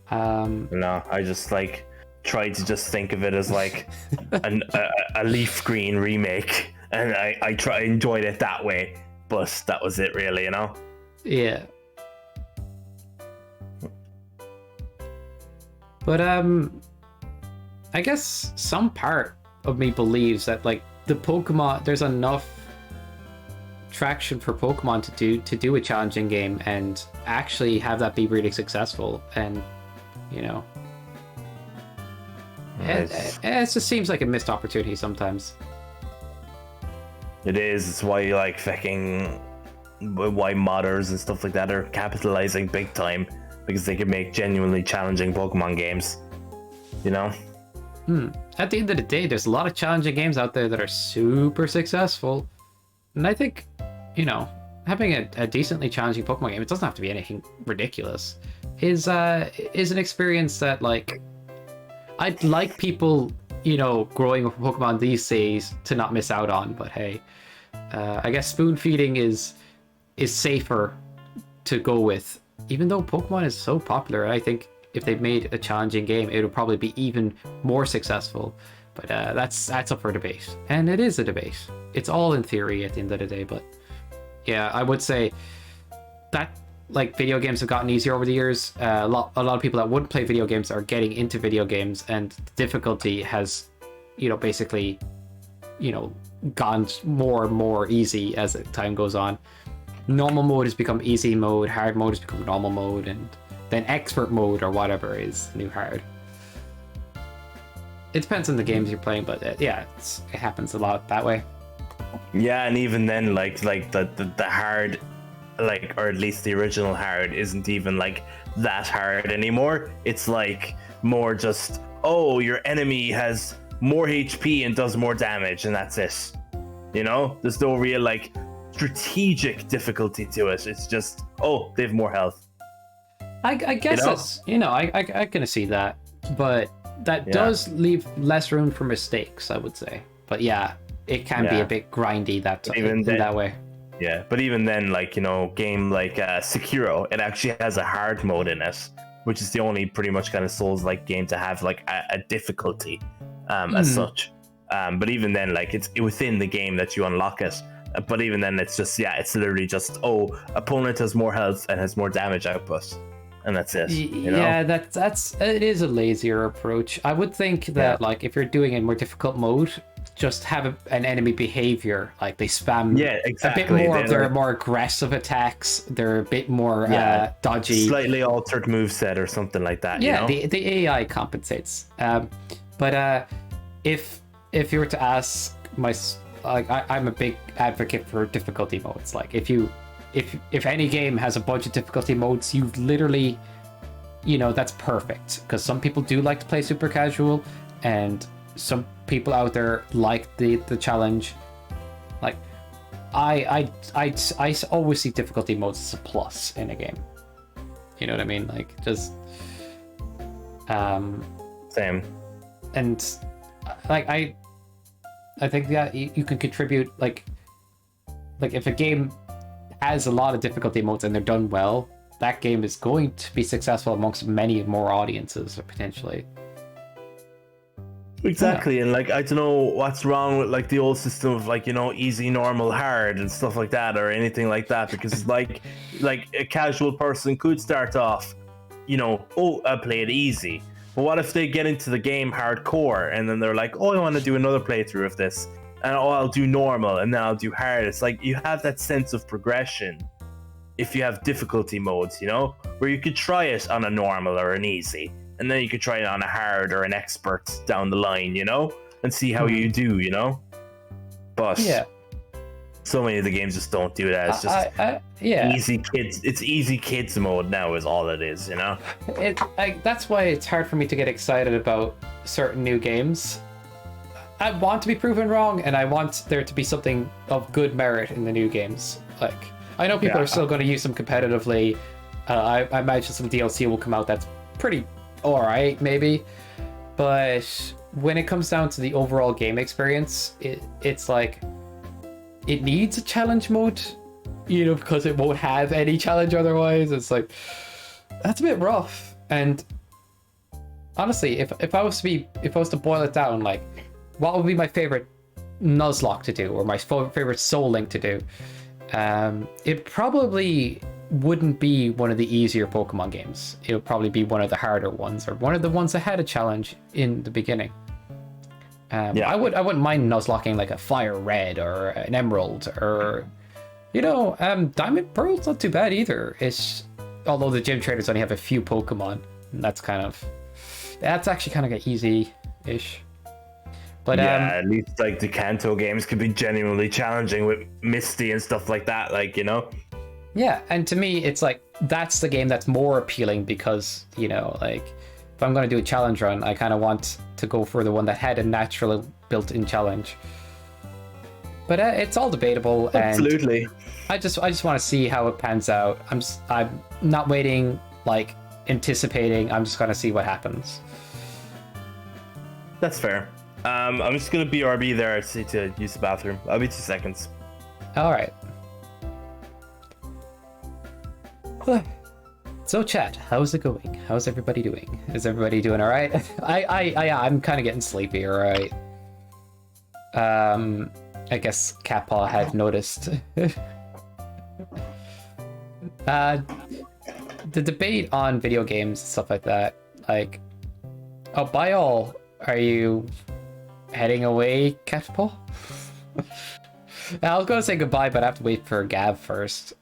No, I just like tried to just think of it as like a leaf green remake, and I enjoyed it that way. But that was it, really, you know. Yeah. But I guess some part of me believes that like the Pokemon, there's enough traction for Pokemon to do a challenging game and actually have that be really successful. And you know, it just seems like a missed opportunity sometimes. It is. It's why like fucking why modders and stuff like that are capitalizing big time, because they can make genuinely challenging Pokemon games. You know. At the end of the day, there's a lot of challenging games out there that are super successful. And I think, you know, having a decently challenging Pokemon game, it doesn't have to be anything ridiculous, is an experience that, like, I'd like people, you know, growing up with Pokemon these days to not miss out on. But hey, I guess spoon feeding is safer to go with. Even though Pokemon is so popular, I think if they made a challenging game, it would probably be even more successful. But that's up for debate, and it is a debate. It's all in theory at the end of the day. But yeah, I would say that like video games have gotten easier over the years. A lot of people that wouldn't play video games are getting into video games, and the difficulty has, you know, basically, you know, gone more and more easy as time goes on. Normal mode has become easy mode, hard mode has become normal mode, and then expert mode or whatever is new hard. It depends on the games you're playing, but yeah, it happens a lot that way. Yeah, and even then, like the hard, like, or at least the original hard, isn't even like that hard anymore. It's like more just, oh, your enemy has more HP and does more damage, and that's it. You know, there's no real like strategic difficulty to it. It's just, oh, they have more health. I guess it's, you know, I can see that, but that does leave less room for mistakes, I would say. But yeah, it can be a bit grindy that way. Yeah, but even then, like, you know, game like Sekiro, it actually has a hard mode in it, which is the only pretty much kind of Souls-like game to have like a difficulty as such. But even then, like, it's within the game that you unlock it. But even then, it's just, it's literally just, oh, opponent has more health and has more damage output. And that's it. You know? Yeah, it is a lazier approach. I would think that like if you're doing a more difficult mode, just have an enemy behavior, like they spam exactly. a bit more of their more aggressive attacks. They're a bit more dodgy, slightly altered moveset or something like that. Yeah, you know? the AI compensates. But if you were to ask I'm a big advocate for difficulty modes. Like if any game has a bunch of difficulty modes, you literally, you know, that's perfect, because some people do like to play super casual, and some people out there like the challenge. Like I always see difficulty modes as a plus in a game. You know what I mean? Like just same. And like I think that you can contribute, like if a game has a lot of difficulty modes and they're done well, that game is going to be successful amongst many more audiences, potentially. Exactly. And like, I don't know what's wrong with like the old system of like, you know, easy, normal, hard and stuff like that, or anything like that, because like a casual person could start off, you know, oh, I'll play it easy. But what if they get into the game hardcore and then they're like, oh, I want to do another playthrough of this, and oh, I'll do normal and then I'll do hard. It's like you have that sense of progression if you have difficulty modes, you know, where you could try it on a normal or an easy, and then you could try it on a hard or an expert down the line, you know, and see how you do, you know. But so many of the games just don't do that. It's just easy kids. It's easy kids mode now is all it is, you know. That's why it's hard for me to get excited about certain new games. I want to be proven wrong, and I want there to be something of good merit in the new games. Like, I know people are still going to use them competitively. I imagine some DLC will come out that's pretty alright, maybe. But when it comes down to the overall game experience, it's like, it needs a challenge mode, you know, because it won't have any challenge otherwise. It's like, that's a bit rough. And honestly, if I was to boil it down, like, what would be my favorite Nuzlocke to do, or my favorite Soul Link to do? It probably wouldn't be one of the easier Pokemon games. It would probably be one of the harder ones, or one of the ones that had a challenge in the beginning. I wouldn't mind Nuzlocking like a Fire Red or an Emerald, or Diamond Pearl's not too bad either. Although the gym trainers only have a few Pokemon, and that's actually kind of easy-ish. But yeah, at least like the Kanto games could be genuinely challenging with Misty and stuff like that, Yeah, and to me, it's like that's the game that's more appealing because like if I'm going to do a challenge run, I kind of want to go for the one that had a natural built-in challenge. But it's all debatable. Absolutely. And I just want to see how it pans out. I'm not waiting, like anticipating. I'm just going to see what happens. That's fair. I'm just gonna BRB there to use the bathroom. I'll be 2 seconds. All right. So chat, how's it going? How's everybody doing? Is everybody doing all right? I'm kind of getting sleepy. All right. I guess Catpaw had noticed. The debate on video games and stuff like that. Like, oh, by all, are you heading away, Catpaw? I was gonna say goodbye, but I have to wait for Gav first.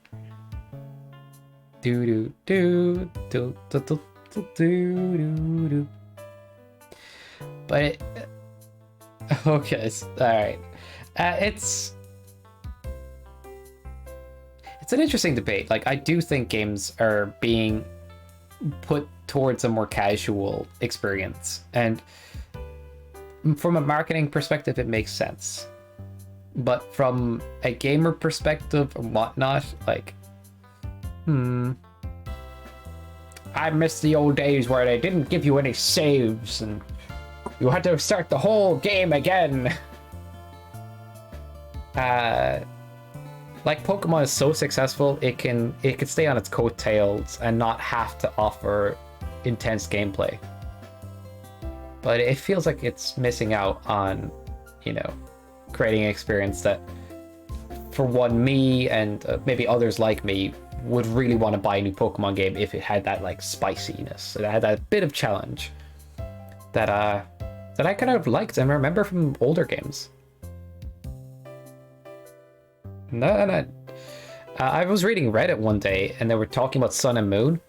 Do do do do do do do do do. But okay, all right. It's an interesting debate. Like, I do think games are being put towards a more casual experience, and from a marketing perspective, it makes sense. But from a gamer perspective and whatnot, like, I miss the old days where they didn't give you any saves and you had to start the whole game again. Like, Pokemon is so successful, it can stay on its coattails and not have to offer intense gameplay. But it feels like it's missing out on, creating an experience that, for one, me and maybe others like me would really want to buy a new Pokemon game if it had that like spiciness, it had that bit of challenge that I kind of liked and remember from older games. No. I was reading Reddit one day and they were talking about Sun and Moon,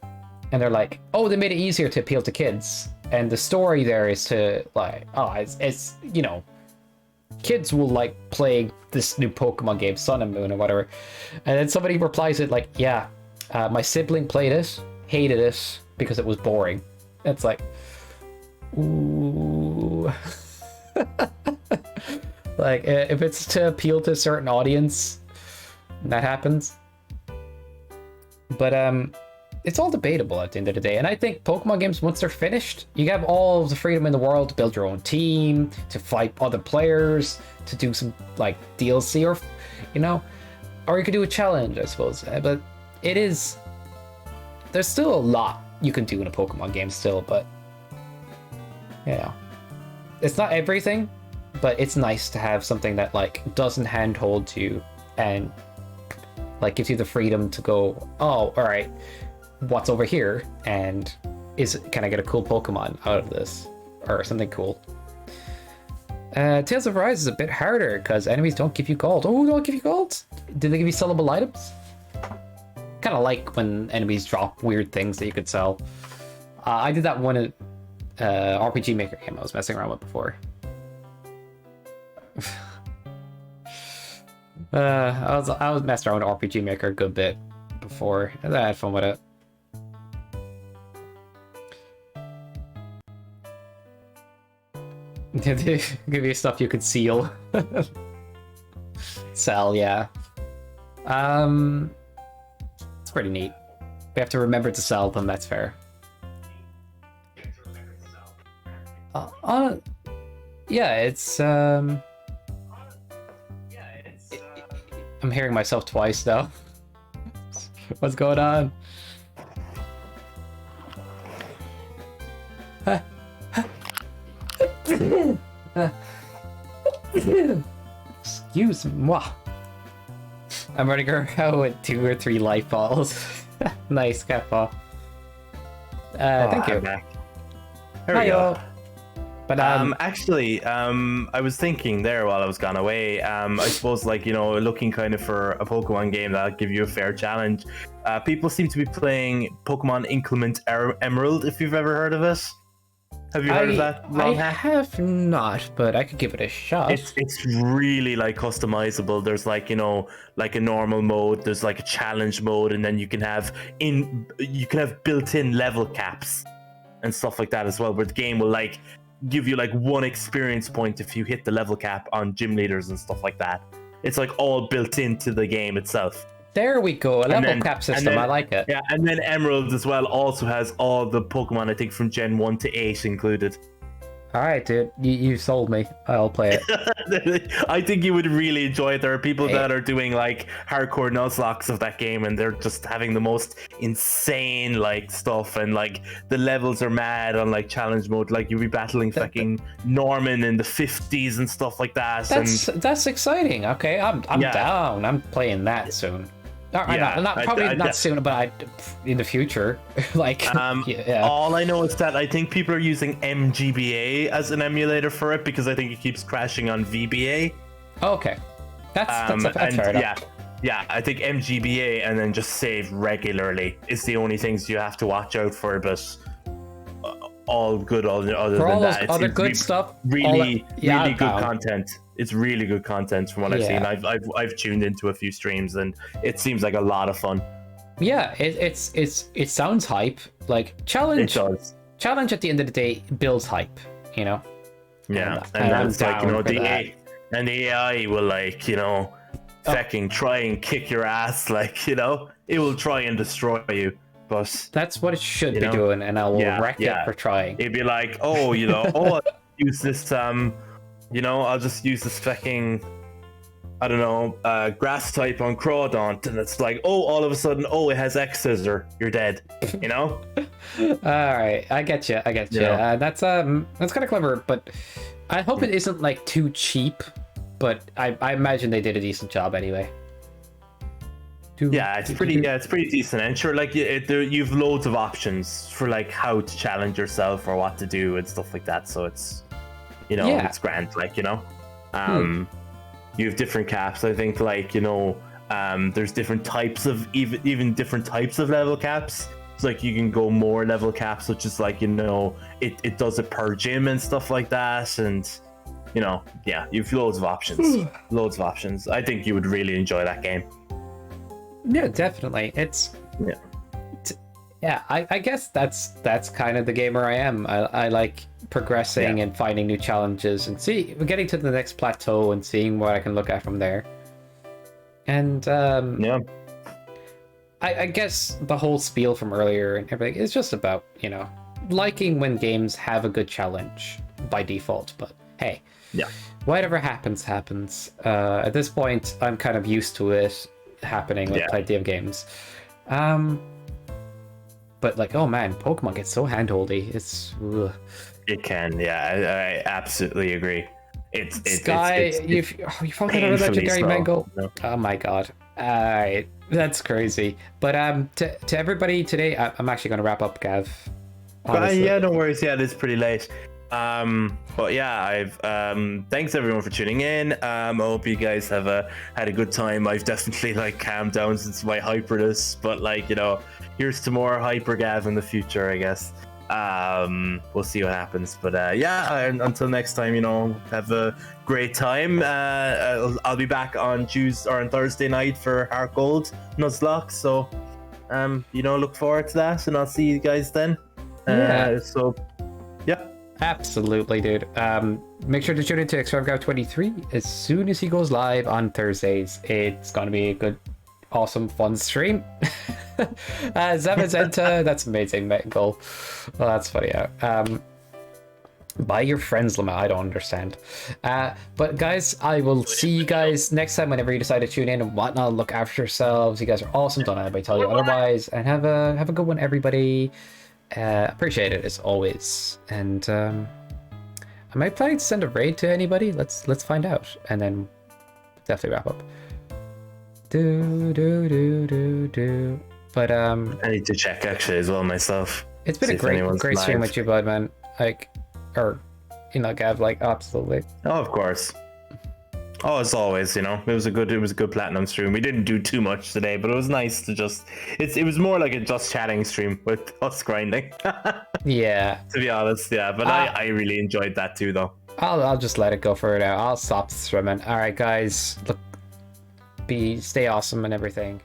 and they're like, oh, they made it easier to appeal to kids, and the story there is to like, oh, it's kids will like playing this new Pokemon game, Sun and Moon or whatever. And then somebody replies it like, yeah, my sibling played it, hated it because it was boring. It's like, ooh. Like, if it's to appeal to a certain audience, that happens. But it's all debatable at the end of the day. And I think Pokemon games, once they're finished, you have all the freedom in the world to build your own team, to fight other players, to do some like DLC, or or you could do a challenge, I suppose. But there's still a lot you can do in a Pokemon game still, but it's not everything, but it's nice to have something that like doesn't handhold you and like gives you the freedom to go, oh, all right, what's over here, and can I get a cool Pokemon out of this, or something cool. Tales of Arise is a bit harder because enemies don't give you gold. Oh, don't give you gold? Did they give you sellable items? Kind of like when enemies drop weird things that you could sell. I did that one RPG Maker game I was messing around with before. I was messing around with RPG Maker a good bit before, and I had fun with it. They give you stuff you could seal. Sell, yeah. It's pretty neat. We have to remember to sell them, that's fair. Yeah, it's I'm hearing myself twice now. What's going on? Excuse moi. I'm running around with 2 or 3 life balls. Nice, Catpaw. Thank you. There we go. But Actually, I was thinking there while I was gone away. I suppose, like, looking kind of for a Pokemon game that'll give you a fair challenge. People seem to be playing Pokemon Inclement Emerald. If you've ever heard of it, have you heard of that? I have not, but I could give it a shot. It's really like customizable. There's like like a normal mode. There's like a challenge mode, and then you can have built-in level caps and stuff like that as well, where the game will like give you like 1 experience point if you hit the level cap on gym leaders and stuff like that. It's like all built into the game itself. There we go, a level cap system. I like it. Yeah, and then Emerald as well also has all the Pokemon, I think, from Gen 1 to 8 included. All right, dude, you sold me. I'll play it. I think you would really enjoy it. There are people that are doing like hardcore nuzlocke of that game, and they're just having the most insane like stuff, and like the levels are mad on like challenge mode. Like you'll be battling fucking Norman in the 50s and stuff like that. That's exciting. Okay, I'm down. I'm playing that soon. Not soon, but in the future. Like, all I know is that I think people are using MGBA as an emulator for it because I think it keeps crashing on VBA. Oh, okay, that's fair enough. Yeah, I think MGBA and then just save regularly is the only things you have to watch out for, but all good. Other than that, other good stuff. Really good content. It's really good content from what I've seen. I've tuned into a few streams and it seems like a lot of fun. Yeah, it sounds hype. Like challenge. It does. Challenge at the end of the day builds hype. Yeah, and then it's like the AI will like fucking try and kick your ass. Like it will try and destroy you. But that's what it should be doing, and I will wreck it for trying. It'd be like, I'll use this I'll just use this fucking, I don't know, grass type on Crawdaunt, and it's like, all of a sudden, it has X Scissor, you're dead, All right, I get you. That's kind of clever, but I hope it isn't like too cheap. But I imagine they did a decent job anyway. It's pretty decent, and sure, like you've loads of options for like how to challenge yourself or what to do and stuff like that. So it's. It's grand, like, you have different caps. I think, like, there's different types of even different types of level caps. It's like you can go more level caps, which is like, it does it per gym and stuff like that. And, you've loads of options. Loads of options. I think you would really enjoy that game. Yeah, definitely. I guess that's kind of the gamer I am. I like progressing and finding new challenges and we're getting to the next plateau and seeing what I can look at from there. And I guess the whole spiel from earlier and everything is just about liking when games have a good challenge by default. But hey, whatever happens. At this point, I'm kind of used to it happening with plenty of games. But like, oh man, Pokemon gets so handholdy. It's it can, I absolutely agree. It's Sky. You found another legendary mango. No. Oh my god! That's crazy. But to everybody today, I'm actually going to wrap up, Gav. No worries. Yeah, it's pretty late. But I've thanks everyone for tuning in. I hope you guys have had a good time. I've definitely like calmed down since my hyperness, but like here's to more hyper Gav in the future, I guess. We'll see what happens, but until next time, have a great time. I'll be back on Tuesday or on Thursday night for Heart Gold Nuzlocke, so look forward to that, and I'll see you guys then. Absolutely, dude. Make sure to tune into Extravagav23 as soon as he goes live on Thursdays. It's gonna be a good, awesome, fun stream. Zamazenta, that's amazing, Michael. Well, that's funny. Buy your friends limit. I don't understand. But guys, I will see you guys next time whenever you decide to tune in and whatnot. Look after yourselves. You guys are awesome. Don't let anybody tell you otherwise. And have a good one, everybody. Appreciate it as always. And am I planning to send a raid to anybody? Let's find out, and then definitely wrap up. But I need to check actually as well myself. It's been a great stream with you, bud, man. you know, Gav, like, absolutely. Oh, of course. Oh, as always, you know, it was a good platinum stream. We didn't do too much today, but it was nice to just. It was more like a just chatting stream with us grinding. Yeah. To be honest, yeah. But I really enjoyed that too, though. I'll just let it go for now. I'll stop swimming. All right, guys. Look, stay awesome and everything.